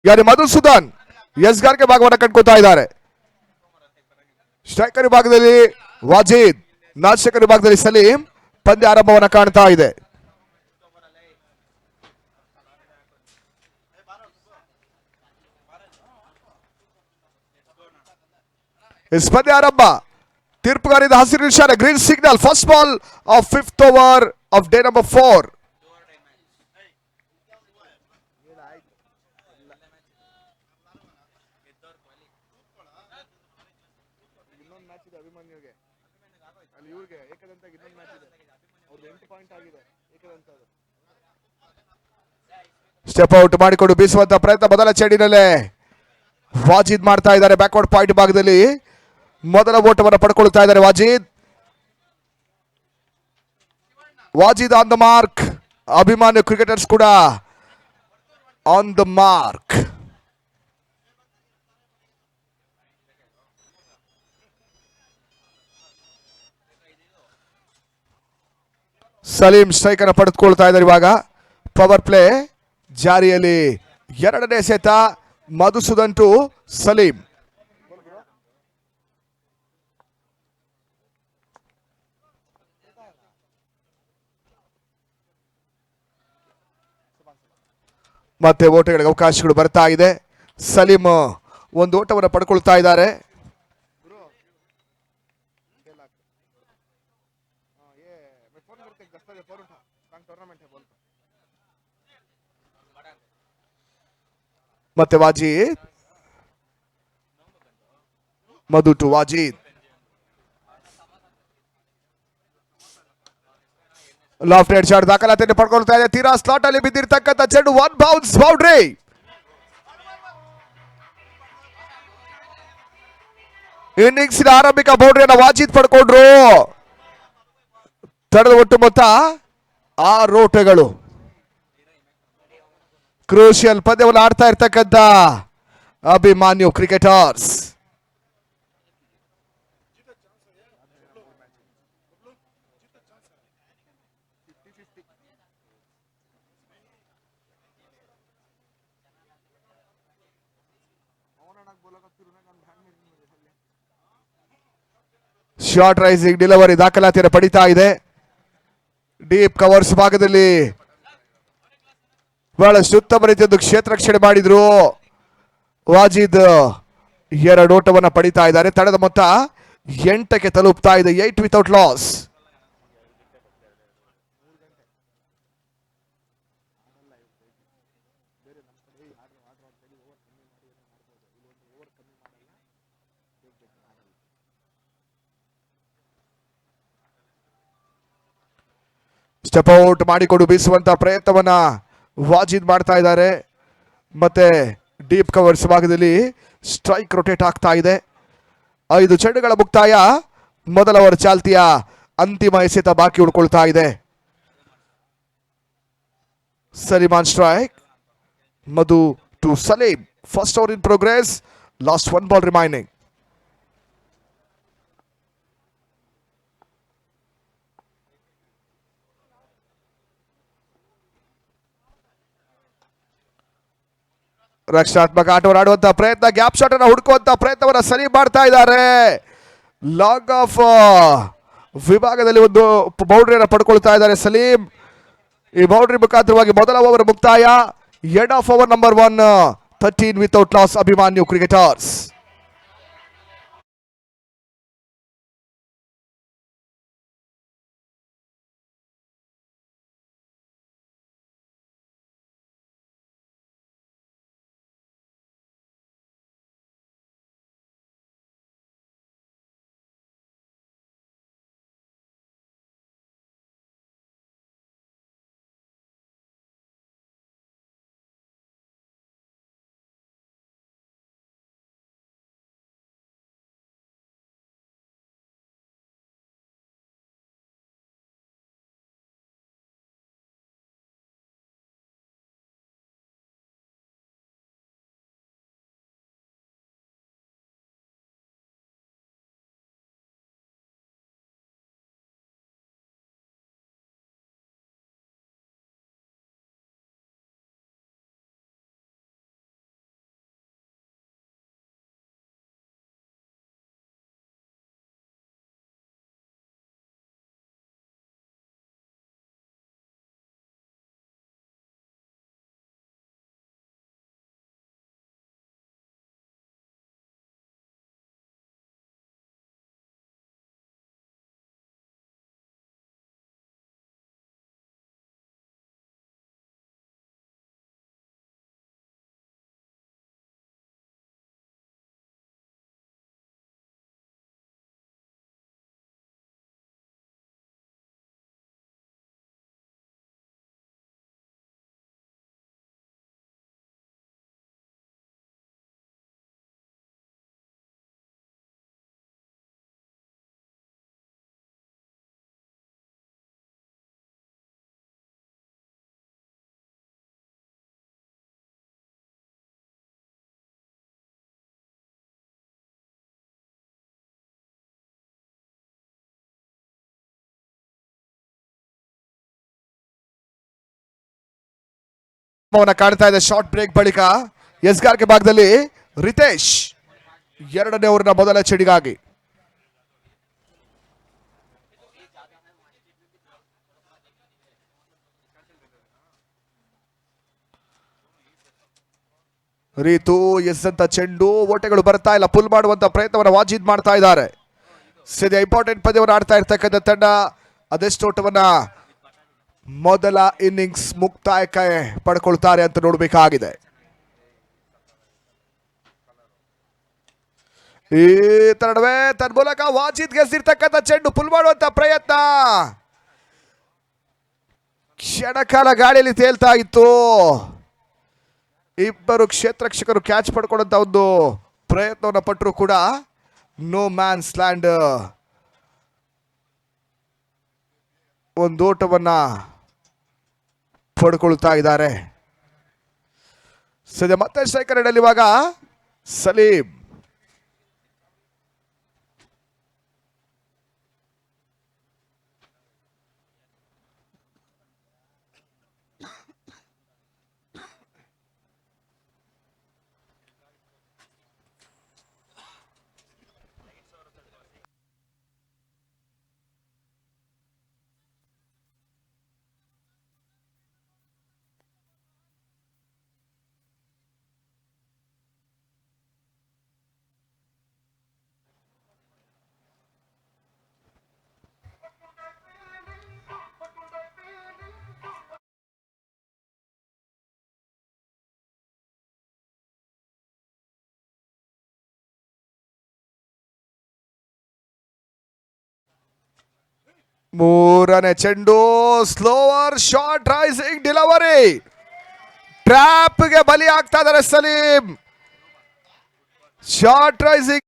ಯಾರಿ ಮಧುಸೂದನ್ ಎಸ್ಗಾರ್ಗೆ ಭಾಗವನ್ನು ಕಂಡುಕೊಳ್ತಾ ಇದ್ದಾರೆ. ಸ್ಟ್ರೈಕರ್ ವಿಭಾಗದಲ್ಲಿ ವಾಜಿದ್, ನಾಶಕರ ವಿಭಾಗದಲ್ಲಿ ಸಲೀಂ. ಪಂದ್ಯ ಆರಂಭವನ್ನು ಕಾಣ್ತಾ ಇದೆ. ಪಂದ್ಯ ಆರಂಭ. ತೀರ್ಪುಗಾರಿದ ಹಸಿರು ನಿಶಾನೆ, green signal. First ball of 5th over of day number 4. Step out ಮಾಡಿಕೊಂಡು ಬೀಸುವಂತ ಪ್ರಯತ್ನ ಮೊದಲ ಚೆಂಡಿನಲ್ಲೇ ವಾಜಿದ್ ಮಾಡ್ತಾ ಇದ್ದಾರೆ. ಬ್ಯಾಕ್ವರ್ಡ್ ಪಾಯಿಂಟ್ ಭಾಗದಲ್ಲಿ ಮೊದಲ ಓಟವನ್ನು ಪಡ್ಕೊಳ್ತಾ ಇದ್ದಾರೆ Wajid on the mark. Abhimanyu cricketers ಕೂಡ on the mark. Salim strike ಅನ್ನು ಪಡೆದುಕೊಳ್ತಾ ಇದ್ದಾರೆ. ಇವಾಗ ಪವರ್ ಪ್ಲೇ ಜಾರಿಯಲ್ಲಿ ಎರಡನೇ ಸೆತ. ಮಧುಸೂದನ್ ಟು ಸಲೀಂ. ಮತ್ತೆ ಓಟಗಳಿಗೆ ಅವಕಾಶಗಳು ಬರ್ತಾ ಇದೆ. ಸಲೀಂ ಒಂದು ಓಟವನ್ನು ಪಡ್ಕೊಳ್ತಾ ಇದ್ದಾರೆ. ಮತ್ತೆ Wajid, Madhu to Wajid. Lofted shot ದಾಖಲಾತಿಯನ್ನು ಪಡ್ಕೊಳ್ತಾ ಇದೆ. ತೀರಾ ಸ್ಲಾಟ್ ಅಲ್ಲಿ ಬಿದ್ದಿರ್ತಕ್ಕಂಥ ಚೆಂಡು, 1 ಬೌನ್ಸ್ ಬೌಂಡ್ರಿ. ಇನ್ನಿಂಗ್ಸಿನ ಆರಂಭಿಕ ಬೌಂಡ್ರಿಯನ್ನು ವಾಜಿದ್ ಪಡ್ಕೊಂಡ್ರು. ತಡೆದ ಒಟ್ಟು ಮೊತ್ತ 6 ಓಟಗಳು. ಕ್ರೂಷಿಯಲ್ ಪಂದ್ಯವನ್ನು ಆಡ್ತಾ ಇರ್ತಕ್ಕಂಥ Abhimanyu cricketers. Short rising delivery ದಾಖಲಾತಿಯನ್ನು ಪಡಿತಾ ಇದೆ. ಡೀಪ್ ಕವರ್ಸ್ ಭಾಗದಲ್ಲಿ ಬಹಳಷ್ಟು ಉತ್ತಮ ರೀತಿಯ ಕ್ಷೇತ್ರ ರಕ್ಷಣೆ ಮಾಡಿದ್ರು. ವಾಜಿದ್ 2 ಓಟವನ್ನು ಪಡಿತಾ ಇದ್ದಾರೆ. ತಡೆದ ಮೊತ್ತ 8ಕ್ಕೆ ತಲುಪ್ತಾ ಇದೆ. 8 ವಿತೌಟ್ ಲಾಸ್. ಸ್ಟೆಪ್ ಔಟ್ ಮಾಡಿಕೊಂಡು ಬೀಸುವಂತ ಪ್ರಯತ್ನವನ್ನ ವಾಜಿದ್ ಮಾಡ್ತಾ ಇದ್ದಾರೆ. ಮತ್ತೆ ಡೀಪ್ ಕವರ್ಸ್ ಭಾಗದಲ್ಲಿ ಸ್ಟ್ರೈಕ್ ರೊಟೇಟ್ ಆಗ್ತಾ ಇದೆ. 5 ಚೆಂಡುಗಳ ಮುಕ್ತಾಯ. ಮೊದಲ ಓವರ್ ಚಾಲ್ತಿಯ ಅಂತಿಮ ಎಸೆತ ಬಾಕಿ ಉಳ್ಕೊಳ್ತಾ ಇದೆ. Salim on strike. Madhu to Salim. First over in progress. Last 1 ball remaining. ರಕ್ಷಣಾತ್ಮಕ ಆಟವನ್ನು ಆಡುವಂತಹ ಪ್ರಯತ್ನ, ಗ್ಯಾಪ್ ಶಾಟ್ ಅನ್ನು ಹುಡುಕುವಂತ ಪ್ರಯತ್ನವನ್ನ ಸಲೀಂ ಮಾಡ್ತಾ ಇದ್ದಾರೆ. ಲಾಂಗ್ ಆಫ್ ವಿಭಾಗದಲ್ಲಿ ಒಂದು ಬೌಂಡ್ರಿಯನ್ನು ಪಡ್ಕೊಳ್ತಾ ಇದ್ದಾರೆ ಸಲೀಂ. ಈ ಬೌಂಡ್ರಿ ಮುಖಾಂತರವಾಗಿ ಮೊದಲ ಓವರ್ ಮುಕ್ತಾಯ. End of over number 1. 13 without loss. Abhimanyu cricketers. ಕಾಣ್ತಾ ಇದೆ ಶಾರ್ಟ್ ಬ್ರೇಕ್ ಬಳಿಕ ಎಸ್ಗಾರ್ಕೆ ಭಾಗದಲ್ಲಿ ರಿತೇಶ್ ಎರಡನೇ ಓವರ್ನ ಮೊದಲ ಚೆಂಡಿಗಾಗಿ. ರೀತು ಎಸ್ ಅಂತ ಚೆಂಡು, ಓಟೆಗಳು ಬರ್ತಾ ಇಲ್ಲ, ಪುಲ್ ಮಾಡುವಂತ ಪ್ರಯತ್ನವನ್ನು ವಾಜಿದ್ ಮಾಡ್ತಾ ಇದ್ದಾರೆ. ಸದ್ಯ ಇಂಪಾರ್ಟೆಂಟ್ ಪಂದ್ಯವನ್ನು ಆಡ್ತಾ ಇರ್ತಕ್ಕಂಥ ತಂಡ ಅದೆಷ್ಟು ಓಟವನ್ನ ಮೊದಲ ಇನ್ನಿಂಗ್ಸ್ ಮುಕ್ತಾಯಕ್ಕೆ ಪಡ್ಕೊಳ್ತಾರೆ ಅಂತ ನೋಡಬೇಕಾಗಿದೆ. ಈ ನಡುವೆ ತನ್ನ ಮೂಲಕ ವಾಜಿದ್ ಗೆದ್ದಿರ್ತಕ್ಕಂಥ ಚೆಂಡು, ಪುಲ್ ಮಾಡುವಂತ ಪ್ರಯತ್ನ ಕ್ಷಣಕಾಲ ಗಾಳಿಯಲ್ಲಿ ತೇಲ್ತಾ ಇತ್ತು. ಇಬ್ಬರು ಕ್ಷೇತ್ರಕ್ಷಕರು ಕ್ಯಾಚ್ ಪಡ್ಕೊಳ್ಳುವಂತ ಒಂದು ಪ್ರಯತ್ನವನ್ನು ಪಟ್ಟರು ಕೂಡ ನೋ ಮ್ಯಾನ್ಸ್ ಲ್ಯಾಂಡ್ ಒಂದು ಓಟವನ್ನ ಪಡ್ಕೊಳ್ತಾ ಇದ್ದಾರೆ. ಸದ್ಯ ಮತ್ತೆ ಸ್ಟ್ರೈಕರ್ ಎಡಲ್ಲಿ ಇವಾಗ ಸಲೀಂ. ಮೂರನೇ ಚೆಂಡು, ಸ್ಲೋವರ್ ಶಾರ್ಟ್ ರೈಸಿಂಗ್ ಡೆಲಿವರಿ, ಟ್ರ್ಯಾಪ್ಗೆ ಬಲಿ ಆಗ್ತಾ ಇದ್ದಾರೆ Salim. Short rising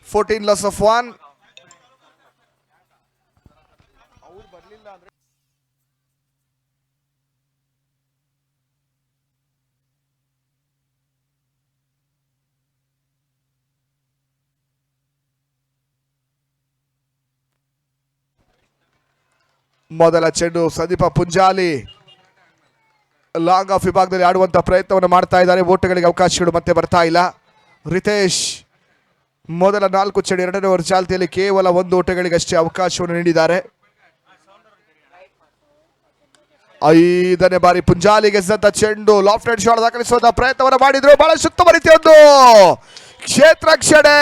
fourteen loss of 1. ಮೊದಲ ಚೆಂಡು ಸಂದೀಪ ಪುಂಜಾಲಿ ಲಾಂಗ್ ಆಫ್ ವಿಭಾಗದಲ್ಲಿ ಆಡುವಂತ ಪ್ರಯತ್ನವನ್ನು ಮಾಡ್ತಾ ಇದ್ದಾರೆ. ಓಟಗಳಿಗೆ ಅವಕಾಶಗಳು ಮತ್ತೆ ಬರ್ತಾ ಇಲ್ಲ. ರಿತೇಶ್ ಮೊದಲ 4 ಚೆಂಡು ಎರಡನೇ ಓವರ್ ಚಾಲ್ತಿಯಲ್ಲಿ ಕೇವಲ 1 ಓಟಗಳಿಗಷ್ಟೇ ಅವಕಾಶವನ್ನು ನೀಡಿದ್ದಾರೆ. 5ನೇ ಬಾರಿ ಪುಂಜಾಲಿ ಗೆದ್ದಂತ ಚೆಂಡು, ಲಾಫ್ಟ್ ಹ್ಯಾಂಡ್ ಶಾಟ್ ದಾಖಲಿಸುವಂತ ಪ್ರಯತ್ನವನ್ನು ಮಾಡಿದ್ರು. ಬಹಳ ಉತ್ತಮ ರೀತಿಯ ಒಂದು ಕ್ಷೇತ್ರ ಕ್ಷಣೆ.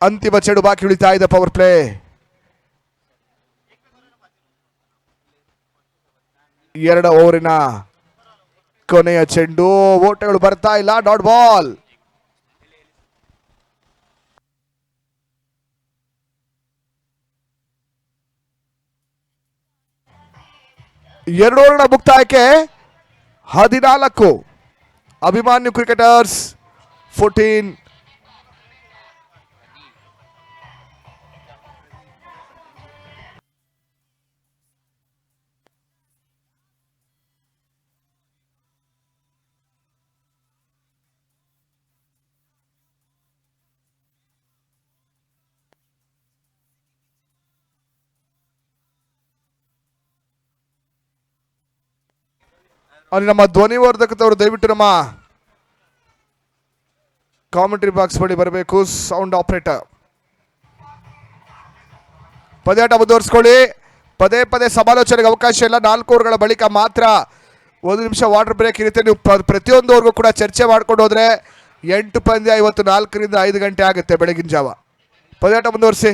ಅಂತಿಮ ಚೆಂಡು ಬಾಕಿ ಉಳಿತಾ ಇದೆ ಪವರ್ ಪ್ಲೇ. ಎರಡು ಓವರಿನ ಕೊನೆಯ ಚೆಂಡು. ಓಟಗಳು ಬರ್ತಾ ಇಲ್ಲ. Dot ball. ಎರಡು ಓವರ್ಗಳ ಮುಕ್ತಾಯಕ್ಕೆ 14 ಅಭಿಮಾನ್ಯು ಕ್ರಿಕೆಟರ್ಸ್ 14. ಅಲ್ಲಿ ನಮ್ಮ ಧ್ವನಿವರ್ಧಕದವರು ದಯವಿಟ್ಟು ನಮ್ಮ ಕಾಮೆಂಟ್ರಿ ಬಾಕ್ಸ್ ಬಳಿ ಬರಬೇಕು. ಸೌಂಡ್ ಆಪರೇಟರ್ ಪದೇಟ ಮುಂದುವರಿಸ್ಕೊಳ್ಳಿ. ಪದೇ ಪದೇ ಸಮಾಲೋಚನೆಗೆ ಅವಕಾಶ ಇಲ್ಲ. 4 ಓವರ್ಗಳ ಬಳಿಕ ಮಾತ್ರ 1 ನಿಮಿಷ ವಾಟರ್ ಬ್ರೇಕ್ ಇರುತ್ತೆ. ನೀವು ಪ್ರತಿಯೊಂದು ಓವರ್ಗೂ ಕೂಡ ಚರ್ಚೆ ಮಾಡ್ಕೊಂಡು ಹೋದ್ರೆ 8 ಪಂದ್ಯ ಇವತ್ತು 4ರಿಂದ 5 ಗಂಟೆ ಆಗುತ್ತೆ ಬೆಳಗಿನ ಜಾವ. ಪದೇಟ ಮುಂದುವರಿಸಿ.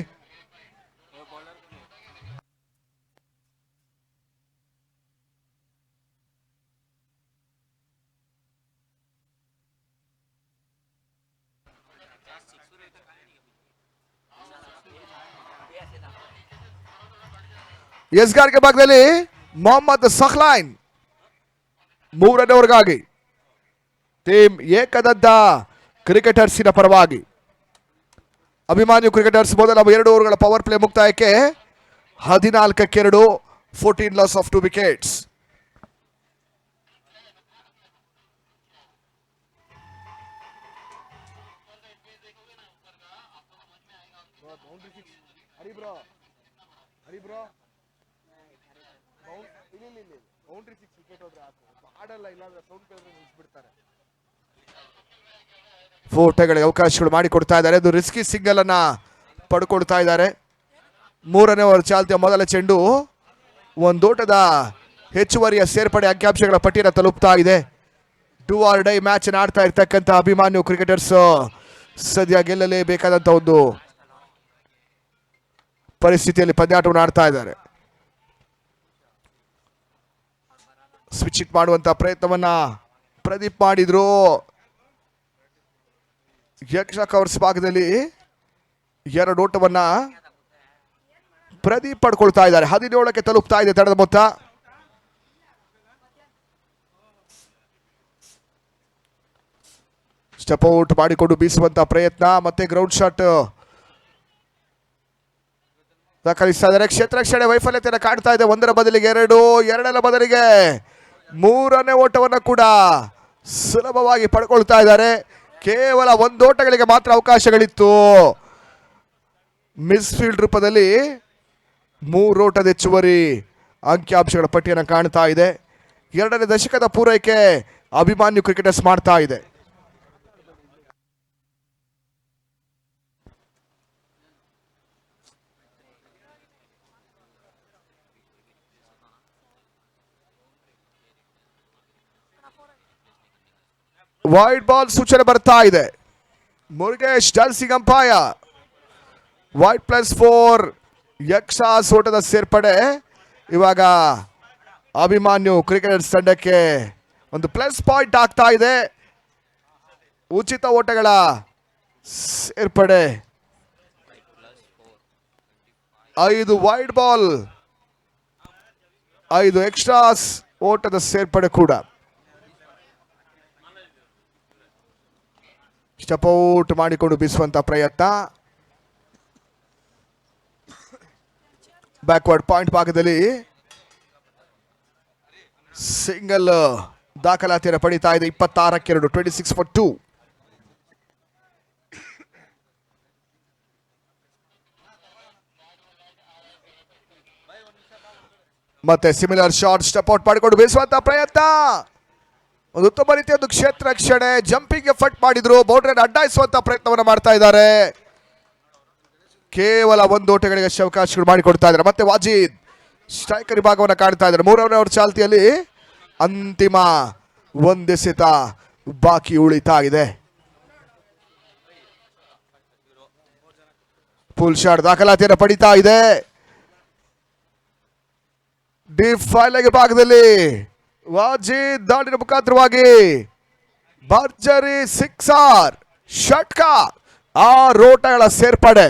ಎಸ್ಗಾರ್ಗೆ ಭಾಗದಲ್ಲಿ ಮೊಹಮ್ಮದ್ ಸಖ್ಲೈನ್ 3ನೇ ಓವರ್ಗಾಗಿ ಟೀಮ್ ಏಕದದ್ದ ಕ್ರಿಕೆಟರ್ಸಿನ ಪರವಾಗಿ. ಅಭಿಮಾನ್ಯು ಕ್ರಿಕೆಟರ್ಸ್ ಮೊದಲ 2 ಓವರ್ಗಳ ಪವರ್ ಪ್ಲೇ ಮುಕ್ತಾಯಕ್ಕೆ 14-2 14 ಲಾಸ್ ಆಫ್ 2 ವಿಕೆಟ್ಸ್. ಫೋಟೋಗಳಿಗೆ ಅವಕಾಶಗಳು ಮಾಡಿಕೊಡ್ತಾ ಇದ್ದಾರೆ. ಅದು ರಿಸ್ಕಿ ಸಿಂಗಲ್ ಅನ್ನ ಪಡ್ಕೊಳ್ತಾ ಇದ್ದಾರೆ. 3ನೇ ಓವರ್ ಚಾಲ್ತಿಯ ಮೊದಲ ಚೆಂಡು ಒಂದೋಟದ ಹೆಚ್ಚುವರಿಯ ಸೇರ್ಪಡೆ ಅಂಕಿಅಂಶಗಳ ಪಟ್ಟಿಯನ್ನು ತಲುಪ್ತಾ ಇದೆ. ಡೂ ಆರ್ ಡೈ ಮ್ಯಾಚ್ ಆಡ್ತಾ ಇರ್ತಕ್ಕಂಥ ಅಭಿಮಾನ್ಯು ಕ್ರಿಕೆಟರ್ಸ್ ಸದ್ಯ ಗೆಲ್ಲಲೇಬೇಕಾದಂಥ ಒಂದು ಪರಿಸ್ಥಿತಿಯಲ್ಲಿ ಪಂದ್ಯಾಟವನ್ನು ಆಡ್ತಾ ಇದ್ದಾರೆ. ಸ್ವಿಚ್ ಇಟ್ ಮಾಡುವಂತ ಪ್ರಯತ್ನವನ್ನ ಪ್ರದೀಪ್ ಮಾಡಿದ್ರು. ಯಕ್ಷ ಕವರ್ಸ್ ಭಾಗದಲ್ಲಿ 2 ಓಟವನ್ನ ಪ್ರದೀಪ್ ಪಡ್ಕೊಳ್ತಾ ಇದ್ದಾರೆ. 17ಕ್ಕೆ ತಲುಪ್ತಾ ಇದೆ ತಡದ ಮೊತ್ತ. ಸ್ಟೆಪ್ ಔಟ್ ಮಾಡಿಕೊಂಡು ಬೀಸುವಂತ ಪ್ರಯತ್ನ. ಮತ್ತೆ ಗ್ರೌಂಡ್ ಶಾಟ್ ದಾಖಲಿಸ್ತಾ ಇದ್ದಾರೆ. ಕ್ಷೇತ್ರ ರಕ್ಷಣೆ ವೈಫಲ್ಯತೆಯನ್ನು ಕಾಡ್ತಾ ಇದೆ. 1ರ ಬದಲಿಗೆ 2, 2ರ ಬದಲಿಗೆ 3ನೇ ಓಟವನ್ನು ಕೂಡ ಸುಲಭವಾಗಿ ಪಡ್ಕೊಳ್ತಾ ಇದ್ದಾರೆ. ಕೇವಲ 1 ಓಟಗಳಿಗೆ ಮಾತ್ರ ಅವಕಾಶಗಳಿತ್ತು. ಮಿಸ್ಫೀಲ್ಡ್ ರೂಪದಲ್ಲಿ 3 ಓಟದ ಹೆಚ್ಚುವರಿ ಅಂಕಿಅಂಶಗಳ ಪಟ್ಟಿಯನ್ನು ಕಾಣ್ತಾ ಇದೆ. 2ನೇ ದಶಕದ ಪೂರೈಕೆ ಅಭಿಮಾನ್ಯು ಕ್ರಿಕೆಟರ್ಸ್ ಮಾಡ್ತಾ ಇದೆ. ವೈಡ್ ಬಾಲ್ ಸೂಚನೆ ಬರ್ತಾ ಇದೆ. Murugesh dancing umpire. ವೈಡ್ +4 ಯಕ್ಷಾಸ್ ಓಟದ ಸೇರ್ಪಡೆ ಇವಾಗ ಅಭಿಮಾನ್ಯು ಕ್ರಿಕೆಟರ್ಸ್ ತಂಡಕ್ಕೆ ಒಂದು ಪ್ಲಸ್ ಪಾಯಿಂಟ್ ಆಗ್ತಾ ಇದೆ. ಉಚಿತ ಓಟಗಳ ಸೇರ್ಪಡೆ. 5 ವೈಡ್ ಬಾಲ್, 5 ಎಕ್ಸ್ಟ್ರಾಸ್ ಓಟದ ಸೇರ್ಪಡೆ ಕೂಡ. ಸ್ಟೆಪ್ ಔಟ್ ಮಾಡಿಕೊಂಡು ಬೀಸುವಂತ ಪ್ರಯತ್ನ. ಬ್ಯಾಕ್ವರ್ಡ್ ಪಾಯಿಂಟ್ ಭಾಗದಲ್ಲಿ ಸಿಂಗಲ್ ದಾಖಲಾತಿಯನ್ನು ಪಡಿತಾ ಇದೆ. 26-2 26 for 2. ಮತ್ತೆ ಸಿಮಿಲರ್ ಶಾಟ್. ಸ್ಟೆಪ್ ಔಟ್ ಮಾಡಿಕೊಂಡು ಬೀಸುವಂತ ಪ್ರಯತ್ನ. ಒಂದು ಉತ್ತಮ ರೀತಿಯ ಒಂದು ಕ್ಷೇತ್ರ ರಕ್ಷಣೆ. ಜಂಪಿಂಗ್ ಎಫರ್ಟ್ ಮಾಡಿದ್ರು. ಬೌಂಡ್ರಿಯನ್ನು ಅಡ್ಡಾಯಿಸುವಂತ ಪ್ರಯತ್ನವನ್ನು ಮಾಡ್ತಾ ಇದ್ದಾರೆ. ಕೇವಲ 1 ಓಟಗಳಿಗೆ ಅವಕಾಶಗಳು ಮಾಡಿಕೊಡ್ತಾ ಇದ್ದಾರೆ. ಮತ್ತೆ ವಾಜೀದ್ ಸ್ಟ್ರೈಕರ್ ವಿಭಾಗವನ್ನು ಕಾಣ್ತಾ ಇದ್ದಾರೆ. 3ನೇ ಓವರ್ ಚಾಲ್ತಿಯಲ್ಲಿ ಅಂತಿಮ 1 ಎಸೆತ ಬಾಕಿ ಉಳಿತಾ ಇದೆ. ಫುಲ್ ಶಾಟ್ ದಾಖಲಾತಿಯನ್ನು ಪಡಿತಾ ಇದೆ. ಡೀಪ್ ಫೈಲ್ ಭಾಗದಲ್ಲಿ ವಾಜಿದ್ ದಾಳಿನ ಮುಖಾಂತರವಾಗಿ ಭರ್ಜರಿ ಸಿಕ್ಸರ್ ಷಟ್ಕ, ಆ ಓಟಗಳ ಸೇರ್ಪಡೆ,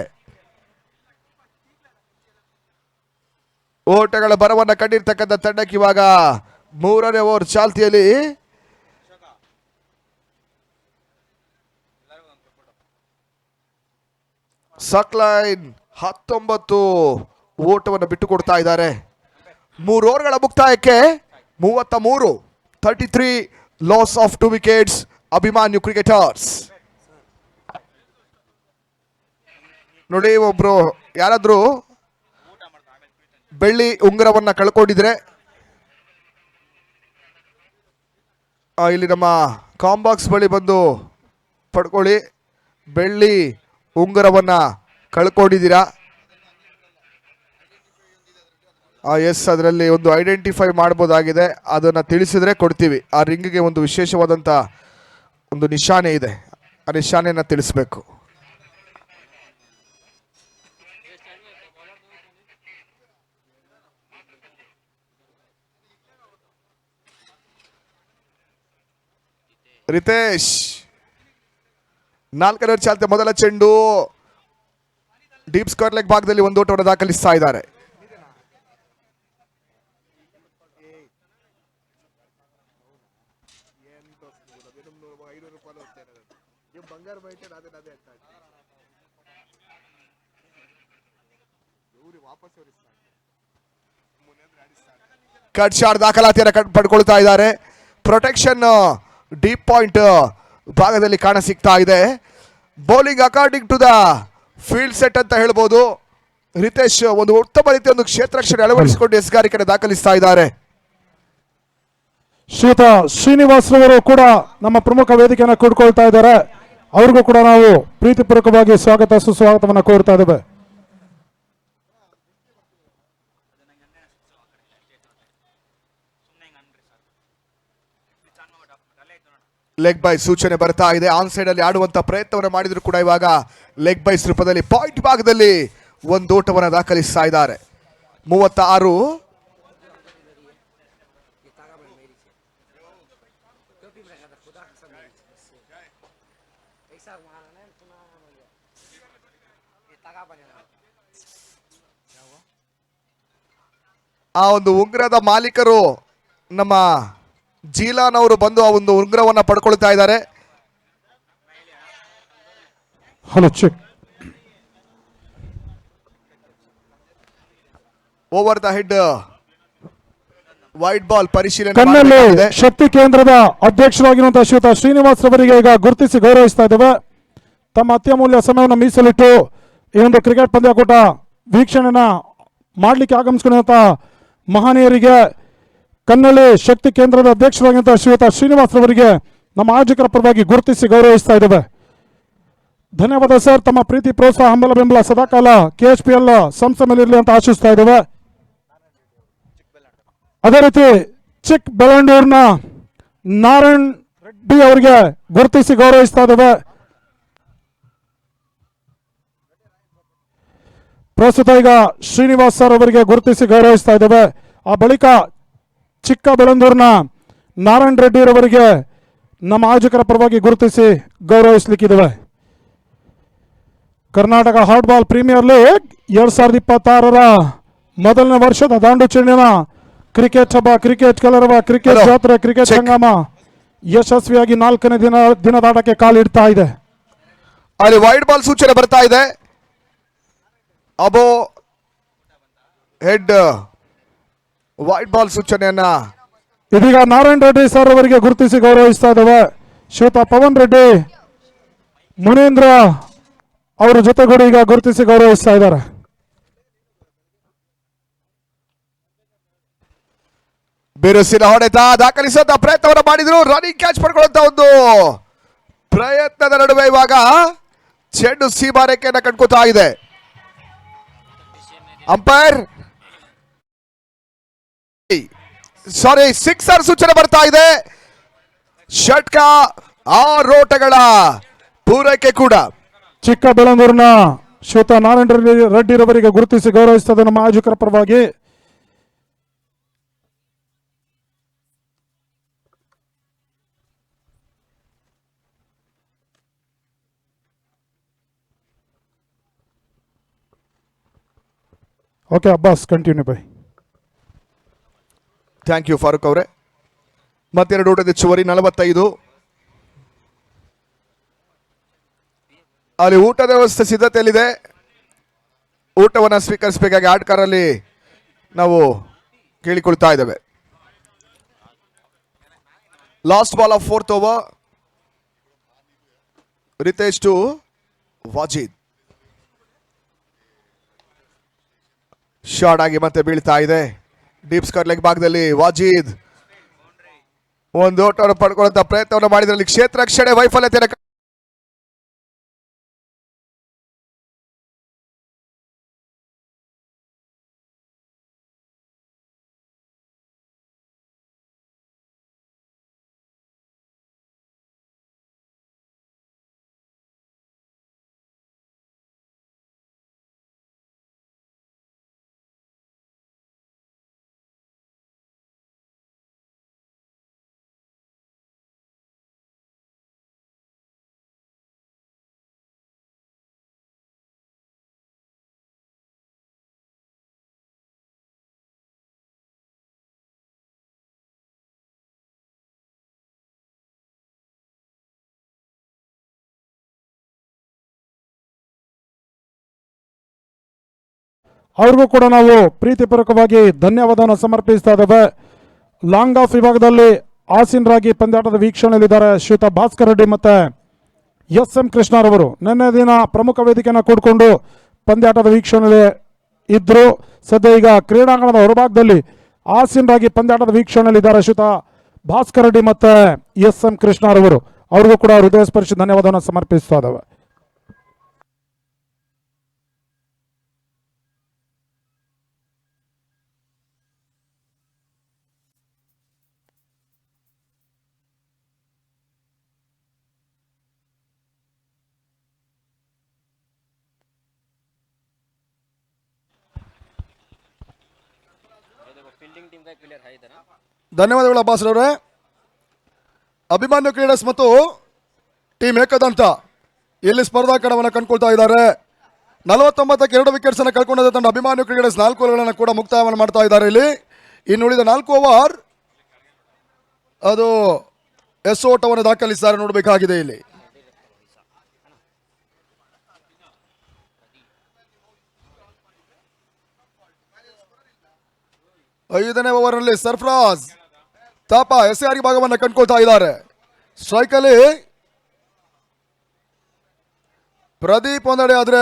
ಓಟಗಳ ಬರವನ್ನ ಕಂಡಿರ್ತಕ್ಕಂಥ ತಂಡಕ್ಕೆ ಇವಾಗ 3ನೇ ಓವರ್ ಚಾಲ್ತಿಯಲ್ಲಿ ಸಕ್ಲೈನ್ 19 ಓಟವನ್ನು ಬಿಟ್ಟು ಕೊಡ್ತಾ ಇದ್ದಾರೆ. 3 ಓವರ್ಗಳ ಮುಕ್ತಾಯಕ್ಕೆ 33 loss of 2 wickets Abhimanyu cricketers. ನೋಡಿ, ಒಬ್ರು ಯಾರಾದ್ರೂ ಬೆಳ್ಳಿ ಉಂಗುರವನ್ನ ಕಳ್ಕೊಂಡಿದ್ರೆ ಇಲ್ಲಿ ನಮ್ಮ ಕಾಂಬಾಕ್ಸ್ ಬಳಿ ಬಂದು ಪಡ್ಕೊಳ್ಳಿ. ಬೆಳ್ಳಿ ಉಂಗುರವನ್ನ ಕಳ್ಕೊಂಡಿದ್ದೀರಾ? ಎಸ್, ಅದರಲ್ಲಿ ಒಂದು ಐಡೆಂಟಿಫೈ ಮಾಡ್ಬೋದಾಗಿದೆ, ಅದನ್ನು ತಿಳಿಸಿದ್ರೆ ಕೊಡ್ತೀವಿ. ಆ ರಿಂಗ್ಗೆ ಒಂದು ವಿಶೇಷವಾದಂಥ ಒಂದು ನಿಶಾನೆ ಇದೆ, ಆ ನಿಶಾನೆಯನ್ನು ತಿಳಿಸ್ಬೇಕು. ರಿತೇಶ್ 4ನೇ ಓವರ್ ಚಾಲ್ತಿ ಮೊದಲ ಚೆಂಡು ಡೀಪ್ ಸ್ಕ್ವೇರ್ ಲೆಗ್ ಭಾಗದಲ್ಲಿ ಒಂದು ಓಟವನ್ನು ದಾಖಲಿಸ್ತಾ ಇದ್ದಾರೆ. ಕಟ್ ಶಾಟ್ ದಾಖಲಾತಿಯನ್ನು ಪಡ್ಕೊಳ್ತಾ ಇದ್ದಾರೆ. ಪ್ರೊಟೆಕ್ಷನ್ ಡೀಪ್ ಪಾಯಿಂಟ್ ಭಾಗದಲ್ಲಿ ಕಾಣ ಸಿಗ್ತಾ ಇದೆ. Bowling according to the field set ಅಂತ ಹೇಳ್ಬೋದು. ರಿತೇಶ್ ಒಂದು ಉತ್ತಮ ರೀತಿಯ ಒಂದು ಕ್ಷೇತ್ರ ರಕ್ಷಣೆ ಅಳವಡಿಸಿಕೊಂಡು ಎಸ್ಗಾರಿಕೆಯನ್ನು ದಾಖಲಿಸ್ತಾ ಇದ್ದಾರೆ. ಶ್ರೀಯುತ ಶ್ರೀನಿವಾಸ್ ರವರು ಕೂಡ ನಮ್ಮ ಪ್ರಮುಖ ವೇದಿಕೆಯನ್ನು ಕೂಡ್ಕೊಳ್ತಾ ಇದ್ದಾರೆ. ಅವ್ರಿಗೂ ಕೂಡ ನಾವು ಪ್ರೀತಿಪೂರ್ವಕವಾಗಿ ಸ್ವಾಗತ ಸುಸ್ವಾಗತವನ್ನು ಕೋರ್ತಾ ಇದ್ದೇವೆ. ಲೆಗ್ ಬೈ ಸೂಚನೆ ಬರ್ತಾ ಇದೆ. ಆನ್ ಸೈಡ್ ಅಲ್ಲಿ ಆಡುವಂತ ಪ್ರಯತ್ನವನ್ನು ಮಾಡಿದ್ರು ಕೂಡ ಇವಾಗ ಲೆಗ್ ಬೈಸ್ ರೂಪದಲ್ಲಿ ಪಾಯಿಂಟ್ ಭಾಗದಲ್ಲಿ ಒಂದು ಓಟವನ್ನು ದಾಖಲಿಸ್ತಾ ಇದ್ದಾರೆ. 36. ಆ ಒಂದು ಉಂಗುರದ ಮಾಲೀಕರು ನಮ್ಮ ಜೀಲಾನ್ ಅವರು ಬಂದು ಆ ಒಂದು ಉಂಗುರವನ್ನು ಪಡ್ಕೊಳ್ತಾ ಇದ್ದಾರೆ. Over the head white ball ಪರಿಶೀಲನೆ. ಕಣ್ಣಲ್ಲಿ ಶಕ್ತಿ ಕೇಂದ್ರದ ಅಧ್ಯಕ್ಷರಾಗಿರುವಂತಹ ಶ್ರೀಯುತ ಶ್ರೀನಿವಾಸ್ ರವರಿಗೆ ಈಗ ಗುರುತಿಸಿ ಗೌರವಿಸ್ತಾ ಇದ್ದೇವೆ. ತಮ್ಮ ಅತ್ಯಮೂಲ್ಯ ಸಮಯವನ್ನು ಮೀಸಲಿಟ್ಟು ಈ ಒಂದು ಕ್ರಿಕೆಟ್ ಪಂದ್ಯಾಕೂಟ ವೀಕ್ಷಣೆನ ಮಾಡಲಿಕ್ಕೆ ಆಗಮಿಸಿಕೊಂಡಂತಹ ಮಹನೀಯರಿಗೆ ಕನ್ನಳ್ಳಿ ಶಕ್ತಿ ಕೇಂದ್ರದ ಅಧ್ಯಕ್ಷರಾಗಿರುವಂತಹ ಶ್ರೀಯುತ ಶ್ರೀನಿವಾಸ್ ರವರಿಗೆ ನಮ್ಮ ಆಯೋಜಕರ ಪರವಾಗಿ ಗುರುತಿಸಿ ಗೌರವಿಸ್ತಾ ಇದ್ದೇವೆ. ಧನ್ಯವಾದ ಸರ್. ತಮ್ಮ ಪ್ರೀತಿ, ಪ್ರೋತ್ಸಾಹ, ಹಂಬಲ ಬೆಂಬಲ ಸದಾಕಾಲ KHPL ಸಂಸ್ಥೆ ಮೇಲೆ ಇರಲಿ ಅಂತ ಆಶಿಸ್ತಾ ಇದ್ದೇವೆ. ಅದೇ ರೀತಿ ಚಿಕ್ ಬೆಳಂಡೂರಿನ ನಾರಾಯಣ್ ರೆಡ್ಡಿ ಅವರಿಗೆ ಗುರುತಿಸಿ ಗೌರವಿಸ್ತಾ ಇದ್ದೇವೆ. ಪ್ರಸ್ತುತ ಈಗ ಶ್ರೀನಿವಾಸ್ ಸರ್ ಅವರಿಗೆ ಗುರುತಿಸಿ ಗೌರವಿಸ್ತಾ ಇದ್ದೇವೆ. ಆ ಬಳಿಕ ಚಿಕ್ಕ ಬೆಳಂದೂರಿನ ನಾರಾಯಣ್ ರೆಡ್ಡಿ ಅವರಿಗೆ ನಮ್ಮ ಆಯೋಜಕರ ಪರವಾಗಿ ಗುರುತಿಸಿ ಗೌರವಿಸಲಿಕ್ಕಿದ್ದೇವೆ. Karnataka hard ball premier league 2026 ಮೊದಲನೇ ವರ್ಷದ ದಾಂಡು ಚೆಂಡಿನ ಕ್ರಿಕೆಟ್ ಹಬ್ಬ, ಕ್ರಿಕೆಟ್ ಕಲರವ, ಕ್ರಿಕೆಟ್ ಜಾತ್ರೆ, ಕ್ರಿಕೆಟ್ ಸಂಗಮ ಯಶಸ್ವಿಯಾಗಿ 4ನೇ ದಿನದಾಟಕ್ಕೆ ಕಾಲಿಡ್ತಾ ಇದೆ. ಅಲ್ಲಿ ವೈಡ್ ಬಾಲ್ ಸೂಚನೆ ಬರ್ತಾ ಇದೆ. ಅಬೋ ಹೆಡ್ ವೈಟ್ ಬಾಲ್ ಸೂಚನೆಯನ್ನ ಇದೀಗ ನಾರಾಯಣ್ ರೆಡ್ಡಿ ಸರ್ ಅವರಿಗೆ ಗುರುತಿಸಿ ಗೌರವಿಸ್ತಾ ಇದ್ದೇವೆ. ಶ್ರೀಯುತ ಪವನ್ ರೆಡ್ಡಿ, ಮುನೀಂದ್ರ ಅವರ ಜೊತೆಗೂಡಿ ಈಗ ಗುರುತಿಸಿ ಗೌರವಿಸ್ತಾ ಇದ್ದಾರೆ. ಬಿರುಸಿನ ಹೊಡೆತ ದಾಖಲಿಸುವಂತ ಪ್ರಯತ್ನವನ್ನು ಮಾಡಿದ್ರು. ರನ್ನಿಂಗ್ ಕ್ಯಾಚ್ ಪಡ್ಕೊಳ್ಳುವಂತ ಒಂದು ಪ್ರಯತ್ನದ ನಡುವೆ ಇವಾಗ ಚೆಂಡು ಸೀಮಾರೇಖೆಯನ್ನು ಕಂಡ್ಕೋತಾ ಇದೆ. ಅಂಪೈರ್ ಸಿಕ್ಸರ್ ಸೂಚನೆ ಬರ್ತಾ ಇದೆ. ಷಟ್ಕ, 6 ಓಟಗಳ ಪೂರೈಕೆ ಕೂಡ. ಚಿಕ್ಕ ಬೆಳಂದೂರಿನ ಶ್ರೀಯುತ ನಾರಾಯಣ ರೆಡ್ಡಿರವರಿಗೆ ಗುರುತಿಸಿ ಗೌರವಿಸುತ್ತದೆ ನಮ್ಮ ಆಯೋಜಕರ ಪರವಾಗಿ. Okay Abbas, continue bye. Thank you Farooq ಅವರೇ. ಮತ್ತೆರಡು ಊಟದ ಹೆಚ್ಚುವರಿ 45. ಅಲ್ಲಿ ಊಟದ ವ್ಯವಸ್ಥೆ ಸಿದ್ಧತೆಯಲ್ಲಿದೆ. ಊಟವನ್ನು ಸ್ವೀಕರಿಸಬೇಕಾಗಿ ಆಟಗಾರರಲ್ಲಿ ನಾವು ಕೇಳಿಕೊಳ್ತಾ ಇದ್ದೇವೆ. Last ball of 4th over. Ritesh to Wajid. Short ಆಗಿ ಮತ್ತೆ ಬೀಳ್ತಾ ಇದೆ. ಡೀಪ್ ಸ್ಕರ್ ಲೆಗ್ ಭಾಗದಲ್ಲಿ ವಾಜಿದ್ ಒಂದು ಓಟವನ್ನು ಪಡ್ಕೊಳ್ಳುವಂತ ಪ್ರಯತ್ನವನ್ನು ಮಾಡಿದ್ರಲ್ಲಿ ಕ್ಷೇತ್ರ ರಕ್ಷಣೆ ವೈಫಲ್ಯತೆ. ಅವ್ರಿಗೂ ಕೂಡ ನಾವು ಪ್ರೀತಿಪೂರ್ವಕವಾಗಿ ಧನ್ಯವಾದವನ್ನು ಸಮರ್ಪಿಸ್ತಾ ಇದ್ದೇವೆ. ಲಾಂಗ್ ಆಫ್ ವಿಭಾಗದಲ್ಲಿ ಆಸೀನರಾಗಿ ಪಂದ್ಯಾಟದ ವೀಕ್ಷಣೆಯಲ್ಲಿದ್ದಾರೆ ಶ್ರೀಯುತ ಭಾಸ್ಕರ್ ರೆಡ್ಡಿ ಮತ್ತೆ ಎಸ್.ಎಂ. ಕೃಷ್ಣರವರು. ನಿನ್ನೆ ದಿನ ಪ್ರಮುಖ ವೇದಿಕೆಯನ್ನು ಕೂಡಿಕೊಂಡು ಪಂದ್ಯಾಟದ ವೀಕ್ಷಣೆಯಲ್ಲಿ ಇದ್ರು. ಸದ್ಯ ಈಗ ಕ್ರೀಡಾಂಗಣದ ಹೊರಭಾಗದಲ್ಲಿ ಆಸೀನರಾಗಿ ಪಂದ್ಯಾಟದ ವೀಕ್ಷಣೆಯಲ್ಲಿದ್ದಾರೆ ಶ್ರೀಯುತ ಭಾಸ್ಕರ್ ರೆಡ್ಡಿ ಮತ್ತೆ ಎಸ್.ಎಂ. ಕೃಷ್ಣರವರು. ಅವ್ರಿಗೂ ಕೂಡ ಹೃದಯ ಸ್ಪರ್ಶಿ ಧನ್ಯವಾದವನ್ನು ಸಮರ್ಪಿಸ್ತಾ ಇದ್ದೇವೆ. ಧನ್ಯವಾದಗಳು ಅಬ್ಬಾಸ್ ಅವರೇ. ಅಭಿಮಾನ್ಯ ಕ್ರೀಡರ್ಸ್ ಮತ್ತು ಟೀಮ್ ಏಕದಂತ ಇಲ್ಲಿ ಸ್ಪರ್ಧಾ ಕಣವನ್ನು ಕಂಡುಕೊಳ್ತಾ ಇದ್ದಾರೆ. 49ಕ್ಕೆ 2 ವಿಕೆಟ್ಸ್ ಅನ್ನು ಕಳ್ಕೊಂಡ ತಂಡ ಅಭಿಮಾನ್ಯ ಕ್ರೀಡರ್ಸ್ 4 ಓವರ್ಗಳನ್ನು ಕೂಡ ಮುಕ್ತಾಯವನ್ನು ಮಾಡ್ತಾ ಇದ್ದಾರೆ. ಇಲ್ಲಿ ಇನ್ನುಳಿದ 4 ಓವರ್ ಅದು ಎಸ್ ಓಟವನ್ನು ದಾಖಲಿಸಿದ್ದಾರೆ ನೋಡಬೇಕಾಗಿದೆ. ಇಲ್ಲಿ ಐದನೇ ಓವರ್ನಲ್ಲಿ ಸರ್ಫರಾಜ್ ತಾಪ ಎಸ್ಆರ್ ಭಾಗವನ್ನು ಕಂಡುಕೊಳ್ತಾ ಇದ್ದಾರೆ. ಸ್ಟ್ರೈಕಲ್ಲಿ ಪ್ರದೀಪ್ ಒಂದೆಡೆ ಆದರೆ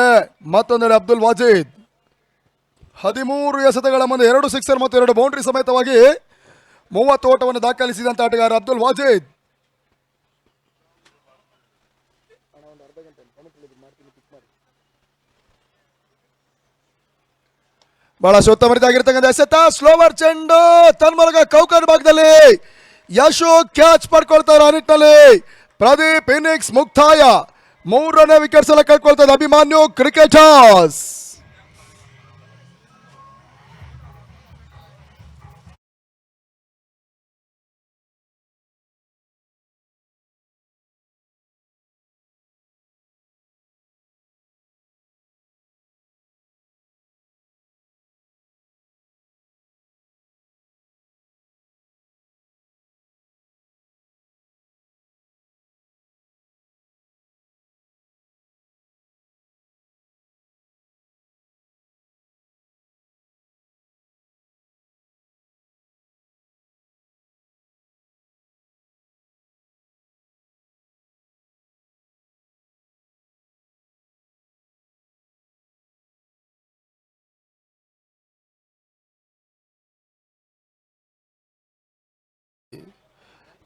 ಮತ್ತೊಂದೆಡೆ ಅಬ್ದುಲ್ ವಾಜಿದ್. 13 ಎಸೆತಗಳ ಮುಂದೆ 2 ಸಿಕ್ಸರ್ ಮತ್ತು 2 ಬೌಂಡ್ರಿ ಸಮೇತವಾಗಿ 30 ಓಟವನ್ನು ದಾಖಲಿಸಿದಂತ ಆಟಗಾರ ಅಬ್ದುಲ್ ವಾಜಿದ್. ಬಹಳ ಉತ್ತಮರಿತಾಗಿರ್ತಕ್ಕಂಥ ಎಸೆತ. ಸ್ಲೋವರ್ ಚೆಂಡು ತನ್ಮೂಲಕ ಕೌಕರ್ ಭಾಗದಲ್ಲಿ ಯಶು ಕ್ಯಾಚ್ ಪಡ್ಕೊಳ್ತಾರೆ. ಆ ನಿಟ್ಟಿನಲ್ಲಿ ಪ್ರದೀಪ್ ಇನ್ನಿಂಗ್ಸ್ ಮುಕ್ತಾಯ. 3ನೇ ವಿಕೆಟ್ಸ್ ಎಲ್ಲ ಕಳ್ಕೊಳ್ತಾರೆ ಅಭಿಮಾನ್ಯು ಕ್ರಿಕೆಟರ್ಸ್.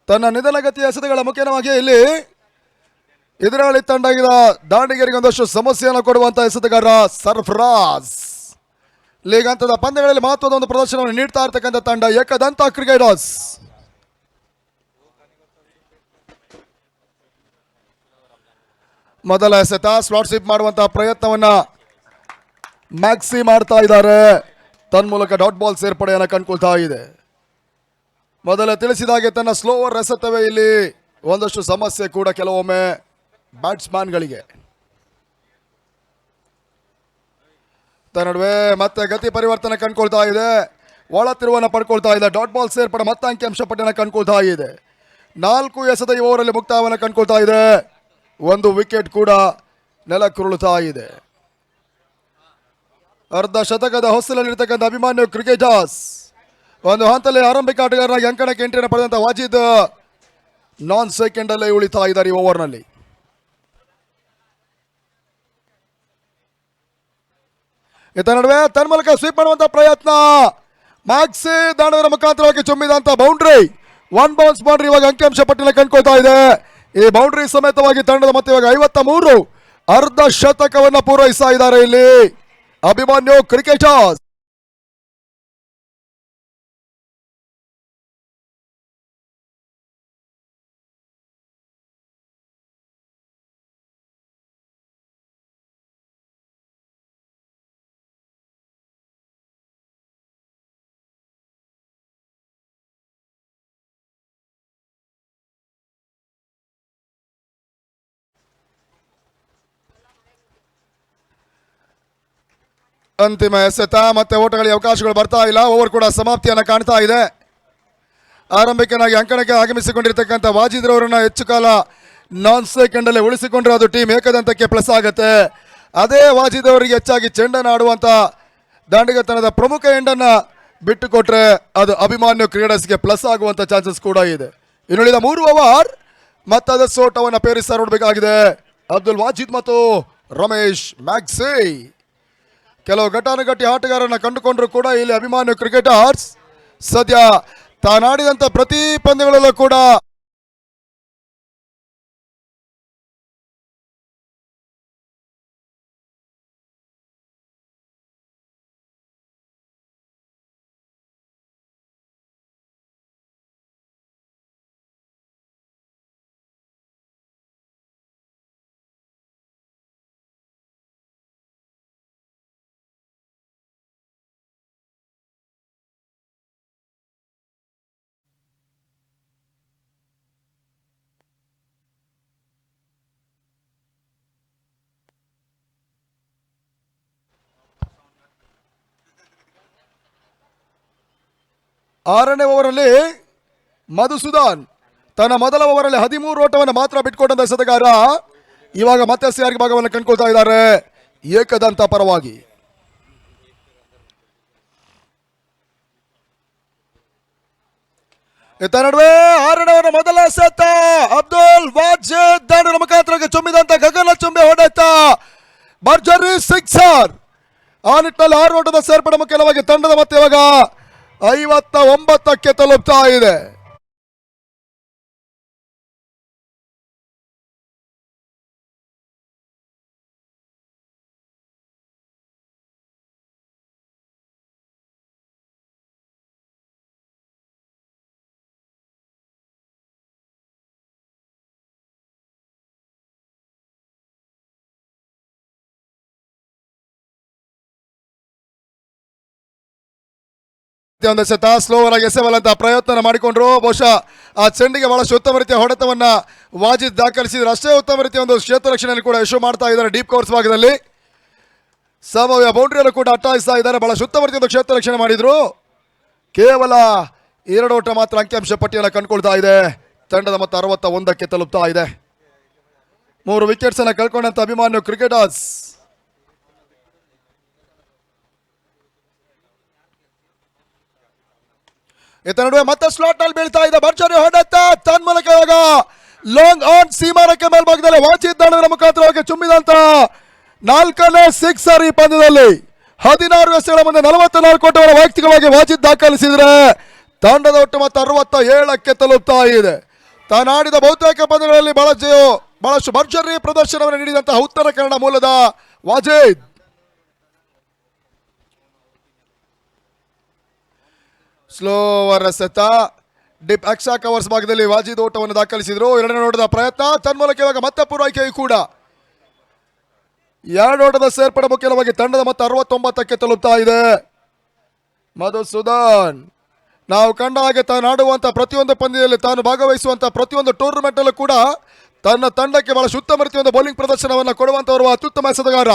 ತನ್ನ ನಿಧಾನಗತಿಯ ಎಸೆತಗಳ ಮುಖ್ಯವಾಗಿ ಇಲ್ಲಿ ಎದುರಾಳಿ ತಂಡದ ದಾಂಡಿಗರಿಗೆ ಒಂದಷ್ಟು ಸಮಸ್ಯೆಯನ್ನು ಕೊಡುವಂತಹ ಎಸೆತಗಾರ ಸರ್ಫರಾಜ್. ಲೀಗ್ ಹಂತದ ಪಂದ್ಯಗಳಲ್ಲಿ ಮಹತ್ವದ ಒಂದು ಪ್ರದರ್ಶನವನ್ನು ನೀಡ್ತಾ ಇರತಕ್ಕಂಥ ತಂಡ ಏಕದಂತ ಕ್ರಿಕೆಟರ್ಸ್. ಮೊದಲ ಎಸೆತ ಸ್ಲಾಟ್ ಸ್ವಿಪ್ ಮಾಡುವಂತಹ ಪ್ರಯತ್ನವನ್ನ ಮ್ಯಾಕ್ಸಿ ಮಾಡ್ತಾ ಇದ್ದಾರೆ. ತನ್ಮೂಲಕ ಡಾಟ್ ಬಾಲ್ ಸೇರ್ಪಡೆಯನ್ನು ಕಂಡುಕೊಳ್ತಾ ಇದೆ. ಮೊದಲೇ ತಿಳಿಸಿದಾಗೆ ತನ್ನ ಸ್ಲೋವರ್ ಎಸೆತವೇ ಇಲ್ಲಿ ಒಂದಷ್ಟು ಸಮಸ್ಯೆ ಕೂಡ ಕೆಲವೊಮ್ಮೆ ಬ್ಯಾಟ್ಸ್ಮನ್ಗಳಿಗೆ. ನಡುವೆ ಮತ್ತೆ ಗತಿ ಪರಿವರ್ತನೆ ಕಂಡುಕೊಳ್ತಾ ಇದೆ. ಒಳ ತಿರುವನ್ನು ಪಡ್ಕೊಳ್ತಾ ಇದೆ. ಡಾಟ್ ಬಾಲ್ ಸೇರ್ಪಡೆ ಮತ್ತೆ ಅಂಕಿಅಂಶ ಪಟ್ಟಿಯನ್ನು ಕಂಡುಕೊಳ್ತಾ ಇದೆ. 4 ಎಸೆದ ಈ ಓವರಲ್ಲಿ ಮುಕ್ತಾಯವನ್ನು ಕಂಡುಕೊಳ್ತಾ ಇದೆ. 1 ವಿಕೆಟ್ ಕೂಡ ನೆಲಕ್ಕುರುಳುತ್ತಾ ಇದೆ. ಅರ್ಧ ಶತಕದ ಹೊಸಲಲ್ಲಿರ್ತಕ್ಕಂಥ ಅಭಿಮಾನ್ಯು ಕ್ರಿಕೆಟರ್ಸ್ ಒಂದು ಹಂತದಲ್ಲಿ ಆರಂಭಿಕ ಆಟಗಾರರಾಗಿ ಅಂಕಣಕ್ಕೆ ಎಂಟ್ರಿಯನ್ನು ಪಡೆದಂಥ ವಾಜಿದ್ ನಾನ್ ಸೆಕೆಂಡ್ ಅಲ್ಲೇ ಉಳಿತಾ ಇದ್ದಾರೆ ಈ ಓವರ್ನಲ್ಲಿ. ಇತ್ತ ನಡುವೆ ತನ್ಮೂಲಕ ಸ್ವೀಪ್ ಮಾಡುವಂತ ಪ್ರಯತ್ನ. ಮ್ಯಾಕ್ಸಿ ದಾಂಡದ ಮುಖಾಂತರವಾಗಿ ಚುಮ್ಮಿದಂತ ಬೌಂಡ್ರಿ, 1 ಬೌನ್ಸ್ ಬೌಂಡ್ರಿ ಇವಾಗ ಅಂಕಿಅಂಶ ಪಟ್ಟಿನ ಕಂಡುಕೊಳ್ತಾ ಇದೆ. ಈ ಬೌಂಡ್ರಿ ಸಮೇತವಾಗಿ ತಂಡದ ಮತ್ತೆ ಇವಾಗ 53 ಅರ್ಧ ಶತಕವನ್ನು ಪೂರೈಸ್ತಾ ಇದ್ದಾರೆ ಇಲ್ಲಿ ಅಭಿಮಾನ್ಯು ಕ್ರಿಕೆಟರ್ಸ್. ಅಂತಿಮ ಎಸೆತ ಮತ್ತೆ ಓಟಗಳಿಗೆ ಅವಕಾಶಗಳು ಬರ್ತಾ ಇಲ್ಲ. ಓವರ್ ಕೂಡ ಸಮಾಪ್ತಿಯನ್ನು ಕಾಣ್ತಾ ಇದೆ. ಆರಂಭಿಕನಾಗಿ ಅಂಕಣಕ್ಕೆ ಆಗಮಿಸಿಕೊಂಡಿರ್ತಕ್ಕಂಥ ವಾಜಿದ್ರವರನ್ನ ಹೆಚ್ಚು ಕಾಲ ನಾನ್ ಸೆಕೆಂಡ್ ಅಲ್ಲೇ ಉಳಿಸಿಕೊಂಡ್ರೆ ಅದು ಟೀಮ್ ಏಕದಂತಕ್ಕೆ ಪ್ಲಸ್ ಆಗುತ್ತೆ. ಅದೇ ವಾಜಿದ್ ಅವರಿಗೆ ಹೆಚ್ಚಾಗಿ ಚೆಂಡನ್ನು ಆಡುವಂತ ದಾಂಡಿಗತನದ ಪ್ರಮುಖ ಎಂಡನ್ನ ಬಿಟ್ಟುಕೊಟ್ರೆ ಅದು ಅಭಿಮಾನ್ಯು ಕ್ರೀಡರ್ಸ್ಗೆ ಪ್ಲಸ್ ಆಗುವಂತ ಚಾನ್ಸಸ್ ಕೂಡ ಇದೆ. ಇನ್ನುಳಿದ 3 ಓವರ್ ಮತ್ತದ ಸೋಟವನ್ನು ಪೇರಿಸ್ತಾ ನೋಡಬೇಕಾಗಿದೆ ಅಬ್ದುಲ್ ವಾಜಿದ್ ಮತ್ತು ರಮೇಶ್ ಮ್ಯಾಕ್ಸಿ. ಕೆಲವು ಘಟಾನುಘಟಿ ಆಟಗಾರರನ್ನ ಕಂಡುಕೊಂಡ್ರು ಕೂಡ ಇಲ್ಲಿ ಅಭಿಮಾನ್ಯು ಕ್ರಿಕೆಟರ್ಸ್ ಸದ್ಯ ತಾನಾಡಿದಂತ ಪ್ರತಿ ಪಂದ್ಯಗಳಲ್ಲೂ ಕೂಡ ಆರನೇ ಓವರಲ್ಲಿ ಮಧುಸೂದನ್ ತನ್ನ ಮೊದಲ ಓವರಲ್ಲಿ 13 ಓಟವನ್ನು ಮಾತ್ರ ಬಿಟ್ಕೊಟ್ಟಂತ ಎಸೆತಗಾರ ಇವಾಗ ಮತ್ತೆ ಸಿಆರ್ಗೆ ಭಾಗವನ್ನು ಕಂಡುಕೊಳ್ತಾ ಇದ್ದಾರೆ ಏಕದಂತ ಪರವಾಗಿ. ಇತ್ತ ನಡುವೆ 6ನೇ ಓವರ್ ಮೊದಲ ಎಸೆತ ಅಬ್ದುಲ್ ವಾಜಿದ್ ದಾಂಡಿನ ಮುಖಾಂತರ ಚುಮ್ಮಿದಂತ ಗಗನ ಚುಂಬಿ ಹೊಡೆತ ಭರ್ಜರಿ ಸಿಕ್ಸರ್. ಆ ನಿಟ್ಟಿನಲ್ಲಿ 6 ಓಟದ ಸೇರ್ಪಡೆ ಮುಖ್ಯವಾಗಿ ತಂಡದ ಮತ್ತೆ ಇವಾಗ 59ಕ್ಕೆ ತಲುಪ್ತಾ ಇದೆ. ಒಂದು ಸತ ಸ್ಲೋವರ್ ಆಗಿ ಎಸೆಬಲ್ಲಂತ ಪ್ರಯತ್ನ ಮಾಡಿಕೊಂಡ್ರು. ಬಹುಶಃ ಆ ಚೆಂಡಿಗೆ ಬಹಳಷ್ಟು ಉತ್ತಮ ರೀತಿಯ ಹೊಡೆತವನ್ನ ವಾಜಿದ್ ದಾಖಲಿಸಿದ್ರು. ಅಷ್ಟೇ ಉತ್ತಮ ರೀತಿಯ ಒಂದು ಕ್ಷೇತ್ರ ರಕ್ಷಣೆಯನ್ನು ಕೂಡ ಯಶು ಮಾಡ್ತಾ ಇದ್ದಾರೆ. ಡೀಪ್ ಕೋರ್ಸ್ ಭಾಗದಲ್ಲಿ ಸಮಯ ಬೌಂಡ್ರಿಯನ್ನು ಕೂಡ ಅಟ್ಟಾಯಿಸ್ತಾ ಇದ್ದಾರೆ. ಬಹಳ ಉತ್ತಮ ರೀತಿಯ ಒಂದು ಕ್ಷೇತ್ರ ರಕ್ಷಣೆ ಮಾಡಿದ್ರು. ಕೇವಲ 2 ಓಟ ಮಾತ್ರ ಅಂಕಿಅಂಶ ಪಟ್ಟಿಯನ್ನು ಕಂಡುಕೊಳ್ತಾ ಇದೆ. ತಂಡದ ಮೊತ್ತ 61ಕ್ಕೆ ತಲುಪ್ತಾ ಇದೆ. 3 ವಿಕೆಟ್ಸ್ ಅನ್ನು ಕಳ್ಕೊಂಡಂತ ಅಭಿಮಾನ್ಯು ಕ್ರಿಕೆಟರ್ಸ್ ಇತ್ತ ನಡುವೆ ಮತ್ತೆ ಸ್ಲಾಟ್ ನಲ್ಲಿ ಬೀಳ್ತಾ ಇದೆ. ಭರ್ಜರಿ ಹೊಡೆತ ತನ್ಮೂಲಕ ಇವಾಗ ಲಾಂಗ್ ಆನ್ ಸೀಮಾರಕ್ಕೆ ಮೇಲ್ಭಾಗದಲ್ಲಿ ವಾಜಿದ್ ದಾಂಡದ ಮುಖಾಂತರವಾಗಿ ಚುಮ್ಮಿದಂತ 4ನೇ ಸಿಕ್ಸರ್ ಈ ಪಂದ್ಯದಲ್ಲಿ 16 ಎಸೆಗಳ ಮುಂದೆ 44 ಓಟವನ್ನು ವೈಯಕ್ತಿಕವಾಗಿ ವಾಜಿದ್ ದಾಖಲಿಸಿದ್ರೆ ತಂಡದ ಒಟ್ಟು ಮೊತ್ತ 67ಕ್ಕೆ ತಲುಪ್ತಾ ಇದೆ. ತಾನಾಡಿದ ಬಹುತೇಕ ಪಂದ್ಯಗಳಲ್ಲಿ ಬಹಳಷ್ಟು ಭರ್ಜರಿ ಪ್ರದರ್ಶನವನ್ನು ನೀಡಿದಂತಹ ಉತ್ತರ ಕನ್ನಡ ಮೂಲದ ವಾಜಿದ್ ಸ್ಲೋವರ್ ಎಸೆತ ಡಿಪ್ ಎಕ್ಸ್ಟ್ರಾ ಕವರ್ಸ್ ಭಾಗದಲ್ಲಿ ವಾಜಿದ್ ಓಟವನ್ನು ದಾಖಲಿಸಿದ್ರು. 2ನೇ ಓಟದ ಪ್ರಯತ್ನ ತನ್ಮೂಲಕ ಇವಾಗ ಮತ್ತೆ ಪೂರೈಕೆಯೂ ಕೂಡ ಎರಡು ಓಟದ ಸೇರ್ಪಡೆ ಮುಖ್ಯವಾಗಿ ತಂಡದ ಮೊತ್ತ 69ಕ್ಕೆ ತಲುಪ್ತಾ ಇದೆ. ಮಧುಸೂದನ್ ನಾವು ಕಂಡ ಹಾಗೆ ತಾನು ಆಡುವಂತ ಪ್ರತಿಯೊಂದು ಪಂದ್ಯದಲ್ಲಿ, ತಾನು ಭಾಗವಹಿಸುವಂತ ಪ್ರತಿಯೊಂದು ಟೂರ್ನಮೆಂಟ್ ಅಲ್ಲೂ ಕೂಡ ತನ್ನ ತಂಡಕ್ಕೆ ಬಹಳ ಉತ್ತಮ ರೀತಿಯ ಬೌಲಿಂಗ್ ಪ್ರದರ್ಶನವನ್ನು ಕೊಡುವಂತವರು ಅತ್ಯುತ್ತಮ ಎಸೆತಗಾರ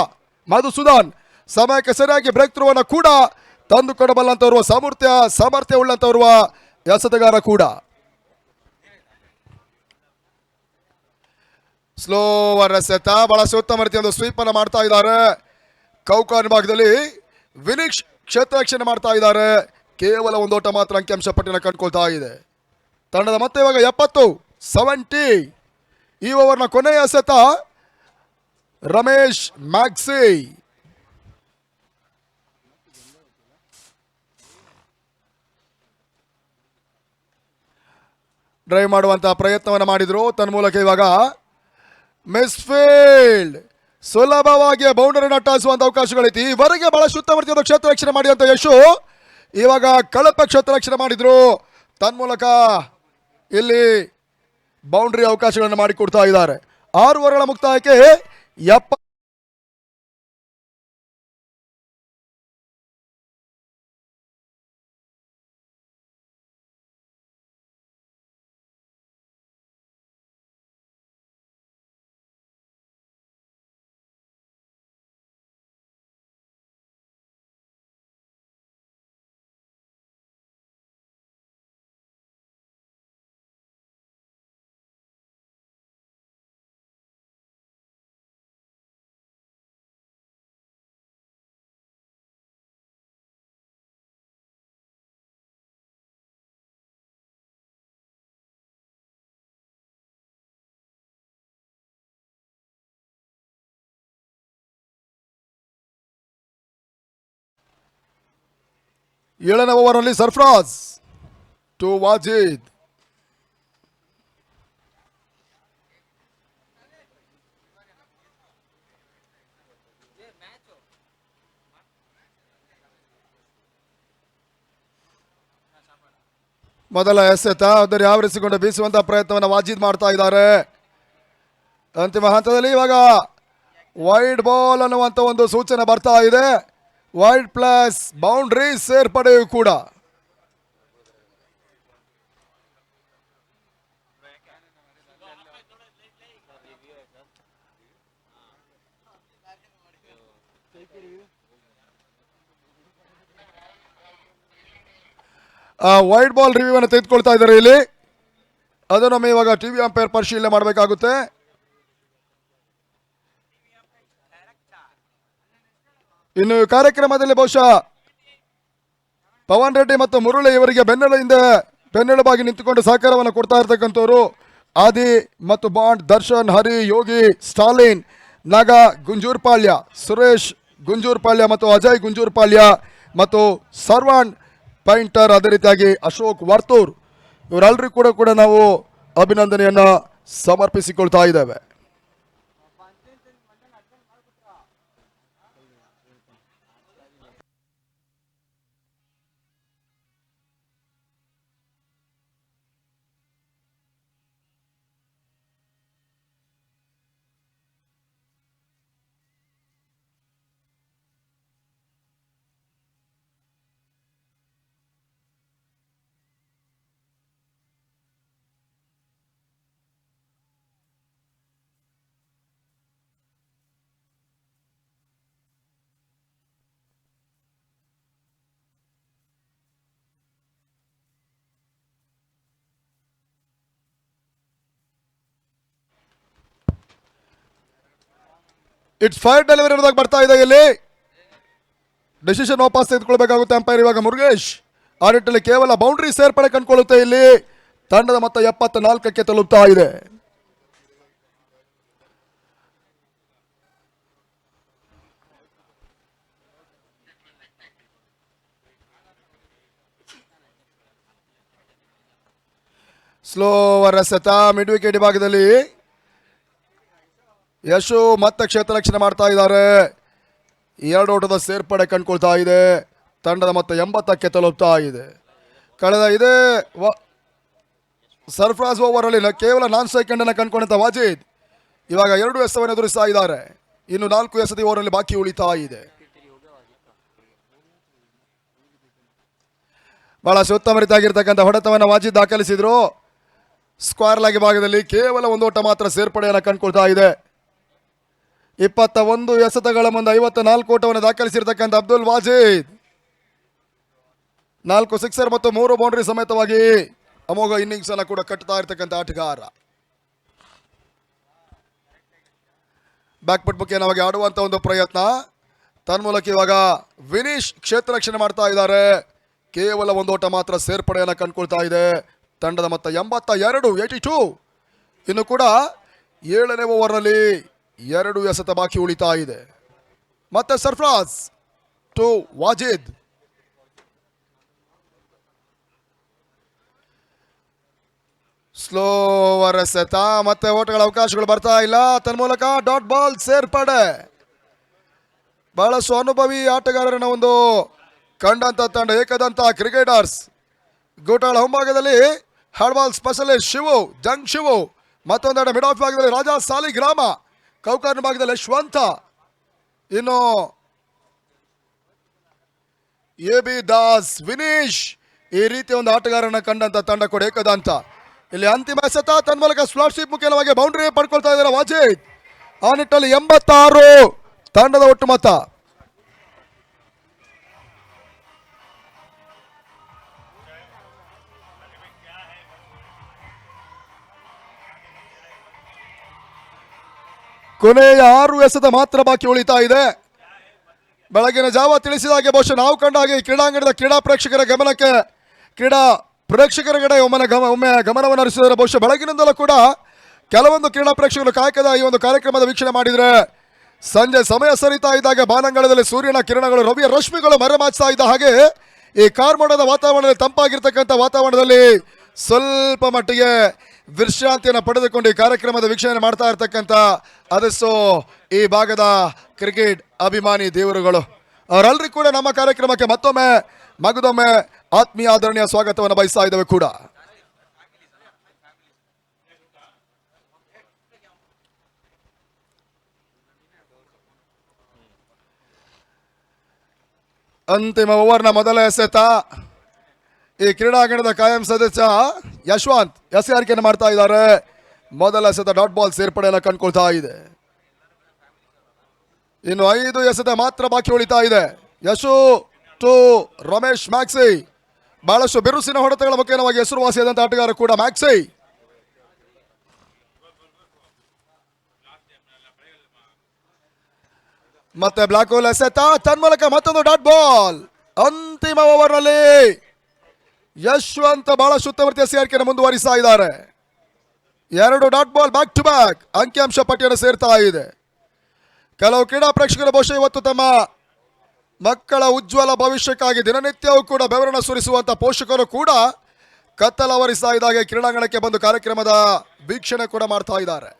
ಮಧುಸೂದನ್. ಸಮಯಕ್ಕೆ ಸರಿಯಾಗಿ ಬ್ರೇಕ್ ಥ್ರೂ ಅನ್ನು ಕೂಡ ತಂದು ಕೊಡಬಲ್ಲಂತವರು ಸಾಮರ್ಥ್ಯ ಉಳ್ಳಂತವರು ಎಸೆತಗಾರ ಕೂಡ. ಸ್ಲೋವರ್ ಎಸೆತ, ಬಹಳ ಉತ್ತಮ ರೀತಿಯ ಒಂದು ಸ್ವೀಪ್ ಅನ್ನು ಮಾಡ್ತಾ ಇದ್ದಾರೆ. ಕೌಕಾನ್ ಭಾಗದಲ್ಲಿ ವಿನಿಕ್ಷ್ ಕ್ಷೇತ್ರ ರಕ್ಷಣೆ ಮಾಡ್ತಾ ಇದ್ದಾರೆ. ಕೇವಲ ಒಂದು ಓಟ ಮಾತ್ರ ಅಂಕಿಅಂಶ ಪಟ್ಟಿನ ಕಂಡುಕೊಳ್ತಾ ಇದೆ. ತಂಡದ ಮತ್ತೆ ಇವಾಗ 70 ಈ ಓವರ್ನ ಕೊನೆಯ ಎಸೆತ ರಮೇಶ್ ಮ್ಯಾಕ್ಸಿ. ಡ್ರೈವ್ ಮಾಡುವಂತಹ ಪ್ರಯತ್ನವನ್ನು ಮಾಡಿದ್ರು. ತನ್ಮೂಲಕ ಇವಾಗ ಮಿಸ್ಫೀಲ್ಡ್ ಸುಲಭವಾಗಿ ಬೌಂಡರಿನ ಅಟ್ಟಾಯಿಸುವಂತ ಅವಕಾಶಗಳೈತಿ. ಈವರೆಗೆ ಬಹಳ ಉತ್ತಮ ರೀತಿಯ ಕ್ಷೇತ್ರ ರಕ್ಷಣೆ ಮಾಡಿದಂತ ಯಶು ಇವಾಗ ಕಳಪೆ ಕ್ಷೇತ್ರ ರಕ್ಷಣೆ ಮಾಡಿದ್ರು. ತನ್ಮೂಲಕ ಇಲ್ಲಿ ಬೌಂಡ್ರಿ ಅವಕಾಶಗಳನ್ನು ಮಾಡಿಕೊಡ್ತಾ ಇದ್ದಾರೆ. 6 ಓವರ್ಗಳ ಮುಕ್ತಾಯಕ್ಕೆ 70 7ನೇ ಓವರ್ನಲ್ಲಿ ಸರ್ಫರಾಜ್ ಟು ವಾಜಿದ್. ಮೊದಲ ಎಸೆತ ಅದನ್ನು ಆವರಿಸಿಕೊಂಡು ಬೀಸುವಂತಹ ಪ್ರಯತ್ನವನ್ನು ವಾಜಿದ್ ಮಾಡ್ತಾ ಇದ್ದಾರೆ. ಅಂತಿಮ ಹಂತದಲ್ಲಿ ಇವಾಗ ವೈಡ್ ಬಾಲ್ ಅನ್ನುವಂಥ ಒಂದು ಸೂಚನೆ ಬರ್ತಾ ಇದೆ. ವೈಡ್ ಪ್ಲಸ್ ಬೌಂಡ್ರಿ ಸೇರ್ಪಡೆಯೂ ಕೂಡ. ವೈಡ್ ಬಾಲ್ ರಿವ್ಯೂ ಅನ್ನು ತೆಗೆದುಕೊಳ್ತಾ ಇದ್ದಾರೆ ಇಲ್ಲಿ. ಅದನ್ನು ಇವಾಗ ಟಿವಿ ಅಂಪೈರ್ ಪರಿಶೀಲನೆ ಮಾಡಬೇಕಾಗುತ್ತೆ. ಇನ್ನು ಕಾರ್ಯಕ್ರಮದಲ್ಲಿ ಬಹುಶಃ ಪವನ್ ರೆಡ್ಡಿ ಮತ್ತು ಮುರಳಿ ಇವರಿಗೆ ಬೆನ್ನೆಲುಬಾಗಿ ನಿಂತುಕೊಂಡು ಸಹಕಾರವನ್ನು ಕೊಡ್ತಾ ಇರ್ತಕ್ಕಂಥವ್ರು ಆದಿ ಮತ್ತು ಬಾಂಡ್, ದರ್ಶನ್, ಹರಿ, ಯೋಗಿ, ಸ್ಟಾಲಿನ್, ನಾಗ ಗುಂಜೂರ್ಪಾಳ್ಯ, ಸುರೇಶ್ ಗುಂಜೂರ್ಪಾಳ್ಯ ಮತ್ತು ಅಜಯ್ ಗುಂಜೂರ್ಪಾಳ್ಯ ಮತ್ತು ಸರ್ವಾನ್ ಪೈಂಟರ್, ಅದೇ ರೀತಿಯಾಗಿ ಅಶೋಕ್ ವರ್ತೂರ್, ಇವರೆಲ್ಲರೂ ಕೂಡ ನಾವು ಅಭಿನಂದನೆಯನ್ನು ಸಮರ್ಪಿಸಿಕೊಳ್ತಾ ಇದ್ದೇವೆ. ಇಟ್ಸ್ ಫೈರ್ ಡೆಲಿವರಿ ಅನ್ನೋದಾಗ ಬರ್ತಾ ಇದೆ. ಇಲ್ಲಿ ಡೆಸಿಷನ್ ವಾಪಸ್ ತೆಗೆದುಕೊಳ್ಬೇಕಾಗುತ್ತೆ ಅಂಪೈರ್. ಇವಾಗ ಮುರುಗೇಶ್ ಆ ನಿಟ್ಟಿನಲ್ಲಿ ಕೇವಲ ಬೌಂಡ್ರಿ ಸೇರ್ಪಡೆ ಕಂಡುಕೊಳ್ಳುತ್ತೆ. ಇಲ್ಲಿ ತಂಡದ ಮೊತ್ತ 74ಕ್ಕೆ ತಲುಪ್ತಾ ಇದೆ. ಸ್ಲೋವರ್ ಎಸೆತ ಮಿಡ್ ವಿಕೆಟ್ ಭಾಗದಲ್ಲಿ ಯಶು ಮತ್ತೆ ಕ್ಷೇತ್ರ ರಕ್ಷಣೆ ಮಾಡ್ತಾ ಇದ್ದಾರೆ. 2 ಓಟದ ಸೇರ್ಪಡೆ ಕಂಡುಕೊಳ್ತಾ ಇದೆ. ತಂಡದ ಮೊತ್ತ 80ಕ್ಕೆ ತಲುಪ್ತಾ ಇದೆ. ಕಳೆದ ಇದೇ ಸರ್ಫರಾಜ್ ಓವರ್ ಅಲ್ಲಿ ಕೇವಲ 4 ಸೆಕೆಂಡ್ ಅನ್ನು ಕಂಡುಕೊಂಡಂತ ವಾಜಿದ್ ಇವಾಗ 2 ಎಸೆತವನ್ನು ಎದುರಿಸ್ತಾ ಇದ್ದಾರೆ. ಇನ್ನು 4 ಎಸೆತ ಓವರಲ್ಲಿ ಬಾಕಿ ಉಳಿತಾ ಇದೆ. ಬಹಳಷ್ಟು ಉತ್ತಮ ರೀತಿಯಾಗಿರ್ತಕ್ಕಂಥ ಹೊಡೆತವನ್ನು ವಾಜಿದ್ ದಾಖಲಿಸಿದ್ರು. ಸ್ಕ್ವೇರ್ ಲಾಗಿ ಭಾಗದಲ್ಲಿ ಕೇವಲ ಒಂದು ಓಟ ಮಾತ್ರ ಸೇರ್ಪಡೆಯನ್ನು ಕಂಡುಕೊಳ್ತಾ ಇದೆ. 21 ಎಸೆತಗಳ ಮುಂದೆ 54 ಓಟವನ್ನು ದಾಖಲಿಸಿರ್ತಕ್ಕಂಥ ಅಬ್ದುಲ್ ವಾಜಿದ್ 4 ಸಿಕ್ಸರ್ ಮತ್ತು 3 ಬೌಂಡ್ರಿ ಸಮೇತವಾಗಿ ಅಮೋಘ ಇನ್ನಿಂಗ್ಸ್ ಅನ್ನು ಕೂಡ ಕಟ್ಟುತ್ತಾ ಇರ್ತಕ್ಕಂಥ ಆಟಗಾರ. ಬ್ಯಾಕ್ ಪುಟ್ ಮುಖೇನವಾಗಿ ಆಡುವಂತ ಒಂದು ಪ್ರಯತ್ನ, ತನ್ಮೂಲಕ ಇವಾಗ ವಿನೀಶ್ ಕ್ಷೇತ್ರ ರಕ್ಷಣೆ ಮಾಡ್ತಾ ಇದ್ದಾರೆ. ಕೇವಲ ಒಂದು ಓಟ ಮಾತ್ರ ಸೇರ್ಪಡೆಯನ್ನು ಕಂಡುಕೊಳ್ತಾ ಇದೆ ತಂಡದ ಮೊತ್ತ 82. ಇನ್ನು ಕೂಡ 7ನೇ ಓವರ್ನಲ್ಲಿ 2 ಎಸೆತ ಬಾಕಿ ಉಳಿತಾ ಇದೆ. ಮತ್ತೆ ಸರ್ಫರಾಜ್ ಟು ವಾಜಿದ್. ಸ್ಲೋವರ್ ಎಸೆತ, ಮತ್ತೆ ಓಟಗಳ ಅವಕಾಶಗಳು ಬರ್ತಾ ಇಲ್ಲ. ತನ್ಮೂಲಕ ಡಾಟ್ ಬಾಲ್ ಸೇರ್ಪಡೆ. ಬಹಳಷ್ಟು ಅನುಭವಿ ಆಟಗಾರರನ್ನ ಒಂದು ಕಂಡಂತ ತಂಡ ಏಕದಂತ ಕ್ರಿಕೆಟರ್ಸ್. ಗೋಟಾಳ ಹೊಂಭಾಗದಲ್ಲಿ ಹಾರ್ಡ್ ಬಾಲ್ ಸ್ಪೆಷಲಿಸ್ಟ್ ಶಿವು, ಮತ್ತೊಂದೆಡೆ ಮಿಡ್ ಆಫ್ ಭಾಗದಲ್ಲಿ ರಾಜಾ ಸಾಲಿಗ್ರಾಮ, ಕೌಕಾರ್ನ ಭಾಗದಲ್ಲಿ ಯಶವಂತ, ಇನ್ನು AB ದಾಸ್, ವಿನೀಶ್, ಈ ರೀತಿಯ ಒಂದು ಆಟಗಾರನ ಕಂಡಂತ ತಂಡ ಕೂಡ ಏಕದಂತ. ಇಲ್ಲಿ ಅಂತಿಮ ಎಸೆತ, ತನ್ಮೂಲಕ ಸ್ಲಾಟ್ ಸ್ವೀಪ್ ಮುಖೇನವಾಗಿ ಬೌಂಡ್ರಿ ಪಡ್ಕೊಳ್ತಾ ಇದ್ದಾರೆ ವಾಜಿದ್. ಆ ನಿಟ್ಟಲ್ಲಿ 86 ತಂಡದ ಒಟ್ಟು ಮೊತ್ತ. ಕೊನೆಯ 6 ಎಸೆತ ಮಾತ್ರ ಬಾಕಿ ಉಳಿತಾ ಇದೆ. ಬೆಳಗಿನ ಜಾವ ತಿಳಿಸಿದ ಹಾಗೆ, ಬಹುಶಃ ನಾವು ಕಂಡ ಹಾಗೆ ಕ್ರೀಡಾಂಗಣದ ಕ್ರೀಡಾ ಪ್ರೇಕ್ಷಕರ ಗಮನಕ್ಕೆ, ಕ್ರೀಡಾ ಪ್ರೇಕ್ಷಕರ ಕಡೆ ಒಮ್ಮೆ ಗಮನವನ್ನು ಹರಿಸಿದರೆ, ಬಹುಶಃ ಬೆಳಗಿನಿಂದಲೂ ಕೂಡ ಕೆಲವೊಂದು ಕ್ರೀಡಾ ಪ್ರೇಕ್ಷಕರು ಕಾಯಕದ ಈ ಒಂದು ಕಾರ್ಯಕ್ರಮದ ವೀಕ್ಷಣೆ ಮಾಡಿದರೆ, ಸಂಜೆ ಸಮಯ ಸರಿತಾ ಇದ್ದಾಗ ಬಾನಂಗಳದಲ್ಲಿ ಸೂರ್ಯನ ಕಿರಣಗಳು, ರವಿಯ ರಶ್ಮಿಗಳು ಮರೆಮಾಚ್ತಾ ಇದ್ದ ಹಾಗೆ ಈ ಕಾರ್ಮೋಡದ ವಾತಾವರಣದಲ್ಲಿ, ತಂಪಾಗಿರ್ತಕ್ಕಂಥ ವಾತಾವರಣದಲ್ಲಿ ಸ್ವಲ್ಪ ಮಟ್ಟಿಗೆ ವಿಶ್ರಾಂತಿಯನ್ನು ಪಡೆದುಕೊಂಡು ಈ ಕಾರ್ಯಕ್ರಮದ ವೀಕ್ಷಣೆ ಮಾಡ್ತಾ ಇರ್ತಕ್ಕಂಥ ಅದೆಷ್ಟೋ ಈ ಭಾಗದ ಕ್ರಿಕೆಟ್ ಅಭಿಮಾನಿ ದೇವರುಗಳು, ಅವರೆಲ್ಲರಿಗೂ ಕೂಡ ನಮ್ಮ ಕಾರ್ಯಕ್ರಮಕ್ಕೆ ಮತ್ತೊಮ್ಮೆ ಮಗದೊಮ್ಮೆ ಆತ್ಮೀಯ ಆದರಣೀಯ ಸ್ವಾಗತವನ್ನು ಬಯಸ್ತಾ ಇದ್ದೇವೆ ಕೂಡ. ಅಂತಿಮ ಓವರ್ನ ಮೊದಲ ಎಸೆತ, ಈ ಕ್ರೀಡಾಂಗಣದ ಕಾಯಂ ಸದಸ್ಯ ಯಶವಂತ್ ಎಸೆಗಾರಿಕೆಯನ್ನು ಮಾಡ್ತಾ ಇದ್ದಾರೆ. ಮೊದಲ ಎಸೆತ ಡಾಟ್ ಬಾಲ್ ಸೇರ್ಪಡೆಯನ್ನು ಕಂಡುಕೊಳ್ತಾ ಇದೆ. ಇನ್ನು 5 ಎಸೆತ ಮಾತ್ರ ಬಾಕಿ ಉಳಿತಾ ಇದೆ. ಯಶು ಟು ರಮೇಶ್ ಮ್ಯಾಕ್ಸಿ, ಬಹಳಷ್ಟು ಬಿರುಸಿನ ಹೊಡೆತಗಳ ಮುಖೇನವಾಗಿ ಹೆಸರುವಾಸಿಯಾದಂಥ ಆಟಗಾರ ಕೂಡ ಮ್ಯಾಕ್ಸಿ. ಮತ್ತೆ ಬ್ಲಾಕ್ ಹೋಲ್ ಎಸೆತ, ತನ್ಮೂಲಕ ಮತ್ತೊಂದು ಡಾಟ್ ಬಾಲ್. ಅಂತಿಮ ಓವರ್ನಲ್ಲಿ ಯಶವಂತ ಬಹಳಷ್ಟು ಉತ್ತಮ ರೀತಿಯ ಸೇರಿಕೆಯನ್ನು ಮುಂದುವರಿಸ್ತಾ ಇದ್ದಾರೆ. 2 dot ball back to back ಅಂಕಿಅಂಶ ಪಟ್ಟಿಯನ್ನು ಸೇರ್ತಾ ಇದೆ. ಕೆಲವು ಕ್ರೀಡಾ ಪ್ರೇಕ್ಷಕರು ಬಹುಶಃ ಇವತ್ತು ತಮ್ಮ ಮಕ್ಕಳ ಉಜ್ವಲ ಭವಿಷ್ಯಕ್ಕಾಗಿ ದಿನನಿತ್ಯವೂ ಕೂಡ ಬೆವರನ್ನು ಸುರಿಸುವಂತ ಪೋಷಕರು ಕೂಡ ಕತ್ತಲವರಿಸ್ತಾ ಇದ್ದಾಗೆ ಕ್ರೀಡಾಂಗಣಕ್ಕೆ ಬಂದು ಕಾರ್ಯಕ್ರಮದ ವೀಕ್ಷಣೆ ಕೂಡ ಮಾಡ್ತಾ ಇದ್ದಾರೆ.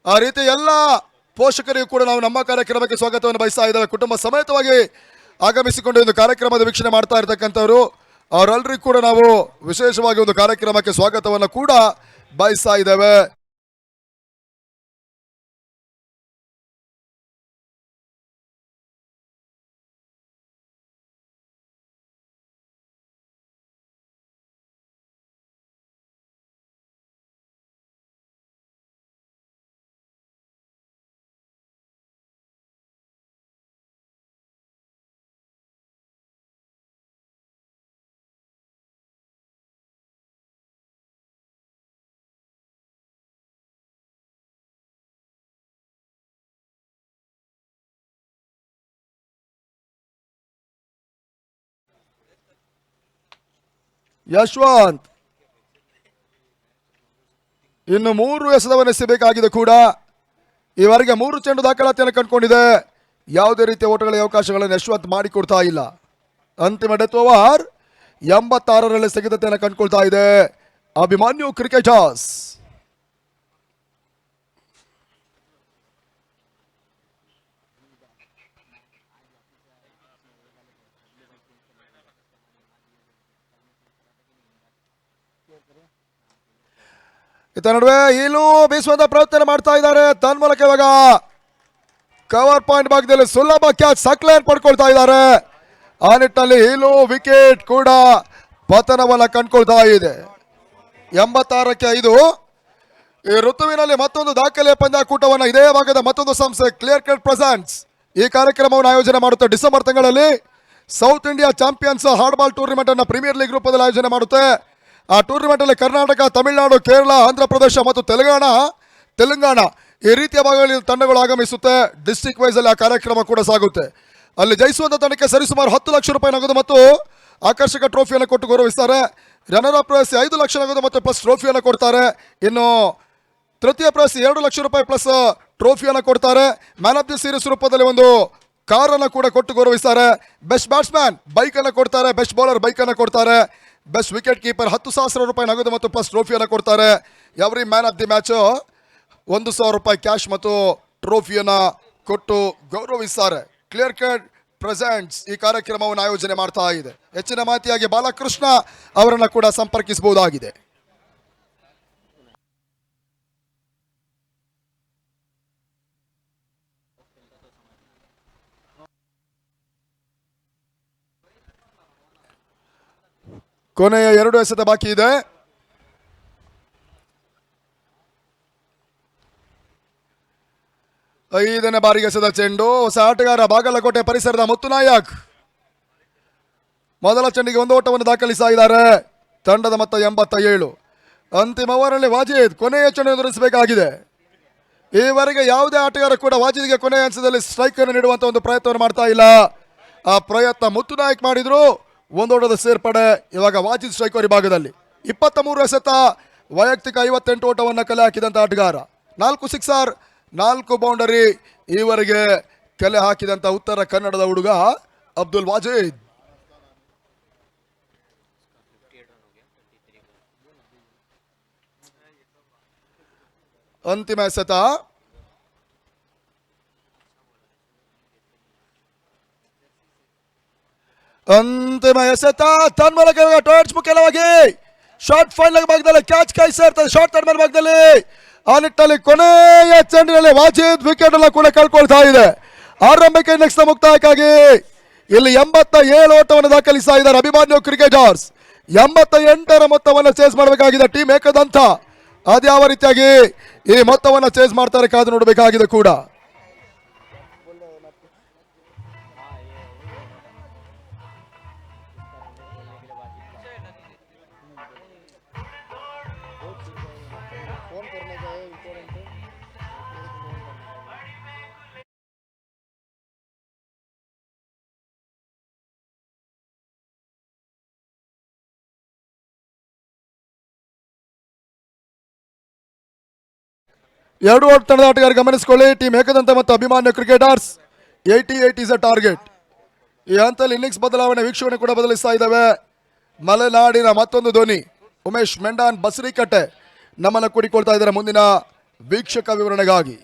ಆ ರೀತಿ ಎಲ್ಲ ಪೋಷಕರಿಗೂ ಕೂಡ ನಾವು ನಮ್ಮ ಕಾರ್ಯಕ್ರಮಕ್ಕೆ ಸ್ವಾಗತವನ್ನು ಬಯಸ್ತಾ ಇದ್ದೇವೆ. ಕುಟುಂಬ ಸಮೇತವಾಗಿ ಆಗಮಿಸಿಕೊಂಡು ಒಂದು ಕಾರ್ಯಕ್ರಮದ ವೀಕ್ಷಣೆ ಮಾಡ್ತಾ ಇರ್ತಕ್ಕಂಥವ್ರು, ಅವರೆಲ್ಲರಿಗೂ ಕೂಡ ನಾವು ವಿಶೇಷವಾಗಿ ಒಂದು ಕಾರ್ಯಕ್ರಮಕ್ಕೆ ಸ್ವಾಗತವನ್ನು ಕೂಡ ಬಯಸ್ತಾ ಇದ್ದೇವೆ. ಯಶವಂತ್ ಇನ್ನು 3 ಎಸೆತವನ್ನು ಎಸೆಯಬೇಕಾಗಿದೆ ಕೂಡ. ಈವರೆಗೆ 3 ಚೆಂಡು ದಾಖಲಾತಿಯನ್ನು ಕಂಡುಕೊಂಡಿದೆ. ಯಾವುದೇ ರೀತಿಯ ಓಟಗಳ ಅವಕಾಶಗಳನ್ನು ಯಶವಂತ್ ಮಾಡಿಕೊಡ್ತಾ ಇಲ್ಲ. ಅಂತಿಮ ಡೆತ್ ಓವರ್ 86ರಲ್ಲಿ ಸ್ಥಗಿತತೆಯನ್ನು ಕಂಡುಕೊಳ್ತಾ ಇದೆ ಅಭಿಮಾನ್ಯು ಕ್ರಿಕೆಟರ್ಸ್. ಇತ್ತ ನಡುವೆ ಇಲ್ಲೂ ಬೀಸುವಂತ ಪ್ರಯತ್ನ ಮಾಡ್ತಾ ಇದ್ದಾರೆ. ತನ್ಮೂಲಕ ಇವಾಗ ಕವರ್ ಪಾಯಿಂಟ್ ಭಾಗದಲ್ಲಿ ಸುಲಭ ಕ್ಯಾಚ್ ಸಕ್ಲೇನ್ ಪಡ್ಕೊಳ್ತಾ ಇದ್ದಾರೆ. ಆ ನಿಟ್ಟಿನಲ್ಲಿ ಇಲ್ಲೂ ವಿಕೆಟ್ ಕೂಡ ಪತನವನ್ನ ಕಂಡುಕೊಳ್ತಾ ಇದೆ. 86ಕ್ಕೆ 5. ಈ ಋತುವಿನಲ್ಲಿ ಮತ್ತೊಂದು ದಾಖಲೆ ಪಂದ್ಯಾಕೂಟವನ್ನು ಇದೇ ಭಾಗದ ಮತ್ತೊಂದು ಸಂಸ್ಥೆ ಕ್ಲಿಯರ್ ಕಟ್ ಪ್ರೆಸೆಂಟ್ಸ್ ಈ ಕಾರ್ಯಕ್ರಮವನ್ನು ಆಯೋಜನೆ ಮಾಡುತ್ತೆ. ಡಿಸೆಂಬರ್ ತಿಂಗಳಲ್ಲಿ ಸೌತ್ ಇಂಡಿಯಾ ಚಾಂಪಿಯನ್ಸ್ ಹಾರ್ಡ್ಬಾಲ್ ಟೂರ್ನಿಮೆಂಟ್ ಅನ್ನು ಪ್ರೀಮಿಯರ್ ಲೀಗ್ ರೂಪದಲ್ಲಿ ಆಯೋಜನೆ ಮಾಡುತ್ತೆ. ಆ ಟೂರ್ನಿಮೆಂಟ್ ಅಲ್ಲಿ ಕರ್ನಾಟಕ, ತಮಿಳುನಾಡು, ಕೇರಳ, ಆಂಧ್ರ ಪ್ರದೇಶ ಮತ್ತು ತೆಲಂಗಾಣ ಈ ರೀತಿಯ ಭಾಗಗಳಲ್ಲಿ ತಂಡಗಳು ಆಗಮಿಸುತ್ತೆ. ಡಿಸ್ಟ್ರಿಕ್ಟ್ ವೈಸ್ ಅಲ್ಲಿ ಆ ಕಾರ್ಯಕ್ರಮ ಕೂಡ ಸಾಗುತ್ತೆ. ಅಲ್ಲಿ ಜಯಿಸುವಂತ ತಂಡಕ್ಕೆ ಸರಿಸುಮಾರು 10 ಲಕ್ಷ ರೂಪಾಯಿ ನಗದು ಮತ್ತು ಆಕರ್ಷಕ ಟ್ರೋಫಿಯನ್ನು ಕೊಟ್ಟು ಗೌರವಿಸ್ತಾರೆ. ರನ್ನರ್ ಅಪ್ ಪ್ರಶಸ್ತಿ 5 ಲಕ್ಷ ನಗದು ಮತ್ತು ಪ್ಲಸ್ ಟ್ರೋಫಿಯನ್ನು ಕೊಡ್ತಾರೆ. ಇನ್ನು ತೃತೀಯ ಪ್ರಶಸ್ತಿ 2 ಲಕ್ಷ ರೂಪಾಯಿ ಪ್ಲಸ್ ಟ್ರೋಫಿಯನ್ನು ಕೊಡ್ತಾರೆ. ಮ್ಯಾನ್ ಆಫ್ ದಿ ಸೀರೀಸ್ ರೂಪದಲ್ಲಿ ಒಂದು ಕಾರನ್ನು ಕೂಡ ಕೊಟ್ಟು ಗೌರವಿಸ್ತಾರೆ. ಬೆಸ್ಟ್ ಬ್ಯಾಟ್ಸ್ಮನ್ ಬೈಕ್ ಅನ್ನು ಕೊಡ್ತಾರೆ. ಬೆಸ್ಟ್ ಬೌಲರ್ ಬೈಕ್ ಅನ್ನು ಕೊಡ್ತಾರೆ. ಬೆಸ್ಟ್ ವಿಕೆಟ್ ಕೀಪರ್ 10,000 ರೂಪಾಯಿ ನಗದು ಮತ್ತು ಪ್ಲಸ್ ಟ್ರೋಫಿಯನ್ನು ಕೊಡ್ತಾರೆ. Every man of the match 1,000 ರೂಪಾಯಿ ಕ್ಯಾಶ್ ಮತ್ತು ಟ್ರೋಫಿಯನ್ನು ಕೊಟ್ಟು ಗೌರವಿಸ್ತಾರೆ. ಕ್ಲಿಯರ್ ಕಟ್ ಪ್ರೆಸೆಂಟ್ಸ್ ಈ ಕಾರ್ಯಕ್ರಮವನ್ನು ಆಯೋಜನೆ ಮಾಡ್ತಾ ಇದೆ. ಹೆಚ್ಚಿನ ಮಾಹಿತಿಯಾಗಿ ಬಾಲಕೃಷ್ಣ ಅವರನ್ನು ಕೂಡ ಸಂಪರ್ಕಿಸಬಹುದಾಗಿದೆ. ಕೊನೆಯ 2 ಎಸೆತ ಬಾಕಿ ಇದೆ. ಐದನೇ ಬಾರಿಗೆ ಎಸೆದ ಚೆಂಡು ಹೊಸ ಆಟಗಾರ ಬಾಗಲಕೋಟೆ ಪರಿಸರದ ಮುತ್ತುನಾಯಕ್ ಮೊದಲ ಚೆಂಡಿಗೆ 1 ಓಟವನ್ನು ದಾಖಲಿಸ್ತಾ ಇದ್ದಾರೆ. ತಂಡದ ಮೊತ್ತ 87. ಅಂತಿಮ ಓವರ್ನಲ್ಲಿ ವಾಜಿದ್ ಕೊನೆಯ ಚೆಂಡು ಎದುರಿಸಬೇಕಾಗಿದೆ. ಈವರೆಗೆ ಯಾವುದೇ ಆಟಗಾರ ಕೂಡ ವಾಜಿದ್ಗೆ ಕೊನೆಯ ಹಂತದಲ್ಲಿ ಸ್ಟ್ರೈಕ್ ಅನ್ನು ನೀಡುವಂತ ಒಂದು ಪ್ರಯತ್ನವನ್ನು ಮಾಡ್ತಾ ಇಲ್ಲ. ಆ ಪ್ರಯತ್ನ ಮುತ್ತುನಾಯಕ್ ಮಾಡಿದ್ರು. 1 ಓಟದ ಸೇರ್ಪಡೆ. ಇವಾಗ ವಾಜಿದ್ ಸ್ಟ್ರೈಕರ್ ವಿಭಾಗದಲ್ಲಿ 23 ಎಸೆತ ವೈಯಕ್ತಿಕ 58 ಓಟವನ್ನು ಕಲೆ ಹಾಕಿದಂತ ಆಟಗಾರ. 4 ಸಿಕ್ಸರ್ 4 ಬೌಂಡರಿ ಈವರೆಗೆ ಕಲೆ ಹಾಕಿದಂತ ಉತ್ತರ ಕನ್ನಡದ ಹುಡುಗ ಅಬ್ದುಲ್ ವಾಜಿದ್. ಅಂತಿಮ ಎಸೆತ ತನ್ಮೂಲಕ ಟಾರ್ಚ್ ಮುಖ್ಯವಾಗಿ ಶಾರ್ಟ್ ಫೈನಲ್ ಭಾಗದಲ್ಲಿ ಕ್ಯಾಚ್ ಕಾಯಿಸ್ತಾ ಇರ್ತದೆ. ಶಾರ್ಟ್ ಟರ್ಮಿನಲ್ ಭಾಗದಲ್ಲಿ ಆ ನಿಟ್ಟಿನಲ್ಲಿ ಕೊನೆಯ ಚೆಂಡಿನಲ್ಲಿ ವಾಜಿದ್ ವಿಕೆಟ್ ಅನ್ನು ಕೂಡ ಕಳ್ಕೊಳ್ತಾ ಇದೆ. ಆರಂಭಿಕ ಇನ್ನಿಂಗ್ಸ್ ನ ಮುಕ್ತಾಯಕ್ಕಾಗಿ ಇಲ್ಲಿ 87 ಓಟವನ್ನು ದಾಖಲಿಸ್ತಾ ಇದ್ದಾರೆ ಅಭಿಮಾನ್ಯು ಕ್ರಿಕೆಟರ್ಸ್. 88ರ ಮೊತ್ತವನ್ನು ಚೇಸ್ ಮಾಡಬೇಕಾಗಿದೆ ಟೀಮ್ ಏಕದಂತ. ಅದ್ಯಾವ ರೀತಿಯಾಗಿ ಈ ಮೊತ್ತವನ್ನು ಚೇಸ್ ಮಾಡ್ತಾರೆ ಕಾದು ನೋಡಬೇಕಾಗಿದೆ ಕೂಡ. ಎರಡು ತಂಡದ ಆಟಗಾರ ಗಮನಿಸಿಕೊಳ್ಳಿ. ಟೀಮ್ ಏಕದಂತ ಮತ್ತು ಅಭಿಮಾನ್ಯ ಕ್ರಿಕೆಟರ್ಸ್ 88 ಇಸ್ ಅ ಟಾರ್ಗೆಟ್. ಈ ಹಂತದಲ್ಲಿ ಇನ್ನಿಂಗ್ಸ್ ಬದಲಾವಣೆ ವೀಕ್ಷಣೆ ಕೂಡ ಬದಲಿಸ್ತಾ ಇದ್ದಾವೆ. ಮಲೆನಾಡಿನ ಮತ್ತೊಂದು ಧ್ವನಿ ಉಮೇಶ್ ಮೆಂಡಾನ್ ಬಸರಿಕಟ್ಟೆ ನಮ್ಮನ್ನು ಕೂಡಿಕೊಳ್ತಾ ಇದ್ದಾರೆ ಮುಂದಿನ ವೀಕ್ಷಕ ವಿವರಣೆಗಾಗಿ.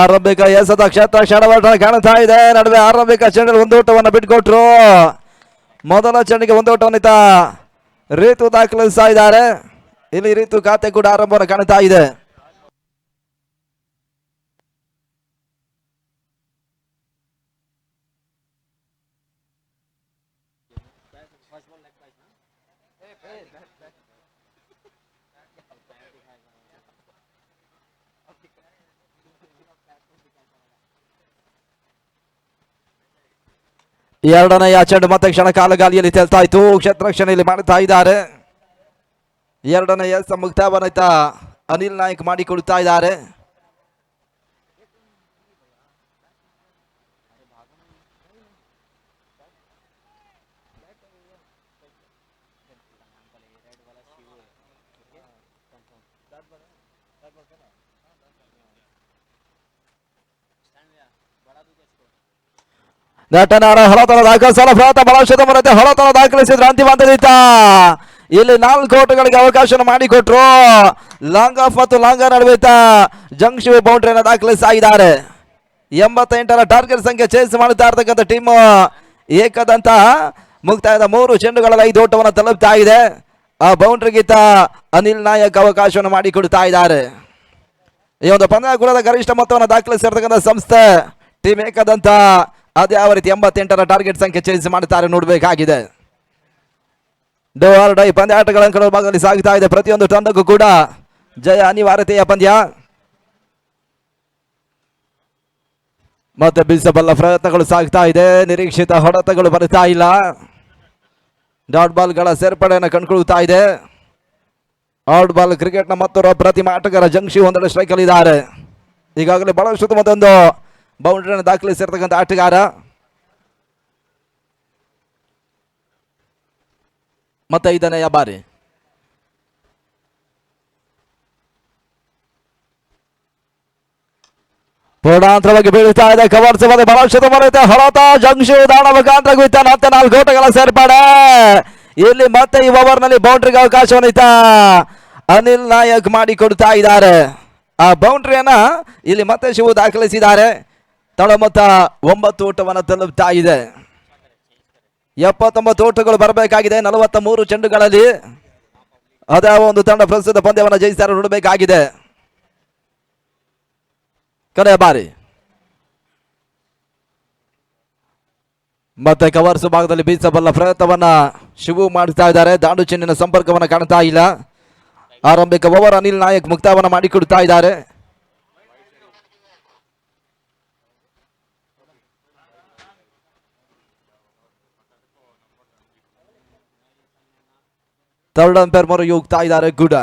ಆರಂಭಿಕ ಎಸದ ಕ್ಷೇತ್ರ ಕ್ಷಣವಾಟ ಕಾಣ್ತಾ ಇದೆ. ನಡುವೆ ಆರಂಭಿಕ ಚೆಂಡಲ್ಲಿ ಒಂದು ಓಟವನ್ನು ಬಿಟ್ಕೊಟ್ರು. ಮೊದಲ ಚೆಂಡಿಗೆ ಒಂದು ಓಟವನ್ನಿತ ರೀತು ದಾಖಲಿಸ್ತಾ ಇದ್ದಾರೆ. ಇಲ್ಲಿ ರೀತು ಖಾತೆ ಕೂಡ ಆರಂಭವನ್ನು ಕಾಣ್ತಾ ಇದೆ. ಎರಡನೆಯ ಚೆಂಡು ಮತ್ತೆ ಕ್ಷಣ ಕಾಲ ಗಾಲಿಯಲ್ಲಿ ತೇಲ್ತಾ ಇತ್ತು. ಕ್ಷೇತ್ರ ರಕ್ಷಣೆಯಲ್ಲಿ ಮಾಡ್ತಾ ಇದ್ದಾರೆ. ಎರಡನೆಯ ಮುಕ್ತಾವನ್ನಿತ ಅನಿಲ್ ನಾಯಕ್ ಮಾಡಿಕೊಡ್ತಾ ಇದ್ದಾರೆ. ನಟನಾರ ಹೊಳತನ ದಾಖಲಿಸಲ ಪ್ರಯತ್ನ ಬಲಶತ ಬರುತ್ತೆ. ಹೊಳತನ ದಾಖಲಿಸಿದ್ರೆ ಅಂತಿಮ ಹಂತದಿತ್ತ. ಇಲ್ಲಿ 4 ಓಟಗಳಿಗೆ ಅವಕಾಶ ಮಾಡಿಕೊಟ್ರು. ಲಾಂಗ್ ಆಫ್ ಮತ್ತು ಲಾಂಗ ನಡುವಿತ ಜಂಕ್ಷನ್ ಬೌಂಡ್ರಿಯನ್ನು ದಾಖಲಿಸ್ತಾ ಇದ್ದಾರೆ. 88ರ ಟಾರ್ಗೆಟ್ ಸಂಖ್ಯೆ ಚೇಸ್ ಮಾಡುತ್ತಾ ಇರ್ತಕ್ಕಂಥ ಟೀಮ್ ಏಕದಂತ ಮುಕ್ತಾಯದ 3 ಚೆಂಡುಗಳಲ್ಲಿ 5 ಓಟವನ್ನು ತಲುಪ್ತಾ ಇದೆ. ಆ ಬೌಂಡ್ರಿಗಿಂತ ಅನಿಲ್ ನಾಯಕ್ ಅವಕಾಶವನ್ನು ಮಾಡಿಕೊಡ್ತಾ ಇದ್ದಾರೆ. ಈ ಒಂದು ಪಂದ್ಯಾಕೂಟದ ಗರಿಷ್ಠ ಮೊತ್ತವನ್ನು ದಾಖಲಿಸಿರ್ತಕ್ಕಂಥ ಸಂಸ್ಥೆ ಟೀಮ್ ಏಕದಂತ ಅದೇ ಯಾವ ರೀತಿ 88ರ ಟಾರ್ಗೆಟ್ ಸಂಖ್ಯೆ ಚೇಂಜ್ ಮಾಡುತ್ತಾರೆ ನೋಡಬೇಕಾಗಿದೆ. ಡೋ ಆರ್ ಡೈ ಪಂದ್ಯಾಟಗಳ ಭಾಗದಲ್ಲಿ ಸಾಗುತ್ತಾ ಇದೆ. ಪ್ರತಿಯೊಂದು ತಂಡಕ್ಕೂ ಕೂಡ ಜಯ ಅನಿವಾರ್ಯತೆಯ ಪಂದ್ಯ. ಮತ್ತೆ ಬೀಸಬಲ್ಲ ಪ್ರಯತ್ನಗಳು ಸಾಗ್ತಾ ಇದೆ. ನಿರೀಕ್ಷಿತ ಹೊಡೆತಗಳು ಬರ್ತಾ ಇಲ್ಲ. ಡಾಟ್ ಬಾಲ್ಗಳ ಸೇರ್ಪಡೆಯನ್ನು ಕಂಡುಕೊಳ್ತಾ ಇದೆ. ಔಟ್ ಬಾಲ್ ಕ್ರಿಕೆಟ್ನ ಮತ್ತೊಬ್ಬ ಪ್ರತಿಮ ಆಟಗಾರ ಜಂಕ್ಷಿ ಒಂದೆಡೆ ಸ್ಟ್ರೈಕ್ ಅಲ್ಲಿ ಇದ್ದಾರೆ. ಈಗಾಗಲೇ ಬಹಳಷ್ಟು ಮತ್ತೊಂದು ಬೌಂಡ್ರಿಯನ್ನು ದಾಖಲಿಸಿರ್ತಕ್ಕಂಥ ಆಟಗಾರ. ಮತ್ತೆ 5ನೇ ಬಾರಿ ಪೂರ್ಣಾಂತರವಾಗಿ ಬೀಳುತ್ತಾ ಇದೆ. ಕವರ್ಸ್ ಮತ್ತೆ ಬಹಳಷ್ಟು ಬರುತ್ತೆ. ಹೊಳತ ಜಂಕ್ಷಿ ದಾಣ ಮುಖಾಂತರ ಮತ್ತೆ 4 ಓಟಗಳ ಸೇರ್ಪಡೆ. ಇಲ್ಲಿ ಮತ್ತೆ ಈ ಓವರ್ನಲ್ಲಿ ಬೌಂಡ್ರಿಗೆ ಅವಕಾಶವನ್ನಿತ ಅನಿಲ್ ನಾಯಕ್ ಮಾಡಿಕೊಡ್ತಾ ಇದ್ದಾರೆ. ಆ ಬೌಂಡ್ರಿಯನ್ನ ಇಲ್ಲಿ ಮತ್ತೆ ಶಿವು ದಾಖಲಿಸಿದ್ದಾರೆ. ತಡ ಮೊತ್ತ 9 ಓಟವನ್ನು ತಲುಪ್ತಾ ಇದೆ. 79 ಓಟಗಳು ಬರಬೇಕಾಗಿದೆ 43 ಚೆಂಡುಗಳಲ್ಲಿ. ಅದೇ ಒಂದು ತಂಡ ಪ್ರಸ್ತುತ ಪಂದ್ಯವನ್ನು ಜಯಿಸ್ತಾರೆ ನೋಡಬೇಕಾಗಿದೆ. ಕಡೆಯ ಬಾರಿ ಮತ್ತೆ ಕವರ್ಸ್ ಭಾಗದಲ್ಲಿ ಬೀಸಬಲ್ಲ ಪ್ರಯತ್ನವನ್ನ ಶಿವು ಮಾಡ್ತಾ ಇದ್ದಾರೆ. ದಾಂಡು ಚೆಂಡಿನ ಸಂಪರ್ಕವನ್ನು ಕಾಣ್ತಾ ಇಲ್ಲ. ಆರಂಭಿಕ ಓವರ್ ಅನಿಲ್ ನಾಯಕ್ ಮುಕ್ತಾಯವನ್ನು ಮಾಡಿಕೊಡ್ತಾ ಇದ್ದಾರೆ. ಥರ್ಡ್ ಅಂಪೈರ್ ಮೊರೆ ಹೋಗ್ತಾ ಇದ್ದಾರೆ ಗುಡ.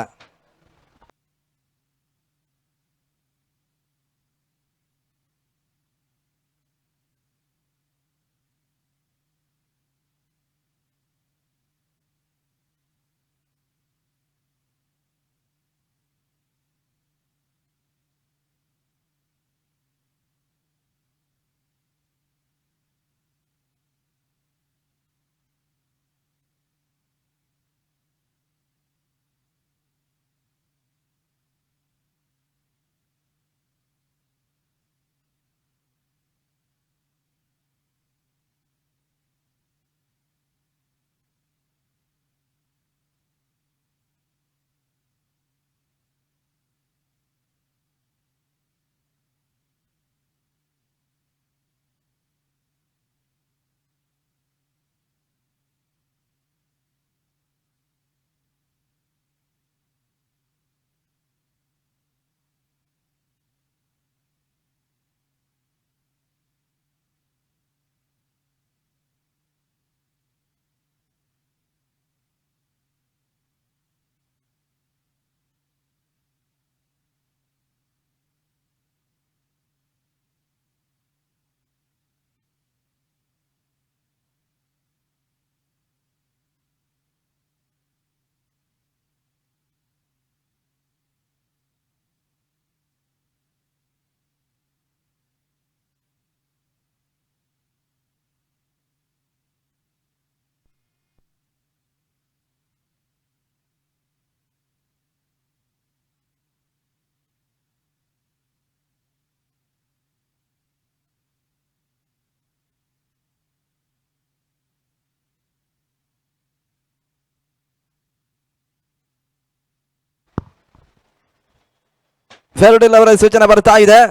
ಫೆರ್ಡಿಲ್ ಅವರ ಸೂಚನೆ ಬರ್ತಾ ಇದೆ.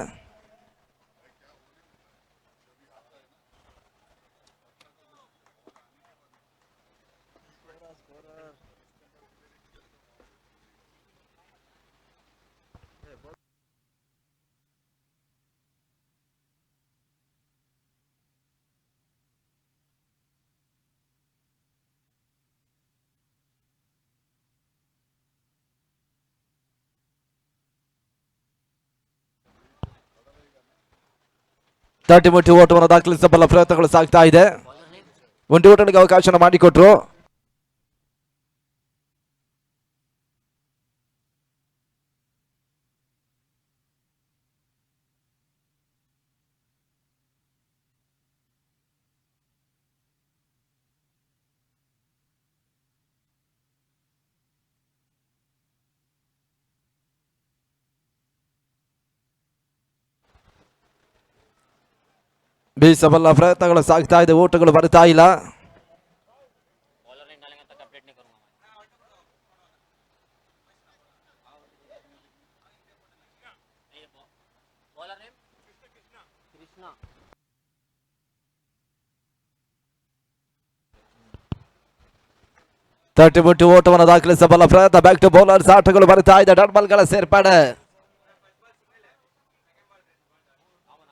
ತರ್ಟಿ ಮುಟ್ಟಿ ಓಟವನ್ನು ದಾಖಲಿಸಬಲ್ಲ ಪ್ರಯತ್ನಗಳು ಸಾಗ್ತಾ ಇದೆ. ಒಂದು ಓಟನಿಗೆ ಅವಕಾಶ ಮಾಡಿಕೊಟ್ರು. ಬೀಸಬಲ್ಲ ಪ್ರಯತ್ನಗಳು ಸಾಗ್ತಾ ಇದೆ. ಓಟಗಳು ಬರ್ತಾ ಇಲ್ಲ. ತರ್ಟಿ ಮುಟ್ಟಿ ಓಟವನ್ನು ದಾಖಲಿಸಬಲ್ಲ ಪ್ರಯತ್ನ. Back to bowlers. ಆಟಗಳು ಬರ್ತಾ ಇದೆ. ಡಾಟ್ ಬಾಲ್ಗಳ ಸೇರ್ಪಡೆ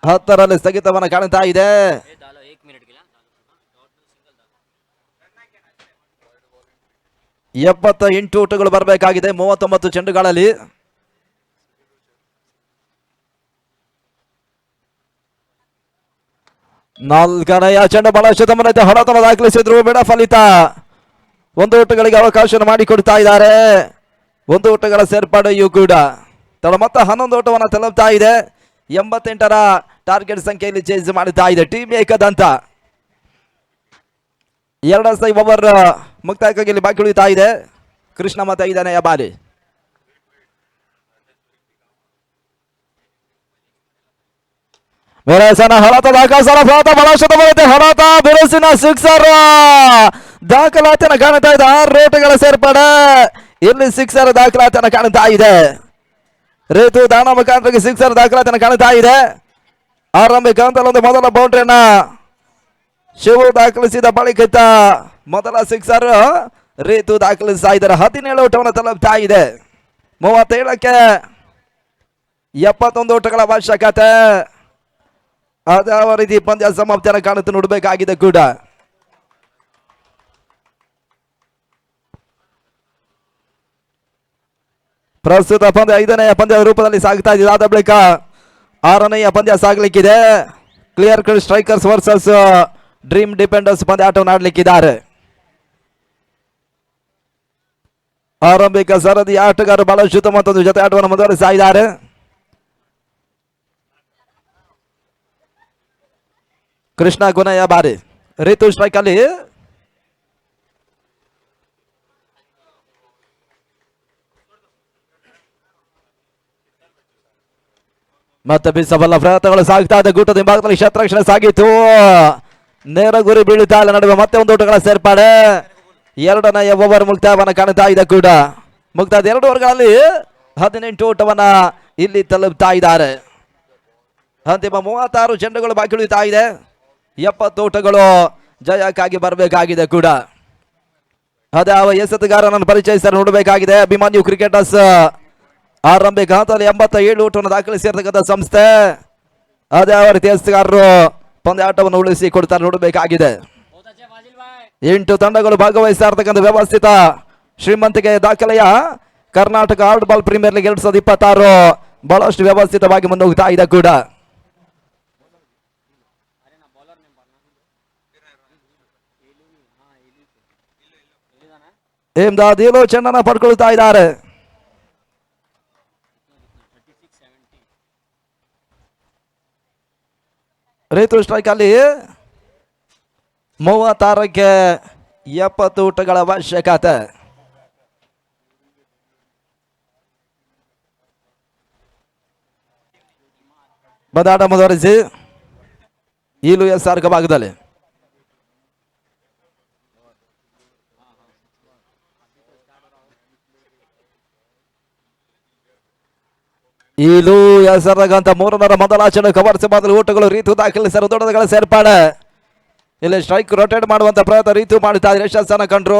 10ರಲ್ಲಿ ಸ್ಥಗಿತವನ್ನು ಕಾಣ್ತಾ ಇದೆ. 78 ಓಟಗಳು ಬರಬೇಕಾಗಿದೆ 39 ಚೆಂಡುಗಳಲ್ಲಿ. ನಾಲ್ಕನೆಯ ಚೆಂಡು ಬಹಳಷ್ಟು ಗಮನದ ಹೊರತನ ದಾಖಲಿಸಿದ್ರು. ಬೇಡ ಫಲಿತ. 1 ಓಟಗಳಿಗೆ ಅವಕಾಶ ಮಾಡಿಕೊಡ್ತಾ ಇದ್ದಾರೆ. 1 ಓಟಗಳ ಸೇರ್ಪಡೆಯೂ ಕೂಡ ಮತ್ತೆ 11 ಓಟವನ್ನು ತಲುಪ್ತಾ ಇದೆ. 88ರ ಟಾರ್ಗೆಟ್ ಸಂಖ್ಯೆಯಲ್ಲಿ ಚೇಂಜ್ ಮಾಡುತ್ತಾ ಇದೆ ಟೀಮ್ ಏಕದಂತ. 2 ಓವರ್ ಮುಕ್ತಾಯಕ್ಕಾಗಿ ಬಾಕಿ ಉಳಿತಾ ಇದೆ. ಕೃಷ್ಣ ಮತ್ತೆ 5ನೆಯ ಬಾರಿ. ಹೊರತ ಬಿರುಸಿನ ಸಿಕ್ಸರ್ ದಾಖಲಾತಿಯನ್ನು ಕಾಣ್ತಾ ಇದೆ. 6 ಓಟಗಳ ಸೇರ್ಪಡೆ. ಇಲ್ಲಿ ಸಿಕ್ಸರ್ ದಾಖಲಾತಿಯನ್ನು ಕಾಣ್ತಾ ಇದೆ. ರೇತು ದಾನ ಮುಖಾಂತರ ಸಿಕ್ಸರ್ ದಾಖಲಾತಿಯನ್ನು ಕಾಣ್ತಾ ಇದೆ. ಆರಂಭಿಕ ಹಂತದಲ್ಲಿ ಮೊದಲ ಬೌಂಡ್ರಿಯನ್ನ ಶಿವು ದಾಖಲಿಸಿದ ಬಳಿಕ ಮೊದಲ ಸಿಕ್ಸರ್ ರೇತು ದಾಖಲಿಸ್ತಾ ಇದ್ದಾರೆ. 17 ಓಟವನ್ನು ತಲುಪ್ತಾ ಇದೆ. 37ಕ್ಕೆ 71 ಓಟಗಳ ಅವಶ್ಯಕತೆ. ಅದಾವ ರೀತಿ ಪಂದ್ಯ ಸಮಾಪ್ತಿಯನ್ನು ಕಾಣುತ್ತೆ ನೋಡಬೇಕಾಗಿದೆ ಕೂಡ. ಪ್ರಸ್ತುತ ಪಂದ್ಯ 5ನೆಯ ಪಂದ್ಯದ ರೂಪದಲ್ಲಿ ಸಾಗ್ತಾ ಇದೆ. ಆದ ಬಳಿಕ 6ನೆಯ ಪಂದ್ಯ ಸಾಗಲಿಕ್ಕಿದೆ. Clear cut strikers versus dream defenders ಪಂದ್ಯ ಆಟವನ್ನು ಆಡಲಿಕ್ಕಿದ್ದಾರೆ. ಆರಂಭಿಕ ಸರದಿ ಆಟಗಾರರು ಬಹಳಷ್ಟು ಉತ್ತಮ ಜೊತೆ ಆಟವನ್ನು ಮುಂದುವರಿಸ್ತಾ ಇದ್ದಾರೆ. ಕೃಷ್ಣ ಕೊನೆಯ ಬಾರಿ. ರಿತು ಸ್ಟ್ರೈಕ್ ಅಲ್ಲಿ ಮತ್ತೆ ಬಿಸಬಲ್ಲ ಪ್ರಯತ್ನಗಳು ಸಾಗ್ತಾ ಇದೆ. ಗುಟ್ಟದ ಹಿಂಭಾಗದಲ್ಲಿ ಶತರಕ್ಷಣೆ ಸಾಗಿತ್ತು. ನೇರ ಗುರಿ ಬೀಳುತ್ತಾ ಇಲ್ಲ. ನಡುವೆ ಮತ್ತೆ 1 ಓಟಗಳ ಸೇರ್ಪಡೆ. 2ನೇ ಓವರ್ ಮುಕ್ತಾಯವನ್ನು ಕಾಣ್ತಾ ಇದೆ ಕೂಡ. ಮುಕ್ತಾಯದ 2 ಓವರ್ಗಳಲ್ಲಿ 18 ಓಟವನ್ನ ಇಲ್ಲಿ ತಲುಪ್ತಾ ಇದ್ದಾರೆ. ಅಂತಿಮ 36 ಚೆಂಡುಗಳು ಬಾಕಿ ಉಳಿತಾ ಇದೆ. 70 ಓಟಗಳು ಜಯಕ್ಕಾಗಿ ಬರಬೇಕಾಗಿದೆ ಕೂಡ. ಅದಾವ ಎಸೆತಗಾರನನ್ನು ಪರಿಚಯಿಸಲು ನೋಡಬೇಕಾಗಿದೆ. ಅಭಿಮಾನ್ಯು ಕ್ರಿಕೆಟರ್ಸ್ ಆರಂಭಿಕ ಹಂತದಲ್ಲಿ 87 ಓಟವನ್ನು ದಾಖಲಿಸಿರ್ತಕ್ಕಂಥ ಸಂಸ್ಥೆ. ಅದಾವ ರೀತಿ ಎಸೆತಗಾರರು ಪಂದ್ಯ ಆಟವನ್ನು ಉಳಿಸಿ ಕೊಡ್ತಾರೆ ನೋಡಬೇಕಾಗಿದೆ. 8 ತಂಡಗಳು ಭಾಗವಹಿಸ್ತಾ ಇರ್ತಕ್ಕಂಥ ವ್ಯವಸ್ಥಿತ ಶ್ರೀಮಂತಿಕೆ ದಾಖಲೆಯ Karnataka hard ball premier league 2026 ಬಹಳಷ್ಟು ವ್ಯವಸ್ಥಿತವಾಗಿ ಮುಂದೋಗ್ತಾ ಇದೆ ಕೂಡ. ಇಮ್ದಾದ್ ಏಲೋ ಚೆಂಡನ್ನು ಪಡ್ಕೊಳ್ತಾ ಇದ್ದಾರೆ. ರೇತು ಸ್ಟ್ರೈಕ್ ಅಲ್ಲಿ 36ಕ್ಕೆ 70 ಓಟಗಳ ಅವಶ್ಯಕತೆ. ಬದಾಟ ಮುಂದುವರಿಸಿ ಈಲು SR ಭಾಗದಲ್ಲಿ ಇಲು ಹೆಸರಾಗಂತ ಮೂರನರ ಮೊದಲಾಚರಣೆ ಕವರ್ಸಿ ಮೊದಲು ಊಟಗಳು ರೀತು ದಾಖಲಿಸಲು ದೊಡ್ಡಗಳ ಸೇರ್ಪಾಡೆ. ಇಲ್ಲಿ ಸ್ಟ್ರೈಕ್ ರೊಟೇಟ್ ಮಾಡುವಂತ ಪ್ರಯತ್ನ ರೀತು ಮಾಡುತ್ತಾ ಇದ್ರೆ ಯಶಸ್ಸನ್ನ ಕಂಡ್ರು.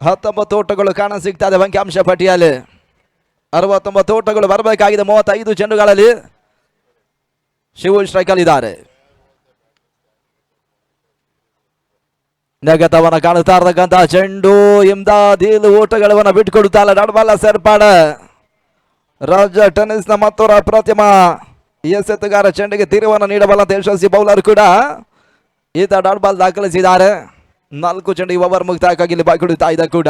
19 ಓಟಗಳು ಕಾಣ ಸಿಗ್ತಾ ಇದೆ ಅಂಕಿಅಂಶ ಪಟ್ಟಿಯಲ್ಲಿ. 69 ಓಟಗಳು ಬರಬೇಕಾಗಿದೆ 35 ಚೆಂಡುಗಳಲ್ಲಿ. ಶಿವು ಸ್ಟ್ರೈಕ್ ಅಲ್ಲಿ ಇದ್ದಾರೆ. ನೆಗೆತವನ್ನ ಕಾಣುತ್ತಾ ಇರತಕ್ಕಂತ ಚೆಂಡು ಇಮ್ದಾದೀಲ್ ಓಟಗಳವನ್ನ ಬಿಟ್ಟುಕೊಡುತ್ತಾ ಇಲ್ಲ. ಡಾಟ್ ಸೇರ್ಪಾಡೆ. ರಾಜ್ಯ ಟೆನ್ನಿಸ್ನ ಮತ್ತೊರ ಅಪ್ರತಿಮ ಎಸೆತಗಾರ ಚೆಂಡಿಗೆ ತಿರುವನ್ನು ನೀಡಬಲ್ಲಂತ ಯಶಸ್ವಿ ಬೌಲರ್ ಕೂಡ ಈತ ಡಾಟ್ ಬಾಲ್ ದಾಖಲಿಸಿದ್ದಾರೆ. 4 ಚೆಂಡು ಈ ಓವರ್ ಮುಕ್ತಾಯಕ್ಕಾಗಿ ಇಲ್ಲಿ ಬಾಯ್ಕೊಡುತ್ತಾ ಇದೆ ಕೂಡ.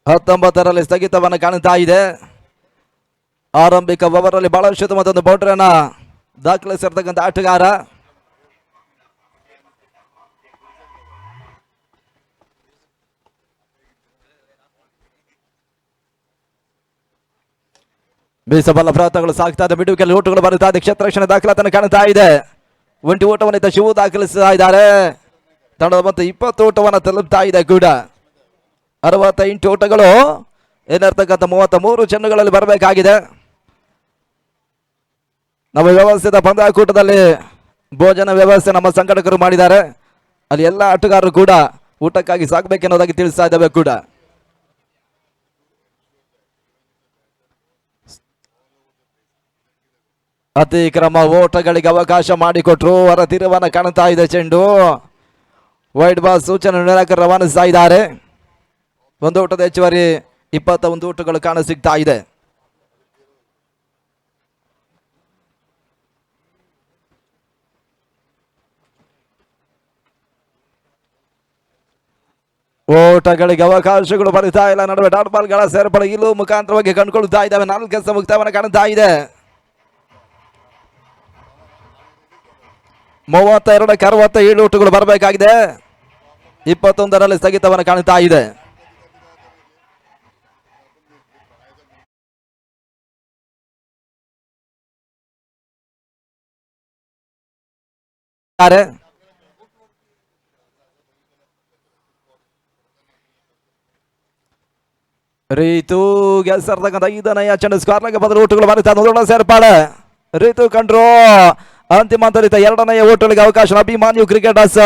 ಹತ್ತೊಂಬತ್ತರಲ್ಲಿ ಸ್ಥಗಿತವನ್ನು ಕಾಣುತ್ತಾ ಇದೆ. ಆರಂಭಿಕ ಓವರ್ ಅಲ್ಲಿ ಬಹಳಷ್ಟು ಮತ್ತೊಂದು ಬೌಂಡ್ರಿಯನ್ನ ದಾಖಲಿಸಿರ್ತಕ್ಕಂಥ ಆಟಗಾರ. ಬೀಸಬಲ್ಲ ಪ್ರಯತ್ನಗಳು ಸಾಗ್ತಾ ಇದೆ. ಬಿಡುವಿಕೆಯಲ್ಲಿ ಓಟಗಳು ಬರುತ್ತಾ ಇದೆ. ಕ್ಷೇತ್ರ ರಕ್ಷಣೆ ದಾಖಲಾತನ್ನು ಕಾಣುತ್ತಾ ಇದೆ. 1 ಓಟವನ್ನು ಶಿವು ದಾಖಲಿಸ್ತಾ ಇದ್ದಾರೆ. ತಂಡದ ಮತ್ತು 20 ಓಟವನ್ನು ತಲುಪ್ತಾ ಇದೆ ಕೂಡ. 68 ಓಟಗಳು ಏನಿರ್ತಕ್ಕಂಥ 33 ಚೆಂಡುಗಳಲ್ಲಿ ಬರಬೇಕಾಗಿದೆ. ನಮ್ಮ ವ್ಯವಸ್ಥಿತ ಪಂದ್ಯಾಕೂಟದಲ್ಲಿ ಭೋಜನ ವ್ಯವಸ್ಥೆ ನಮ್ಮ ಸಂಘಟಕರು ಮಾಡಿದ್ದಾರೆ. ಅಲ್ಲಿ ಎಲ್ಲ ಆಟಗಾರರು ಕೂಡ ಊಟಕ್ಕಾಗಿ ಸಾಗಬೇಕೆನ್ನೋದಾಗಿ ತಿಳಿಸ್ತಾ ಇದ್ದೇವೆ ಕೂಡ. ಅತಿಕ್ರಮ ಓಟಗಳಿಗೆ ಅವಕಾಶ ಮಾಡಿಕೊಟ್ರು. ಹೊರ ತಿರುವನ್ನ ಕಾಣ್ತಾ ಇದೆ ಚೆಂಡು. ವೈಡ್ ಬಾಲ್ ಸೂಚನೆ ನಿರಾಕರಣೆ ರವಾನಿಸ್ತಾ ಇದ್ದಾರೆ. 1 ಓಟದ ಹೆಚ್ಚುವರಿ 21 ಓಟಗಳು ಕಾಣ ಸಿಗ್ತಾ ಇದೆ. ಓಟಗಳಿಗೆ ಅವಕಾಶಗಳು ಬರುತ್ತಾ ಇಲ್ಲ. ನಡುವೆ ಡಾಟ್ ಬಾಲ್ಗಳ ಸೇರ್ಪಡೆ ಇಲ್ಲೂ ಮುಖಾಂತರವಾಗಿ ಕಂಡುಕೊಳ್ತಾ ಇದ್ದಾವೆ. 4 ಮುಕ್ತಾಯವನ್ನು ಕಾಣ್ತಾ ಇದೆ. 32ಕ್ಕೆ 67 ಓಟಗಳು ಬರಬೇಕಾಗಿದೆ. 21ರಲ್ಲಿ ಸ್ಥಗಿತವನ್ನು ಕಾಣ್ತಾ ಇದೆ. ರೀತು ಗೆಲ್ಸಿರ್ತಕ್ಕಂಥ 5ನೇ ಚೆಂಡು ಸ್ಕಾರ್ಲಾಗೆ ಬದಲು ಓಟಗಳು ಬರುತ್ತಾ ಸೇರ್ಪಾಡೆ. ರೀತು ಕಂಡ್ರು ಅಂತಿಮ ಹಂತದ 2ನೇ ಓಟಗಳಿಗೆ ಅವಕಾಶ ಅಭಿಮಾನ್ಯು ಕ್ರಿಕೆಟರ್ಸ್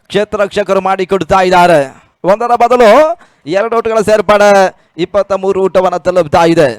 ಕ್ಷೇತ್ರ ರಕ್ಷಕರು ಮಾಡಿಕೊಡ್ತಾ ಇದ್ದಾರೆ. 1ರ ಬದಲು 2 ಓಟಗಳ ಸೇರ್ಪಾಡೆ 23 ಓಟವನ್ನು ತಲುಪ್ತಾ ಇದೆ.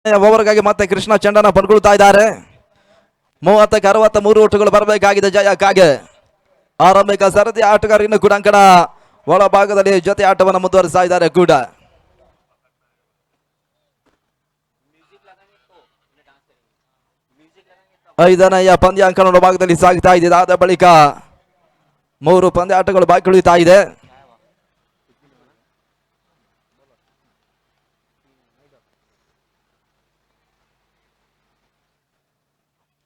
ಓವರ್ಗಾಗಿ ಮತ್ತೆ ಕೃಷ್ಣ ಚೆಂಡನ್ನ ಪಡ್ಕೊಳ್ತಾ ಇದ್ದಾರೆ. 30ಕ್ಕೆ 63 ಓಟಗಳು ಬರಬೇಕಾಗಿದೆ ಜಯಕ್ಕಾಗಿ. ಆರಂಭಿಕ ಸರದಿ ಆಟಗಾರ ಇನ್ನು ಕೂಡ ಅಂಕಣ ಒಳಭಾಗದಲ್ಲಿ ಜೊತೆ ಆಟವನ್ನು ಮುಂದುವರಿಸ್ತಾ ಇದ್ದಾರೆ ಕೂಡ. ಐದನೆಯ ಪಂದ್ಯಾಂಕಣ ಒಳಭಾಗದಲ್ಲಿ ಸಾಗ್ತಾ ಇದೆ. ಇದಾದ ಬಳಿಕ 3 ಪಂದ್ಯಾಟಗಳು ಬಾಕಿ ಉಳಿತಾ ಇದೆ.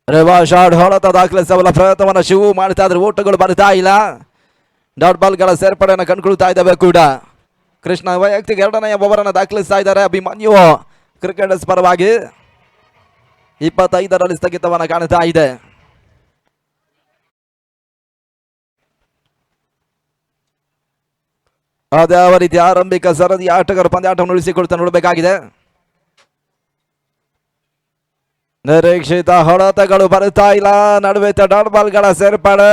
ರೇವಾಶಾಡ್ ಹೊಳತ ದಾಖಲಿಸಬಲ್ಲ ಪ್ರಯತ್ನವನ್ನು ಶಿವು ಮಾಡ್ತಾ ಇದ್ರೆ ಓಟಗಳು ಬರ್ತಾ ಇಲ್ಲ. ಡಾಟ್ ಬಾಲ್ಗಳ ಸೇರ್ಪಡೆಯನ್ನು ಕಂಡುಕೊಳ್ತಾ ಇದ್ದಾವೆ ಕೂಡ. ಕೃಷ್ಣ ವೈಯಕ್ತಿಕ 2ನೇ ಓವರನ್ನು ದಾಖಲಿಸ್ತಾ ಇದ್ದಾರೆ ಅಭಿಮನ್ಯು ಕ್ರಿಕೆಟರ್ಸ್ ಪರವಾಗಿ. 25ರಲ್ಲಿ ಸ್ಥಗಿತವನ್ನು ಕಾಣ್ತಾ ಇದೆ. ಅದ್ಯಾವ ರೀತಿ ಆರಂಭಿಕ ಸರದಿ ಆಟಗಾರ ಪಂದ್ಯಾಟವನ್ನು ಉಳಿಸಿಕೊಳ್ತಾ ನೋಡಬೇಕಾಗಿದೆ. ನಿರೀಕ್ಷಿತ ಹೊಡೆತಗಳು ಬರುತ್ತಾ ಇಲ್ಲ. ನಡುವೆ ಡಾಟ್ ಬಾಲ್ಗಳ ಸೇರ್ಪಡೆ.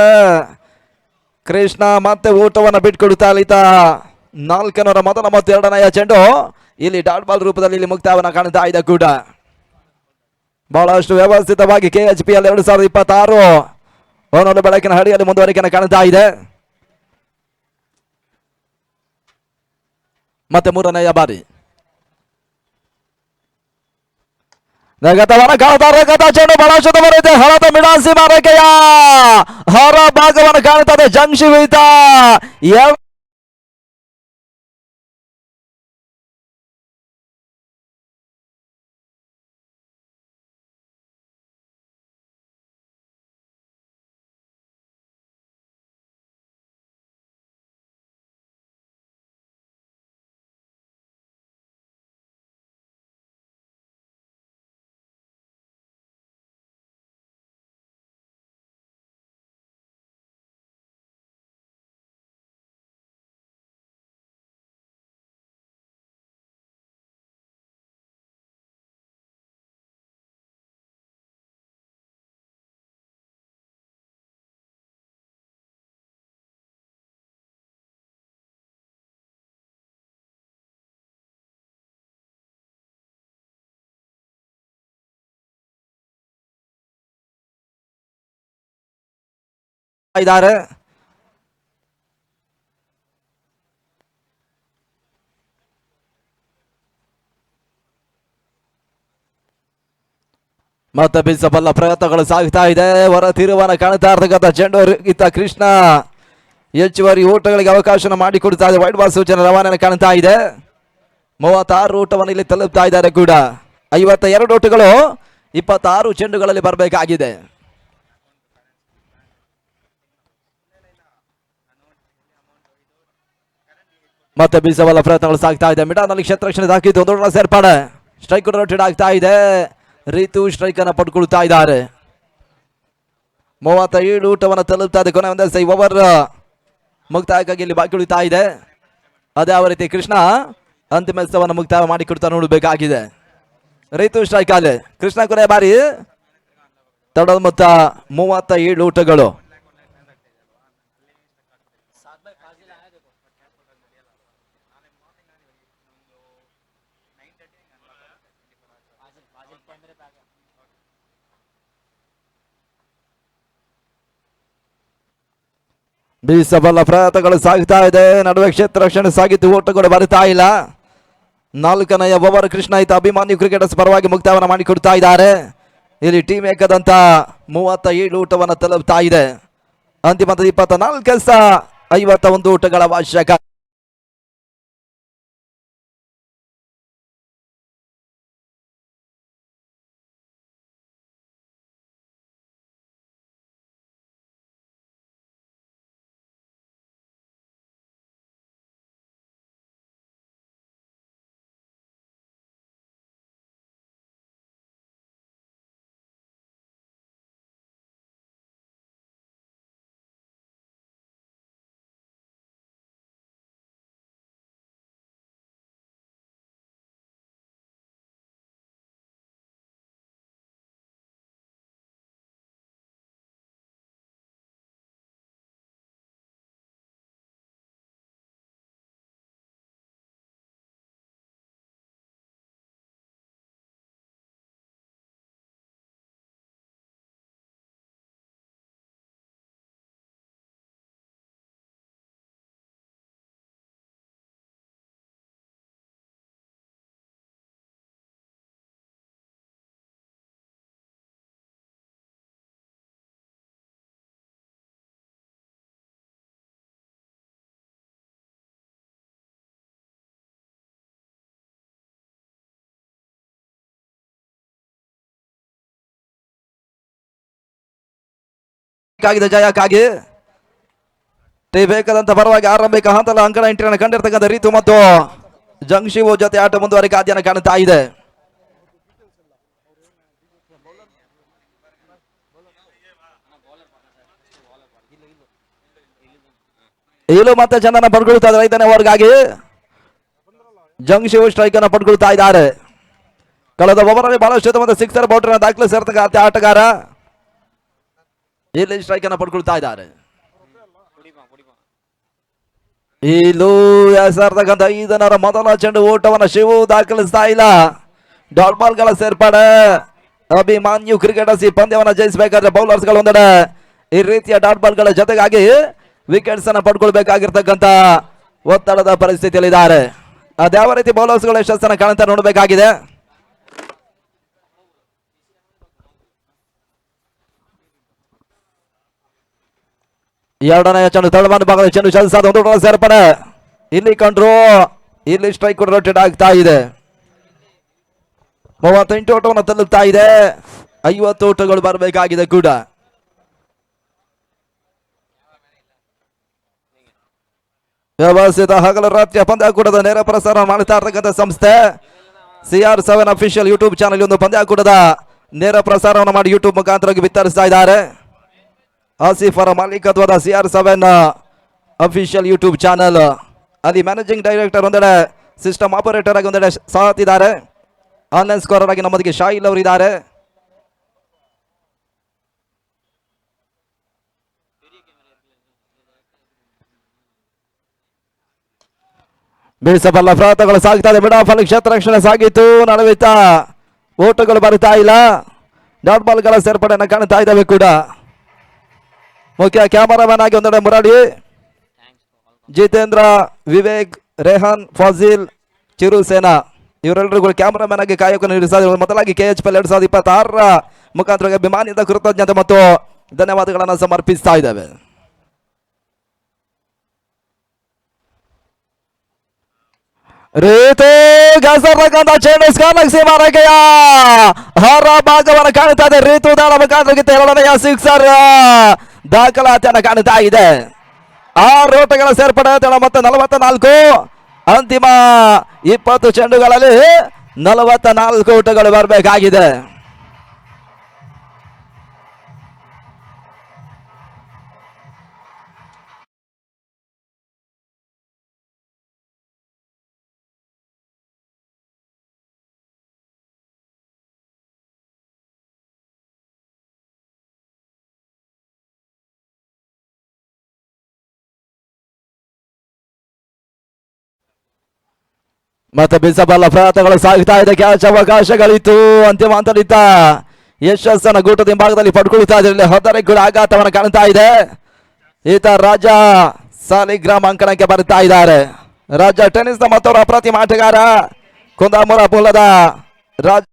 ಕೃಷ್ಣ ಮತ್ತೆ ಊಟವನ್ನು ಬಿಟ್ಕೊಡುತ್ತಾ ಅಲಿತ 4ರ ಮೊದಲ ಮತ್ತು 2ನೆಯ ಚೆಂಡು ಇಲ್ಲಿ ಡಾಟ್ ಬಾಲ್ ರೂಪದಲ್ಲಿ ಇಲ್ಲಿ ಮುಕ್ತಾಯವನ್ನು ಕಾಣ್ತಾ ಇದೆ. ಕೂಡ ಬಹಳಷ್ಟು ವ್ಯವಸ್ಥಿತವಾಗಿ KHPL 2026 ಒಂದೊಂದು ಬೆಳಕಿನ ಹಡಿಯಲ್ಲಿ ಮುಂದುವರಿಕೆಯನ್ನು ಕಾಣ್ತಾ ಇದೆ. ಮತ್ತೆ 3ನೆಯ ಬಾರಿ ಚೆಂಡು ಬಹಳಷ್ಟು ಬರುತ್ತೆ. ಹೊರತ ಮಿಡಾಸಿ ಮಾರಕೆಯ ಹೊರ ಭಾಗವನ್ನು ಕಾಣುತ್ತದೆ. ಜಂಕ್ಷಿವಿತ ಇದ್ದಾರೆ. ಮತ್ತೆ ಬೀಸಬಲ್ಲ ಪ್ರಯತ್ನಗಳು ಸಾಗ್ತಾ ಇದೆ. ಹೊರ ತಿರುವನ್ನ ಕಾಣ್ತಾ ಇರ್ತಕ್ಕಂಥ ಚೆಂಡು ಇತ್ತ ಕೃಷ್ಣ ಹೆಚ್ಚುವರಿ ಓಟಗಳಿಗೆ ಅವಕಾಶ ಮಾಡಿಕೊಡ್ತಾ ಇದೆ. ವೈಡ್ ಬಾಲ್ ಸೂಚನೆ ರವಾನೆ ಕಾಣ್ತಾ ಇದೆ. 36 ಓಟವನ್ನು ಇಲ್ಲಿ ತಲುಪ್ತಾ ಇದ್ದಾರೆ. ಕೂಡ 52 ಓಟಗಳು 26 ಚೆಂಡುಗಳಲ್ಲಿ ಬರಬೇಕಾಗಿದೆ. ಮತ್ತೆ ಬೀಸಬಲ್ಲ ಪ್ರಯತ್ನಗಳು ಸಾಗ್ತಾ ಇದೆ. ಮಿಡಾನಲ್ಲಿ ಕ್ಷೇತ್ರರಕ್ಷಣೆ ಹಾಕಿದ್ದು ಒಂದು ರನ್ ಸೇರ್ಪಡೆ. ಸ್ಟ್ರೈಕ್ ರೊಟೇಟ್ ಆಗ್ತಾ ಇದೆ. ರೀತು ಸ್ಟ್ರೈಕ್ ಅನ್ನು ಪಡ್ಕೊಳ್ತಾ ಇದ್ದಾರೆ. 37 ಊಟವನ್ನು ತಲುಪ್ತಾ ಇದೆ. ಕೊನೆ ಒಂದೇ ಓವರ್ ಮುಕ್ತಾಯಕ್ಕಾಗಿ ಇಲ್ಲಿ ಬಾಕಿ ಉಳಿತಾ ಇದೆ. ಅದೇ ಯಾವ ರೀತಿ ಕೃಷ್ಣ ಅಂತಿಮ ಎಸೆತವನ್ನು ಮುಕ್ತಾಯ ಮಾಡಿಕೊಡ್ತಾ ನೋಡಬೇಕಾಗಿದೆ. ರೀತು ಸ್ಟ್ರೈಕ್ ಅಲ್ಲಿ ಕೃಷ್ಣ ಕೊನೆ ಬಾರಿ ತಡದ ಮೊತ್ತ 37 ಊಟಗಳು. ಬೀಸಬಲ್ಲ ಪ್ರಯತ್ನಗಳು ಸಾಗ್ತಾ ಇದೆ. ನಡುವೆ ಕ್ಷೇತ್ರ ರಕ್ಷಣೆ ಸಾಗಿದ್ದು ಓಟಗಳು ಬರ್ತಾ ಇಲ್ಲ. 4ನೆಯ ಓವರ್ ಕೃಷ್ಣ ಇತ್ತ ಅಭಿಮಾನ್ಯು ಕ್ರಿಕೆಟರ್ಸ್ ಪರವಾಗಿ ಮುಕ್ತಾಯವನ್ನು ಮಾಡಿಕೊಡ್ತಾ ಇದ್ದಾರೆ. ಇಲ್ಲಿ ಟೀಮ್ ಏಕದಂತ 37 ಊಟವನ್ನು ತಲುಪ್ತಾ ಇದೆ. ಅಂತಿಮ 24 51 ಊಟಗಳ ಅವಶ್ಯಕ. ಜಯಕ್ಕಾಗಿ ಬೇಕಾದಂತ ಪರವಾಗಿ ಆರಂಭಿಕ ಹಂತದ ಅಂಕಣ ಎಂಟ್ರಿಯನ್ನು ಕಂಡಿರ್ತಕ್ಕಂಥ ರೀತು ಮತ್ತು ಜಂಕ್ಷಿವು ಜೊತೆ ಆಟ ಮುಂದುವರಿಕೆ ಆದ್ಯನ ಕಾಣ್ತಾ ಇದೆ. ಇಲ್ಲೂ ಮತ್ತೆ ಜನನ ಪಡ್ಕೊಳ್ತಾ ಇದ್ದಾರೆ 5ನೇ ಓವರ್ಗಾಗಿ. ಜಂಕ್ಷಿವ್ ಸ್ಟ್ರೈಕ್ ಅನ್ನು ಪಡ್ಕೊಳ್ತಾ ಇದ್ದಾರೆ. ಕಳೆದ ಓವರಲ್ಲಿ ಬಹಳಷ್ಟು ಉತ್ತಮವಾದ ಸಿಕ್ಸರ್ ಬೌಂಡ್ರಿ ದಾಖಲಿಸಿರ್ತಕ್ಕಂಥ ಆಟಗಾರ ಇಲ್ಲಿ ಸ್ಟ್ರೈಕ್ ಅನ್ನು ಪಡ್ಕೊಳ್ತಾ ಇದ್ದಾರೆ. ಇಲ್ಲೂ ಎಸರ್ತಕ್ಕಂಥ 5ರ ಮೊದಲ ಚೆಂಡು ಓಟವನ್ನು ಶಿವು ದಾಖಲಿಸ್ತಾ ಇಲ್ಲ. ಡಾಟ್ ಬಾಲ್ಗಳ ಸೇರ್ಪಡೆ. ಅಭಿಮಾನ್ಯು ಕ್ರಿಕೆಟರ್ಸ್ ಈ ಪಂದ್ಯವನ್ನು ಜಯಿಸಬೇಕಾದ್ರೆ ಬೌಲರ್ಸ್ ಗಳು ಒಂದೆಡೆ ಈ ರೀತಿಯ ಡಾಟ್ ಬಾಲ್ಗಳ ಜೊತೆಗಾಗಿ ವಿಕೆಟ್ಸ್ ಅನ್ನು ಪಡ್ಕೊಳ್ಬೇಕಾಗಿರ್ತಕ್ಕಂಥ ಒತ್ತಡದ ಪರಿಸ್ಥಿತಿಯಲ್ಲಿದ್ದಾರೆ. ಅದ್ಯಾವ ರೀತಿ ಬೌಲರ್ಸ್ ಗಳು ಯಶಸ್ಸನ್ನು ಕಾಣುತ್ತಾ ನೋಡಬೇಕಾಗಿದೆ. ಎರಡನೆಯ ಚೆಂಡು ತಳವಾನ ಭಾಗದ ಚೆಂಡು ಚಲಿಸಾದ ಒಂದು ಸೇರ್ಪಡೆ. ಇಲ್ಲಿ ಕಂಡ್ರು ಇಲ್ಲಿ ಸ್ಟ್ರೈಕ್ ರೊಟೇಟ್ ಆಗ್ತಾ ಇದೆ. 38 ಓಟವನ್ನು ತಲುಪ್ತಾ ಇದೆ. 50 ಓಟಗಳು ಬರಬೇಕಾಗಿದೆ ಕೂಡ. ವ್ಯವಸ್ಥಿತ ಹಗಲು ರಾತ್ರಿಯ ಪಂದ್ಯಾಕೂಟದ ನೇರ ಪ್ರಸಾರ ಮಾಡ್ತಾ ಇರತಕ್ಕಂಥ ಸಂಸ್ಥೆ CR7 ಅಫಿಷಿಯಲ್ ಯೂಟ್ಯೂಬ್ ಚಾನಲ್ ಒಂದು ಪಂದ್ಯಾಕೂಟದ ನೇರ ಪ್ರಸಾರವನ್ನು ಮಾಡಿ ಯೂಟ್ಯೂಬ್ ಮುಖಾಂತರವಾಗಿ ಬಿತ್ತರಿಸ್ತಾ ಇದ್ದಾರೆ. ಆಸಿಫರ ಮಾಲೀಕತ್ವದ CR7 ಅಫಿಷಿಯಲ್ ಯೂಟ್ಯೂಬ್ ಚಾನಲ್ ಅಲ್ಲಿ ಮ್ಯಾನೇಜಿಂಗ್ ಡೈರೆಕ್ಟರ್ ಒಂದೆಡೆ ಸಿಸ್ಟಮ್ ಆಪರೇಟರ್ ಆಗಿ ಒಂದೆಡೆ ಸಾಥಿದ್ದಾರೆ. ಆನ್ಲೈನ್ ಸ್ಕೋರರ್ ಆಗಿ ನಮ್ಮದಿಗೆ ಶಾಹಿಲ್ ಅವರು ಇದ್ದಾರೆ. ಬೀಸಬಲ್ಲ ಪ್ರಯತ್ನಗಳು ಸಾಗ್ತಾ ಇದೆ. ಬಿಡಾಫಲ್ ಕ್ಷೇತ್ರ ರಕ್ಷಣೆ ಸಾಗಿತ್ತು. ನಡವಿತ ಓಟಗಳು ಬರುತ್ತಾ ಇಲ್ಲ. ಡಾಟ್ ಬಾಲ್ಗಳ ಸೇರ್ಪಡೆಯನ್ನು ಕಾಣ್ತಾ ಇದ್ದಾವೆ ಕೂಡ. ಮುಖ್ಯ ಕ್ಯಾಮರಾಮನ್ ಆಗಿ ಒಂದೆಡೆ ಮುರಾಡಿ, ಜಿತೇಂದ್ರ, ವಿವೇಕ್, ರೆಹಾನ್, ಫಾಜಿಲ್, ಚಿರುಸೇನಾ ಇವರೆಲ್ಲರಿಗೂ ಕ್ಯಾಮರಾಮನ್ ಆಗಿ ಕಾಯಕ ನಿರ್ವಹಿಸಿದ್ದಾರೆ. ಮೊದಲಾಗಿ KHPL 2026 ಮುಖಾಂತರ ಅಭಿಮಾನಿಯಿಂದ ಕೃತಜ್ಞತೆ ಮತ್ತು ಧನ್ಯವಾದಗಳನ್ನು ಸಮರ್ಪಿಸ್ತಾ ಇದ್ದೇವೆ. ರೀತು ಗಸರ್ತಕ್ಕಂಥ ಚೆಂಡು ಸ್ಕಾಲಕ್ಸಿ ಮಾರಕೆಯ ಹೊರ ಭಾಗವನ್ನು ಕಾಣುತ್ತಾ ಇದೆ. ರೀತು ದಾಳ ಮುಖಾಂತರ ಎರಡನೆಯ ಸಿಕ್ಸರ್ ದಾಖಲಾತಿಯನ್ನು ಕಾಣುತ್ತಾ ಇದೆ. 6 ಓಟಗಳ ಸೇರ್ಪಡೆ ಮತ್ತೆ 44. ಅಂತಿಮ 20 ಚೆಂಡುಗಳಲ್ಲಿ 44 ಓಟಗಳು ಬರಬೇಕಾಗಿದೆ. ಮತ್ತೆ ಬೀಸಬಲ್ಲ ಪ್ರಯತ್ನಗಳು ಸಾಗ್ತಾ ಇದೆ. ಕ್ಯಾಚ್ ಅವಕಾಶಗಳಿತ್ತು. ಅಂತಿಮ ಹಂತದಲ್ಲಿದ್ದ ಯಶಸ್ಸನ್ನು ಗೂಟದ ಹಿಂಭಾಗದಲ್ಲಿ ಪಡ್ಕೊಳ್ತಾ ಇದ್ರೆ ಹೊದರೆಗಳ ಆಘಾತವನ್ನು ಕಾಣ್ತಾ ಇದೆ. ಈತ ರಾಜ ಸಾಲಿಗ್ರಾಮ್ ಅಂಕಣಕ್ಕೆ ಬರ್ತಾ ಇದ್ದಾರೆ. ರಾಜ ಟೆನ್ನಿಸ್ ನ ಮತ್ತೊಬ್ಬ ಅಪ್ರತಿಮ ಆಟಗಾರ ಕುಂದಾಪುರ ಮೂಲದ ರಾಜ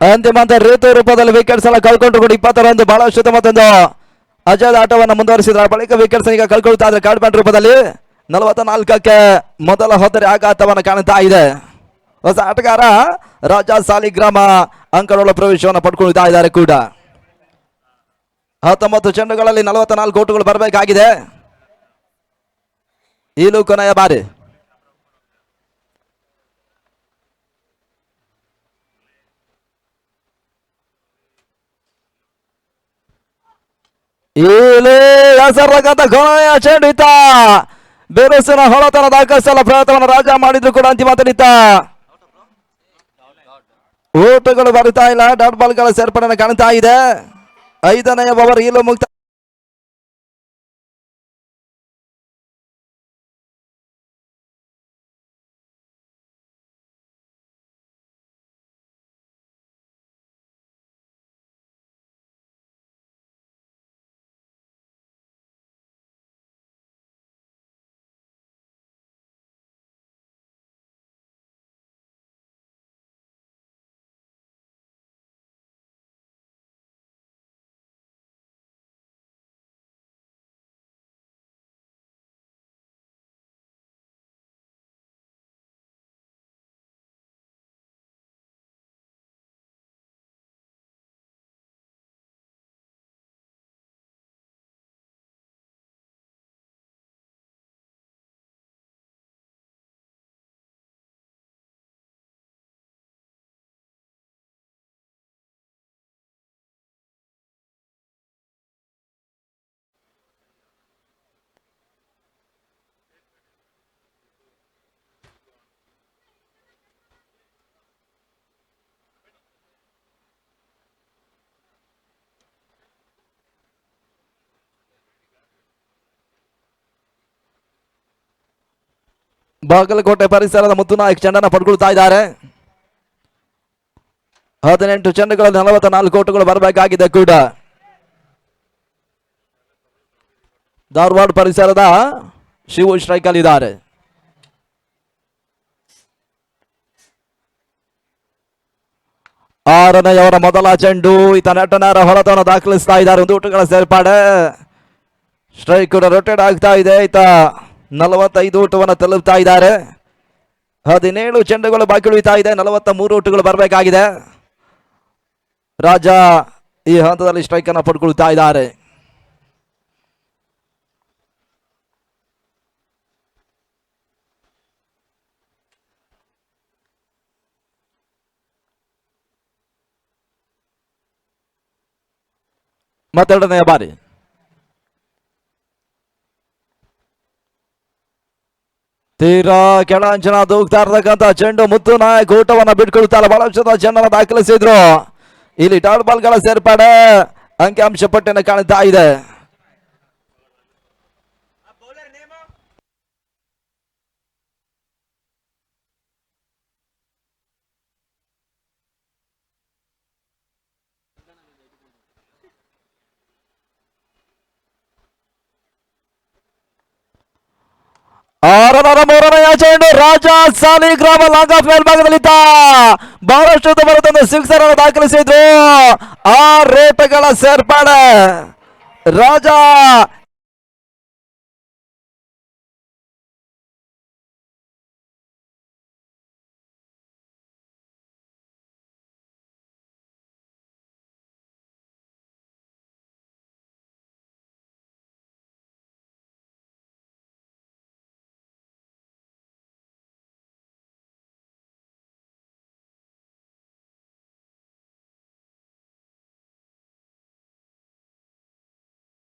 ಅಂತಿಮ ಋತು ರೂಪದಲ್ಲಿ ವಿಕೆಟ್ಸ್ ಎಲ್ಲ ಕಳ್ಕೊಂಡ್ರು ಕೂಡ 20 ಬಹಳಷ್ಟು ಮತ್ತೊಂದು ಅಜಯ್ ಆಟವನ್ನು ಮುಂದುವರಿಸಿದ್ರ ಬಳಿಕ ವಿಕೆಟ್ಸ್ ಈಗ ಕಳ್ಕೊಳ್ತಾ ಇದ್ರೆ ಕಾರ್ಡ್ ಬ್ಯಾಟ್ ರೂಪದಲ್ಲಿ 44ಕ್ಕೆ ಮೊದಲ ಹೊತ್ತರೆ ಆಘಾತವನ್ನು ಕಾಣ್ತಾ ಇದೆ. ಹೊಸ ಆಟಗಾರ ರಾಜ ಸಾಲಿಗ್ರಾಮ ಅಂಕಗಳ ಪ್ರವೇಶವನ್ನು ಪಡ್ಕೊಳ್ತಾ ಇದ್ದಾರೆ ಕೂಡ. 19 ಚೆಂಡುಗಳಲ್ಲಿ 44 ಓಟಗಳು ಬರಬೇಕಾಗಿದೆ. ಈಲು ಕೊನೆಯ ಬಾರಿ. ಇಲ್ಲಿ ಹೆಸರಾಗಂತ ಕೊನೆಯ ಚೆಂಡು ಇತ್ತ. ಬೇರುಸಿನ ಹೊಳತನ ದಾಖಲಿಸಲು ಪ್ರಯತ್ನವನ್ನು ರಾಜ ಮಾಡಿದ್ರು ಕೂಡ ಅಂತಿಮ ಹಂತದಲ್ಲಿದ್ದ ಓಟಗಳು ಬರುತ್ತಾ ಇಲ್ಲ. ಡಾಟ್ ಬಾಲ್ಗಳ ಸೇರ್ಪಡೆ ಕಾಣ್ತಾ ಇದೆ. 5ನೇ ಓವರ್ ಈಲು ಮುಕ್ತ. ಬಾಗಲಕೋಟೆ ಪರಿಸರದ ಮುತ್ತುನಾಯಕ್ ಚೆಂಡನ್ನು ಪಡ್ಕೊಳ್ತಾ ಇದ್ದಾರೆ. 18 ಚೆಂಡುಗಳಲ್ಲಿ 44 ಓಟಗಳು ಬರಬೇಕಾಗಿದೆ ಕೂಡ. ಧಾರವಾಡ ಪರಿಸರದ ಶಿವು ಸ್ಟ್ರೈಕ್ ಅಲ್ಲಿ ಇದ್ದಾರೆ. ಆರನೆಯವರ ಮೊದಲ ಚೆಂಡು ಈತ ನಟನರ ಹೊರತವನ್ನು ದಾಖಲಿಸ್ತಾ ಇದ್ದಾರೆ. 1 ಓಟಗಳ ಸೇರ್ಪಾಡೆ. ಸ್ಟ್ರೈಕ್ ಕೂಡ ರೊಟೇಟ್ ಆಗ್ತಾ ಇದೆ. ಈತ 45 ಓಟವನ್ನು ತಲುಪ್ತಾ ಇದ್ದಾರೆ. 17 ಚೆಂಡುಗಳು ಬಾಕಿ ಉಳಿತಾ ಇದೆ. 43 ಓಟಗಳು ಬರಬೇಕಾಗಿದೆ. ರಾಜ ಈ ಹಂತದಲ್ಲಿ ಸ್ಟ್ರೈಕ್ ಅನ್ನು ಪಡ್ಕೊಳ್ತಾ ಇದ್ದಾರೆ. ಮತ್ತೆರಡನೆಯ ಬಾರಿ ತೀರಾ ಕೆಳಂಚನ ದೂಗ್ತಾ ಇರತಕ್ಕಂತ ಚೆಂಡು ಮುತ್ತು ನಾಯಕ್ ಊಟವನ್ನ ಬಿಟ್ಕೊಳ್ತಾರೆ. ಬಹಳಷ್ಟು ಚೆಂಡನ್ನು ದಾಖಲಿಸಿದ್ರು. ಇಲ್ಲಿ ಡಾಟ್ ಬಾಲ್ಗಳ ಸೇರ್ಪಡೆ ಅಂಕಿಅಂಶ ಪಟ್ಟಿಯನ್ನು ಕಾಣ್ತಾ ಇದೆ. ಆರರ ಮೂರನೆಯ ಚೆಂಡು ರಾಜ ಸಾಲಿಗ್ರಾಮ ಲಾಂಗ್ ಆಫ್ ಮೇಲ್ಭಾಗದಲ್ಲಿದ್ದ ಬಹಳಷ್ಟು ಬರುತ್ತೊಂದು ಸಿಕ್ಸರ್ ಅನ್ನು ದಾಖಲಿಸಿದ್ರು. 6 ಓಟಗಳ ಸೇರ್ಪಡೆ. ರಾಜ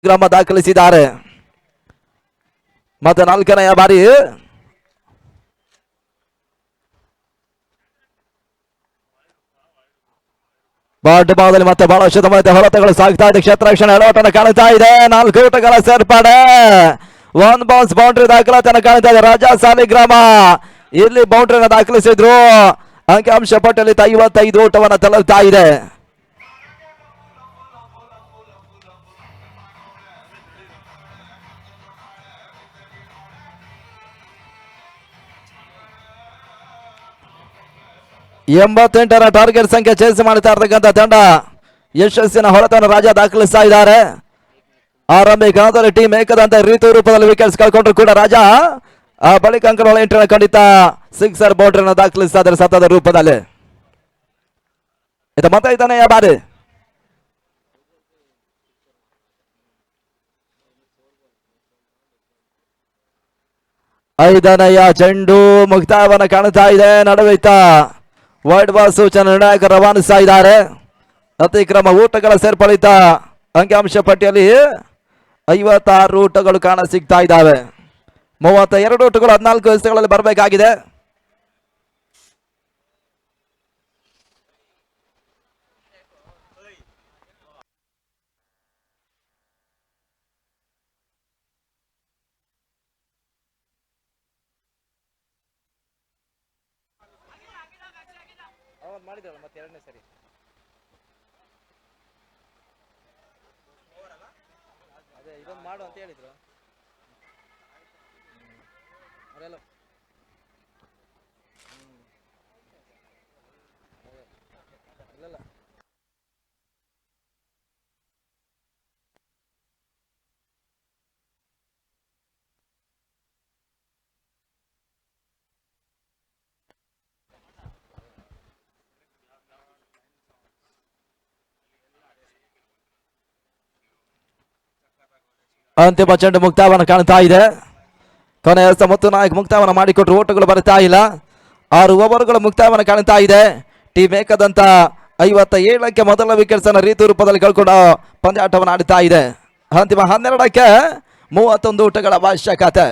ಗ್ರಾಮ ದಾಖಲಿಸಿದ್ದಾರೆ. ಮತ್ತೆ 4ನೆಯ ಬಾರಿ ಭಾಗದಲ್ಲಿ ಮತ್ತೆ ಬಹಳಷ್ಟು ಹೊರತಗಳು ಸಾಗ್ತಾ ಇದೆ. ಕ್ಷೇತ್ರ ರಕ್ಷಣೆ ಎಡವಟನ್ನು ಕಾಣ್ತಾ ಇದೆ. 4 ಓಟಗಳ ಸೇರ್ಪಡೆ. 1 ಬೌನ್ಸ್ ಬೌಂಡ್ರಿ ದಾಖಲಾತಿಯನ್ನು ಕಾಣ್ತಾ ಇದೆ. ರಾಜ ಸಾಲಿಗ್ರಾಮ ಇಲ್ಲಿ ಬೌಂಡ್ರಿಯನ್ನು ದಾಖಲಿಸಿದ್ರು. ಅಂಕಿಅಂಶ ಪಟ್ಟಿಯಲ್ಲಿ 55 ಓಟವನ್ನು ತಲುಪ್ತಾ ಇದೆ. ಎಂಬತ್ತೆಂಟರ ಟಾರ್ಗೆಟ್ ಸಂಖ್ಯೆ ಚೇಸ್ ಮಾಡ್ತಾ ಇರತಕ್ಕಂಥ ತಂಡ ಯಶಸ್ಸಿನ ಹೊರತನ್ನು ರಾಜ ದಾಖಲಿಸ್ತಾ ಇದ್ದಾರೆ. ಆರಂಭಿಕ ಹಂತದಲ್ಲಿ ಟೀಮ್ ಏಕದಂತ ರೀತಿ ರೂಪದಲ್ಲಿ ವಿಕೆಟ್ಸ್ ಕಳ್ಕೊಂಡ್ರು ಕೂಡ ರಾಜ ಆ ಬಳಿಕ ಅಂಕಗಳ ಎಂಟ್ರಿನ ಖಂಡಿತ ಸಿಕ್ಸರ್ ಬೌಂಡ್ರಿಯನ್ನು ದಾಖಲಿಸ್ತಾ ಇದ್ದಾರೆ ಸತತ ರೂಪದಲ್ಲಿ. ಇದು ಮತ್ತೆ 5ನೆಯ ಬಾರಿ ಐದನೆಯ ಚೆಂಡು ಮುಕ್ತಾಯವನ್ನು ಕಾಣ್ತಾ ಇದೆ. ನಡುವಿತ ವೈಡ್ ಬಾಲ್ ಸೂಚನೆ ನಿರ್ಣಾಯಕ ರವಾನಿಸ್ತಾ ಇದ್ದಾರೆ. ಅತಿಕ್ರಮ ಊಟಗಳ ಸೇರ್ಪಡಿತ ಅಂಕಿಅಂಶ ಪಟ್ಟಿಯಲ್ಲಿ 56 ಊಟಗಳು ಕಾಣ ಸಿಗ್ತಾ ಇದ್ದಾವೆ. 32 ಊಟಗಳು 14 ಎಸೆತಗಳಲ್ಲಿ ಬರಬೇಕಾಗಿದೆ. ಮತ್ತೆ 2ನೇ ಸರಿ ಅದೇ ಇದೊಂದು ಮಾಡು ಅಂತ ಹೇಳಿದ್ರು ಅವರೆಲ್ಲ. ಇಲ್ಲ ಅಂತಿಮ ಚೆಂಡು ಮುಕ್ತಾಯವನ್ನು ಕಾಣ್ತಾ ಇದೆ. ಕೊನೆಯ ಮುತ್ತು ನಾಯಕ್ ಮುಕ್ತಾಯವನ್ನು ಮಾಡಿಕೊಟ್ರು. ಓಟಗಳು ಬರ್ತಾ ಇಲ್ಲ. 6 ಓವರ್ಗಳು ಮುಕ್ತಾಯವನ್ನು ಕಾಣ್ತಾ ಇದೆ. ಟೀಮ್ ಏಕದಂತ 57ಕ್ಕೆ ಮೊದಲ ವಿಕೆಟ್ಸ್ ಅನ್ನು ರೀತಿ ರೂಪದಲ್ಲಿ ಕಳ್ಕೊಂಡು ಪಂದ್ಯಾಟವನ್ನು ಆಡ್ತಾ ಇದೆ. ಅಂತಿಮ 12ಕ್ಕೆ 31 ಓಟಗಳ ಅವಶ್ಯಕತೆ.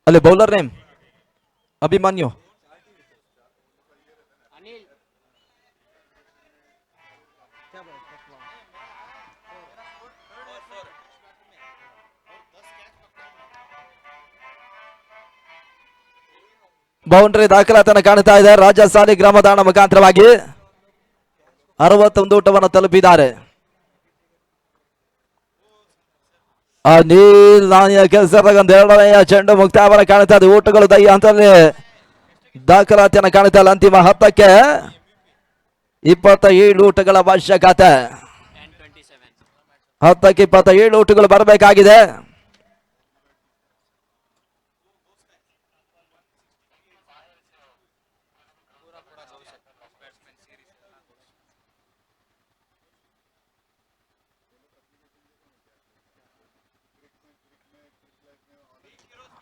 ಅಲ್ಲಿ ಬೌಲರ್ ನೇಮ್ ಅಭಿಮನ್ಯು. ಬೌಂಡ್ರಿ ದಾಖಲಾತನ ಕಾಣ್ತಾ ಇದೆ. ರಾಜಸಾಲಿ ಗ್ರಾಮದಾಣ ಮುಖಾಂತರವಾಗಿ 61 ಊಟವನ್ನು ತಲುಪಿದ್ದಾರೆ. ಅನಿಲ್ ನಾನಿಯ ಕೆಲಸದಾಗ ಎರಡನೆಯ ಚೆಂಡು ಮುಕ್ತಾಯವನ್ನು ಕಾಣ್ತಾ ಇದೆ. ಊಟಗಳು ದೈ ಹಂತದಲ್ಲಿ ದಾಖಲಾತಿಯನ್ನು ಕಾಣ್ತಾ ಇಲ್ಲ. ಅಂತಿಮ 10ಕ್ಕೆ 27 ಊಟಗಳ ಅವಶ್ಯಕತೆ. 10ಕ್ಕೆ 27 ಊಟಗಳು ಬರಬೇಕಾಗಿದೆ.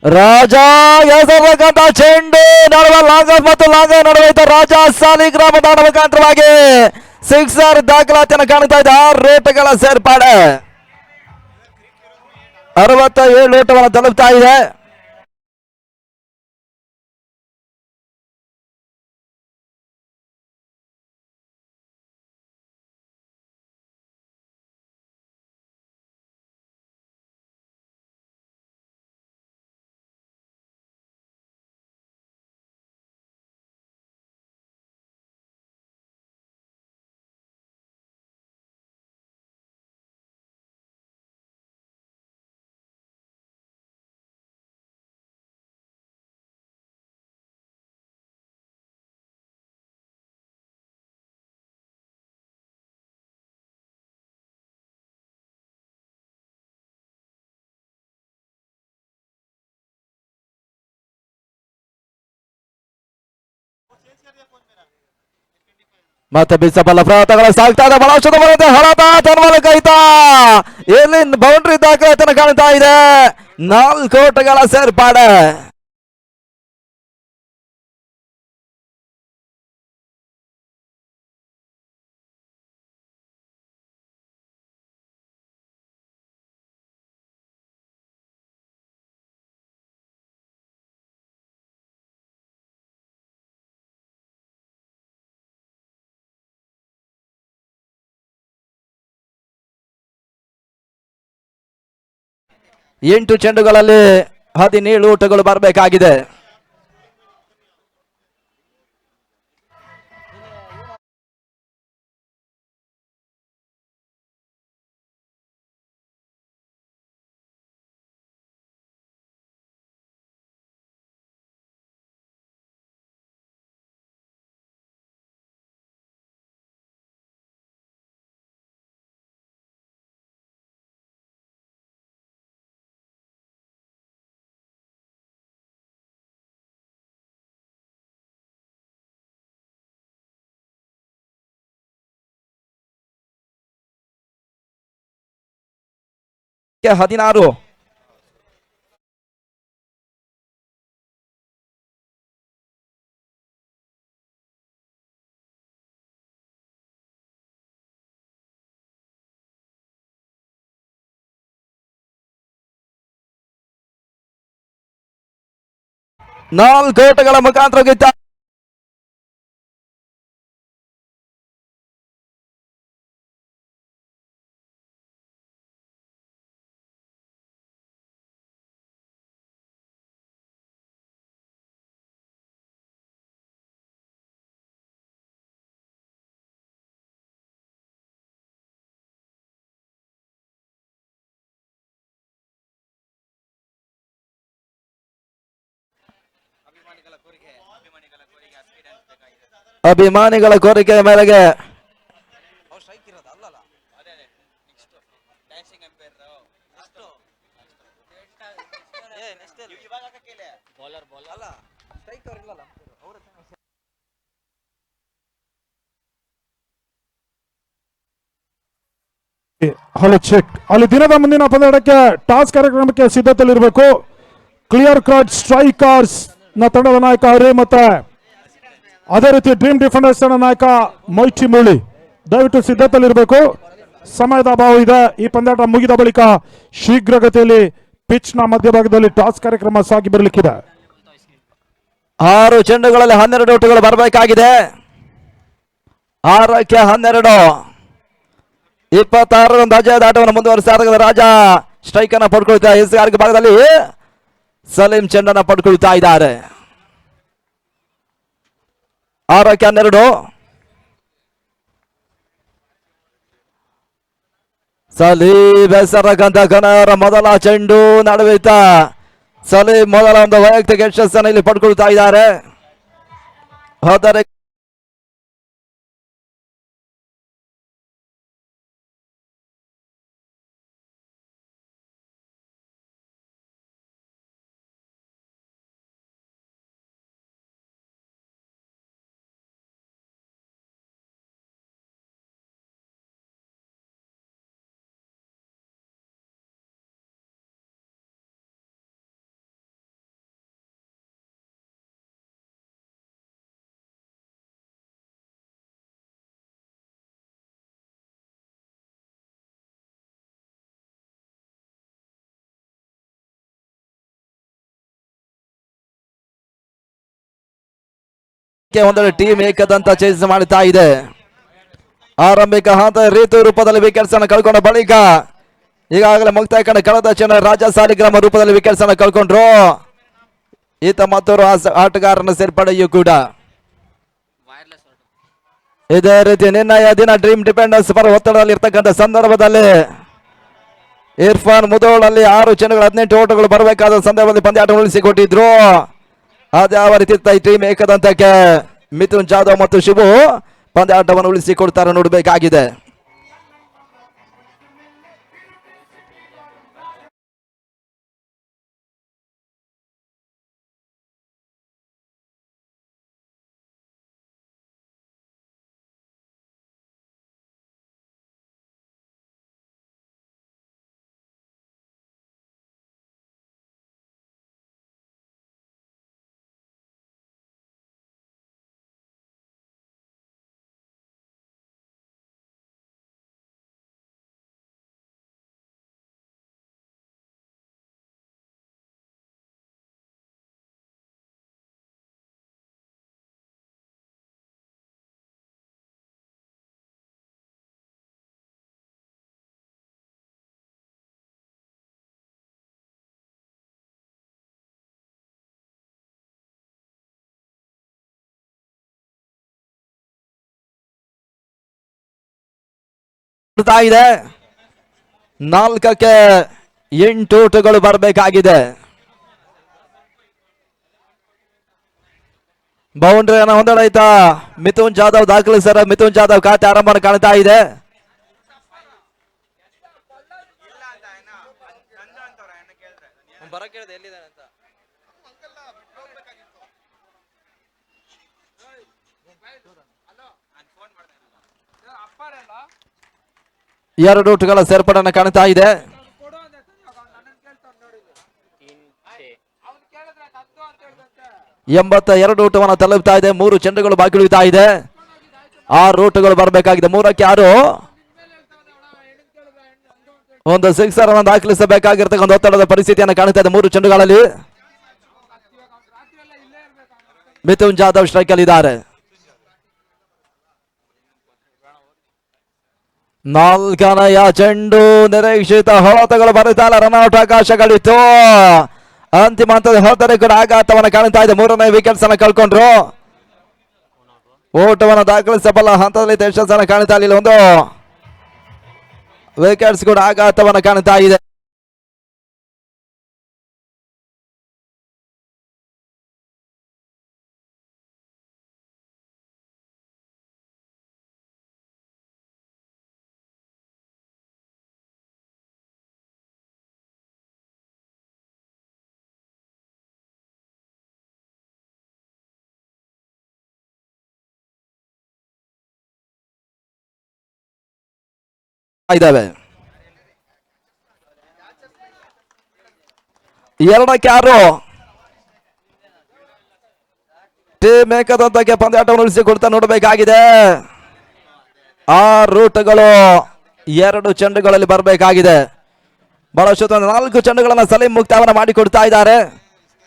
ರಾಜ ಎಸರತಕ್ಕಂತ ಚೆಂಡು ನಡುವ ಲಾಂಗರ್ ಮತ್ತು ಲಾಂಗರ್ ನಡುವೆ ರಾಜ ಸಾಲಿ ಗ್ರಾಮದಾಣ ಮುಖಾಂತರವಾಗಿ ಸಿಕ್ಸರ್ ದಾಖಲಾತಿಯನ್ನು ಕಾಣ್ತಾ ಇದೆ. 6 ಓಟಗಳ ಸೇರ್ಪಾಡೆ. 67 ಓಟವನ್ನು ತಲುಪ್ತಾ ಇದೆ. ಮತ್ತೆ ಬಿಸಬಲ್ಲ ಪ್ರಯತ್ನಗಳು ಸಾಗ್ತಾ ಇದೆ. ಬಹಳಷ್ಟು ಬರುತ್ತೆ. ಹೊರತ ತನ್ಮಲ ಕೈತ ಇಲ್ಲಿ ಬೌಂಡ್ರಿ ದಾಖಲಾತಿಯನ್ನು ಕಾಣ್ತಾ ಇದೆ. 4 ಓಟಗಳ ಸೇರ್ಪಾಡೆ. ಎಂಟು ಚೆಂಡುಗಳಲ್ಲಿ 17 ಊಟಗಳು ಬರಬೇಕಾಗಿದೆ. ಕ್ಕೆ 16. ನಾಲ್ಕು ಓಟಗಳ ಮುಖಾಂತರ ಗೆದ್ದ ಅಭಿಮಾನಿಗಳ ಕೋರಿಕೆ ಮೇರೆಗೆ ಹಲೋ ಚೆಕ್. ಅಲ್ಲಿ ದಿನದ ಮುಂದಿನ ಪಂದ್ಯಾಟಕ್ಕೆ ಟಾಸ್ ಕಾರ್ಯಕ್ರಮಕ್ಕೆ ಸಿದ್ಧತೆಯಲ್ಲಿರಬೇಕು. ಕ್ಲಿಯರ್ ಕಟ್ ಸ್ಟ್ರೈಕರ್ಸ್ ತಂಡದ ನಾಯಕ ಹರಿ ಮತ್ತೆ ಅದೇ ರೀತಿ ಡ್ರೀಮ್ ಡಿಫೆಂಡರ್ಸ್ ತಂಡದ ನಾಯಕ ಮೈಟಿ ಮುರಳಿ ದಯವಿಟ್ಟು ಸಿದ್ಧತೆಯಲ್ಲಿರಬೇಕು. ಸಮಯದ ಅಭಾವ ಇದೆ. ಈ ಪಂದ್ಯಾಟ ಮುಗಿದ ಬಳಿಕ ಶೀಘ್ರಗತಿಯಲ್ಲಿ ಪಿಚ್ ನ ಮಧ್ಯಭಾಗದಲ್ಲಿ ಟಾಸ್ ಕಾರ್ಯಕ್ರಮ ಸಾಗಿ ಬರಲಿಕ್ಕಿದೆ. 6 ಚೆಂಡುಗಳಲ್ಲಿ 12 ಔಟುಗಳು ಬರಬೇಕಾಗಿದೆ. 6ಕ್ಕೆ 12, 26 ಅಜಯದ ಆಟವನ್ನು ಮುಂದುವರಿಸಿದ ರಾಜ ಸ್ಟ್ರೈಕ್ ಅನ್ನ ಪಡ್ಕೊಳ್ತಾ ಎಸ್ಆರ್ ಭಾಗದಲ್ಲಿ ಸಲೀಂ ಚೆಂಡನ್ನ ಪಡ್ಕೊಳ್ತಾ ಇದ್ದಾರೆ. 6ಕ್ಕೆ 12, ಸಲೀಂ ಹೆಸರಗಂತ ಗಣರ ಮೊದಲ ಚೆಂಡು ನಡುವಿತ ಸಲೀಂ ಮೊದಲ ಒಂದು ವೈಯಕ್ತಿಕ ಯಶಸ್ಸನ್ನು ಇಲ್ಲಿ ಪಡ್ಕೊಳ್ತಾ ಇದ್ದಾರೆ. ಹೋದರೆ ಒಂದೆಡೆ ಟೀಮ್ ಏಕದಂತ ಚೇಸ್ ಮಾಡ್ತಾ ಇದೆ. ಆರಂಭಿಕ ಹಂತ ರೀತು ರೂಪದಲ್ಲಿ ವಿಕೆಟ್ಸ್ ಅನ್ನು ಕಳ್ಕೊಂಡ ಬಳಿಕ ಈಗಾಗಲೇ ಮುಕ್ತಾಯ ಕಂಡ ಕಳೆದ ಚೆನ್ನ ರಾಜ ಸಾಲಿಗ್ರಾಮ ರೂಪದಲ್ಲಿ ವಿಕೆಟ್ಸ್ ಅನ್ನು ಕಳ್ಕೊಂಡ್ರು. ಈತ ಮತ್ತೊರು ಆಟಗಾರನ ಸೇರ್ಪಡೆಯೂ ಕೂಡ ಇದೇ ರೀತಿ ನಿರ್ಣಯ ದಿನ ಡ್ರೀಮ್ ಡಿಪೆಂಡರ್ಸ್ ಪರ ಒತ್ತಡದಲ್ಲಿ ಇರ್ತಕ್ಕಂಥ ಸಂದರ್ಭದಲ್ಲಿ ಇರ್ಫಾನ್ ಮುದೋಳಲ್ಲಿ 6 ಚೆಂಡುಗಳು 18 ಓಟಗಳು ಬರಬೇಕಾದ ಸಂದರ್ಭದಲ್ಲಿ ಪಂದ್ಯಾಟ ಉಳಿಸಿಕೊಟ್ಟಿದ್ರು. ಅದ್ಯಾವ ರೀತಿ ಟೀಮ್ ಏಕದಂತಕ್ಕೆ ಮಿಥುನ್ ಜಾಧವ್ ಮತ್ತು ಶಿವು ಪಂದ್ಯಾಟವನ್ನು ಉಳಿಸಿಕೊಡ್ತಾರೆ ನೋಡಬೇಕಾಗಿದೆ. ಇದೆ 4ಕ್ಕೆ 8 ಓಟಗಳು ಬರಬೇಕಾಗಿದೆ. ಬೌಂಡ್ರಿಯನ್ನು ಹೊಂದಡೈತ ಮಿಥುನ್ ಜಾಧವ್ ದಾಖಲಿಸಿದ ಮಿಥುನ್ ಜಾಧವ್ ಖಾತೆ ಆರಂಭ ಕಾಣ್ತಾ ಇದೆ. ಎರಡು ಓಟಗಳ ಸೇರ್ಪಡೆಯನ್ನು ಕಾಣ್ತಾ ಇದೆ. ಎಂಬತ್ತ ಓಟವನ್ನು ತಲುಪ್ತಾ ಇದೆ. 3 ಚೆಂಡುಗಳು ಬಾಕಿ ಉಳಿತಾ ಇದೆ. 6 ಓಟಗಳು ಬರಬೇಕಾಗಿದೆ. 3ಕ್ಕೆ 6 ಒಂದು ಸಿಕ್ಸರ್ ಅನ್ನು ದಾಖಲಿಸಬೇಕಾಗಿರ್ತಕ್ಕಂಥ ಒತ್ತಡದ ಪರಿಸ್ಥಿತಿಯನ್ನು ಕಾಣ್ತಾ ಇದೆ. 3 ಚೆಂಡುಗಳಲ್ಲಿ ಮಿಥುನ್ ಜಾಧವ್ ಸ್ಟ್ರೈಕ್ ಅಲ್ಲಿ ಇದ್ದಾರೆ. 4ನೆಯ ಚೆಂಡು ನಿರೀಕ್ಷಿತ ಹೊಡೆತಗಳು ಬರುತ್ತಲ್ಲ, ರನ್ಔಟ್ ಅವಕಾಶಗಳಿತ್ತು. ಅಂತಿಮ ಹಂತದ ಹೊರತರೆ ಕೂಡ ಆಘಾತವನ್ನು ಕಾಣ್ತಾ ಇದೆ. 3ನೇ ವಿಕೆಟ್ಸ್ ಅನ್ನು ಕಳ್ಕೊಂಡ್ರು. ಓಟವನ್ನು ದಾಖಲಿಸಬಲ್ಲ ಹಂತದಲ್ಲಿ ಯಶಸ್ಸನ್ನು ಕಾಣ್ತಾ ಇಲ್ಲ. ಒಂದು ವಿಕೆಟ್ಸ್ ಕೂಡ ಆಘಾತವನ್ನು ಕಾಣ್ತಾ ಇದೆ. ಇದಾವೆ 2ಕ್ಕೆ 6 ಟೀಮ್ ಏಕದಂತಕ್ಕೆ ಪಂದ್ಯಾಟವನ್ನು ಉಳಿಸಿಕೊಡ್ತಾ ನೋಡಬೇಕಾಗಿದೆ. ಆ ರೂಟ್ಗಳು 2 ಚೆಂಡುಗಳಲ್ಲಿ ಬರಬೇಕಾಗಿದೆ. ಬಹಳಷ್ಟು 4 ಚೆಂಡುಗಳನ್ನು ಸಲೀಂ ಮುಕ್ತಾಯವನ್ನು ಮಾಡಿಕೊಡ್ತಾ ಇದ್ದಾರೆ.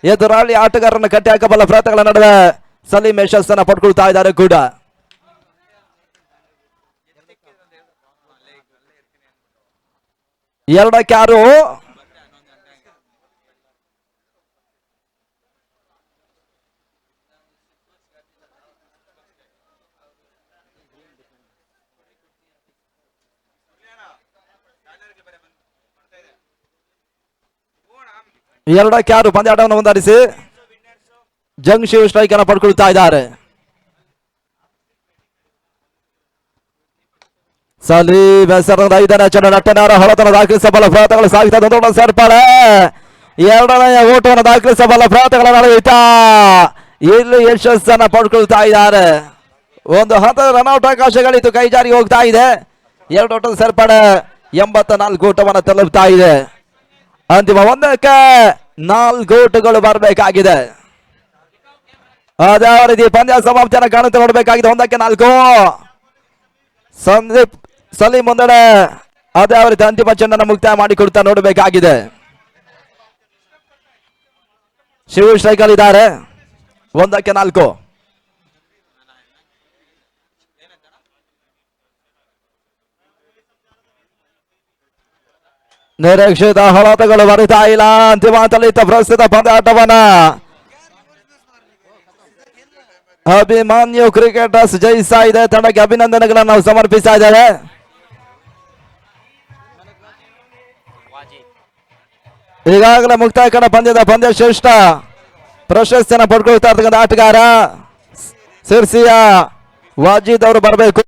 ಎದುರಾಳಿ ಆಟಗಾರರನ್ನು ಕಟ್ಟಿ ಹಾಕಬಲ್ಲ ಪ್ರಯತ್ನಗಳ ನಡುವೆ ಸಲೀಂ ಯಶಸ್ಸನ್ನು ಪಡ್ಕೊಳ್ತಾ ಇದ್ದಾರೆ ಕೂಡ. ಎರಡಕ್ಕೆ 6. ಎರಡಕ್ಕೆ 6 ಪಂದ್ಯಾಟವನ್ನು ಮುಂದುವರಿಸಿ ಜಂಕ್ಷಿವ್ ಸ್ಟ್ರೈಕ್ ಅನ್ನು ಪಡ್ಕೊಳ್ತಾ ಇದ್ದಾರೆ. ಸಲೀಂ ಹೆಸರದ 5ನೇ ಚೆಂಡು ನಟ್ಟನಾರ ಹೊಳತನ ದಾಖಲಿಸಬಲ್ಲ ಪ್ರಯತ್ನಗಳು ಸಾಗಿದ ದೊಡ್ಡ ಸೇರ್ಪಡೆ. 2ನೇ ಓಟವನ್ನು ದಾಖಲಿಸಬಲ್ಲ ಪ್ರಯತ್ನಗಳ ನಡೆಯುತ್ತಾ ಇಲ್ಲಿ ಯಶಸ್ಸನ್ನ ಪಡ್ಕೊಳ್ತಾ ಇದ್ದಾರೆ. ಒಂದು ಹಂತದ ರನ್ಔಟ್ ಅವಕಾಶಗಳಿತ್ತು, ಕೈ ಜಾರಿ ಹೋಗ್ತಾ ಇದೆ. 2 ಓಟದ ಸೇರ್ಪಡೆ 84 ಓಟವನ್ನು ತಲುಪ್ತಾ ಇದೆ. ಅಂತಿಮ 1ಕ್ಕೆ 4 ಓಟಗಳು ಬರಬೇಕಾಗಿದೆ. ಅದೇ ರೀತಿ ಪಂದ್ಯ ಸಮಾಪ್ತಿಯನ್ನು ಕಾಣುತ್ತಾ ನೋಡಬೇಕಾಗಿದೆ. 1ಕ್ಕೆ 4 ಸಂದೀಪ್ ಸಲೀಂ ಮುಂದಡೆ ಅದೇ ರೀತಿ ಅಂತಿಮ ಚೆಂಡನ್ನು ಮುಕ್ತಾಯ ಮಾಡಿಕೊಡ್ತಾ ನೋಡಬೇಕಾಗಿದೆ. ಶಿವ ಸ್ಟ್ರೈಕಲ್ ಇದ್ದಾರೆ. 1ಕ್ಕೆ 4 ನಿರೀಕ್ಷಿತ ಹೊಳತಗಳು ಬರಿತಾ ಇಲ್ಲ. ಅಂತಿಮ ಹಂತದಲ್ಲಿದ್ದ ಪ್ರಸ್ತುತ ಪಂದ್ಯಾಟವನ್ನ ಅಭಿಮಾನ್ಯು ಕ್ರಿಕೆಟರ್ಸ್ ಜಯಿಸ್ತಾ ಇದೆ. ತಂಡಕ್ಕೆ ಅಭಿನಂದನೆಗಳನ್ನು ನಾವು ಸಮರ್ಪಿಸ್ತಾ ಇದ್ದೇವೆ. ಈಗಾಗಲೇ ಮುಕ್ತಾಯ ಕಂಡ ಪಂದ್ಯ ಶ್ರೇಷ್ಠ ಪ್ರಶಸ್ತಿಯನ್ನು ಪಡ್ಕೊಳ್ತಾ ಇರ್ತಕ್ಕಂಥ ಆಟಗಾರ ಸಿರ್ಸಿಯ ವಾಜಿದ್ ಅವರು ಬರಬೇಕು.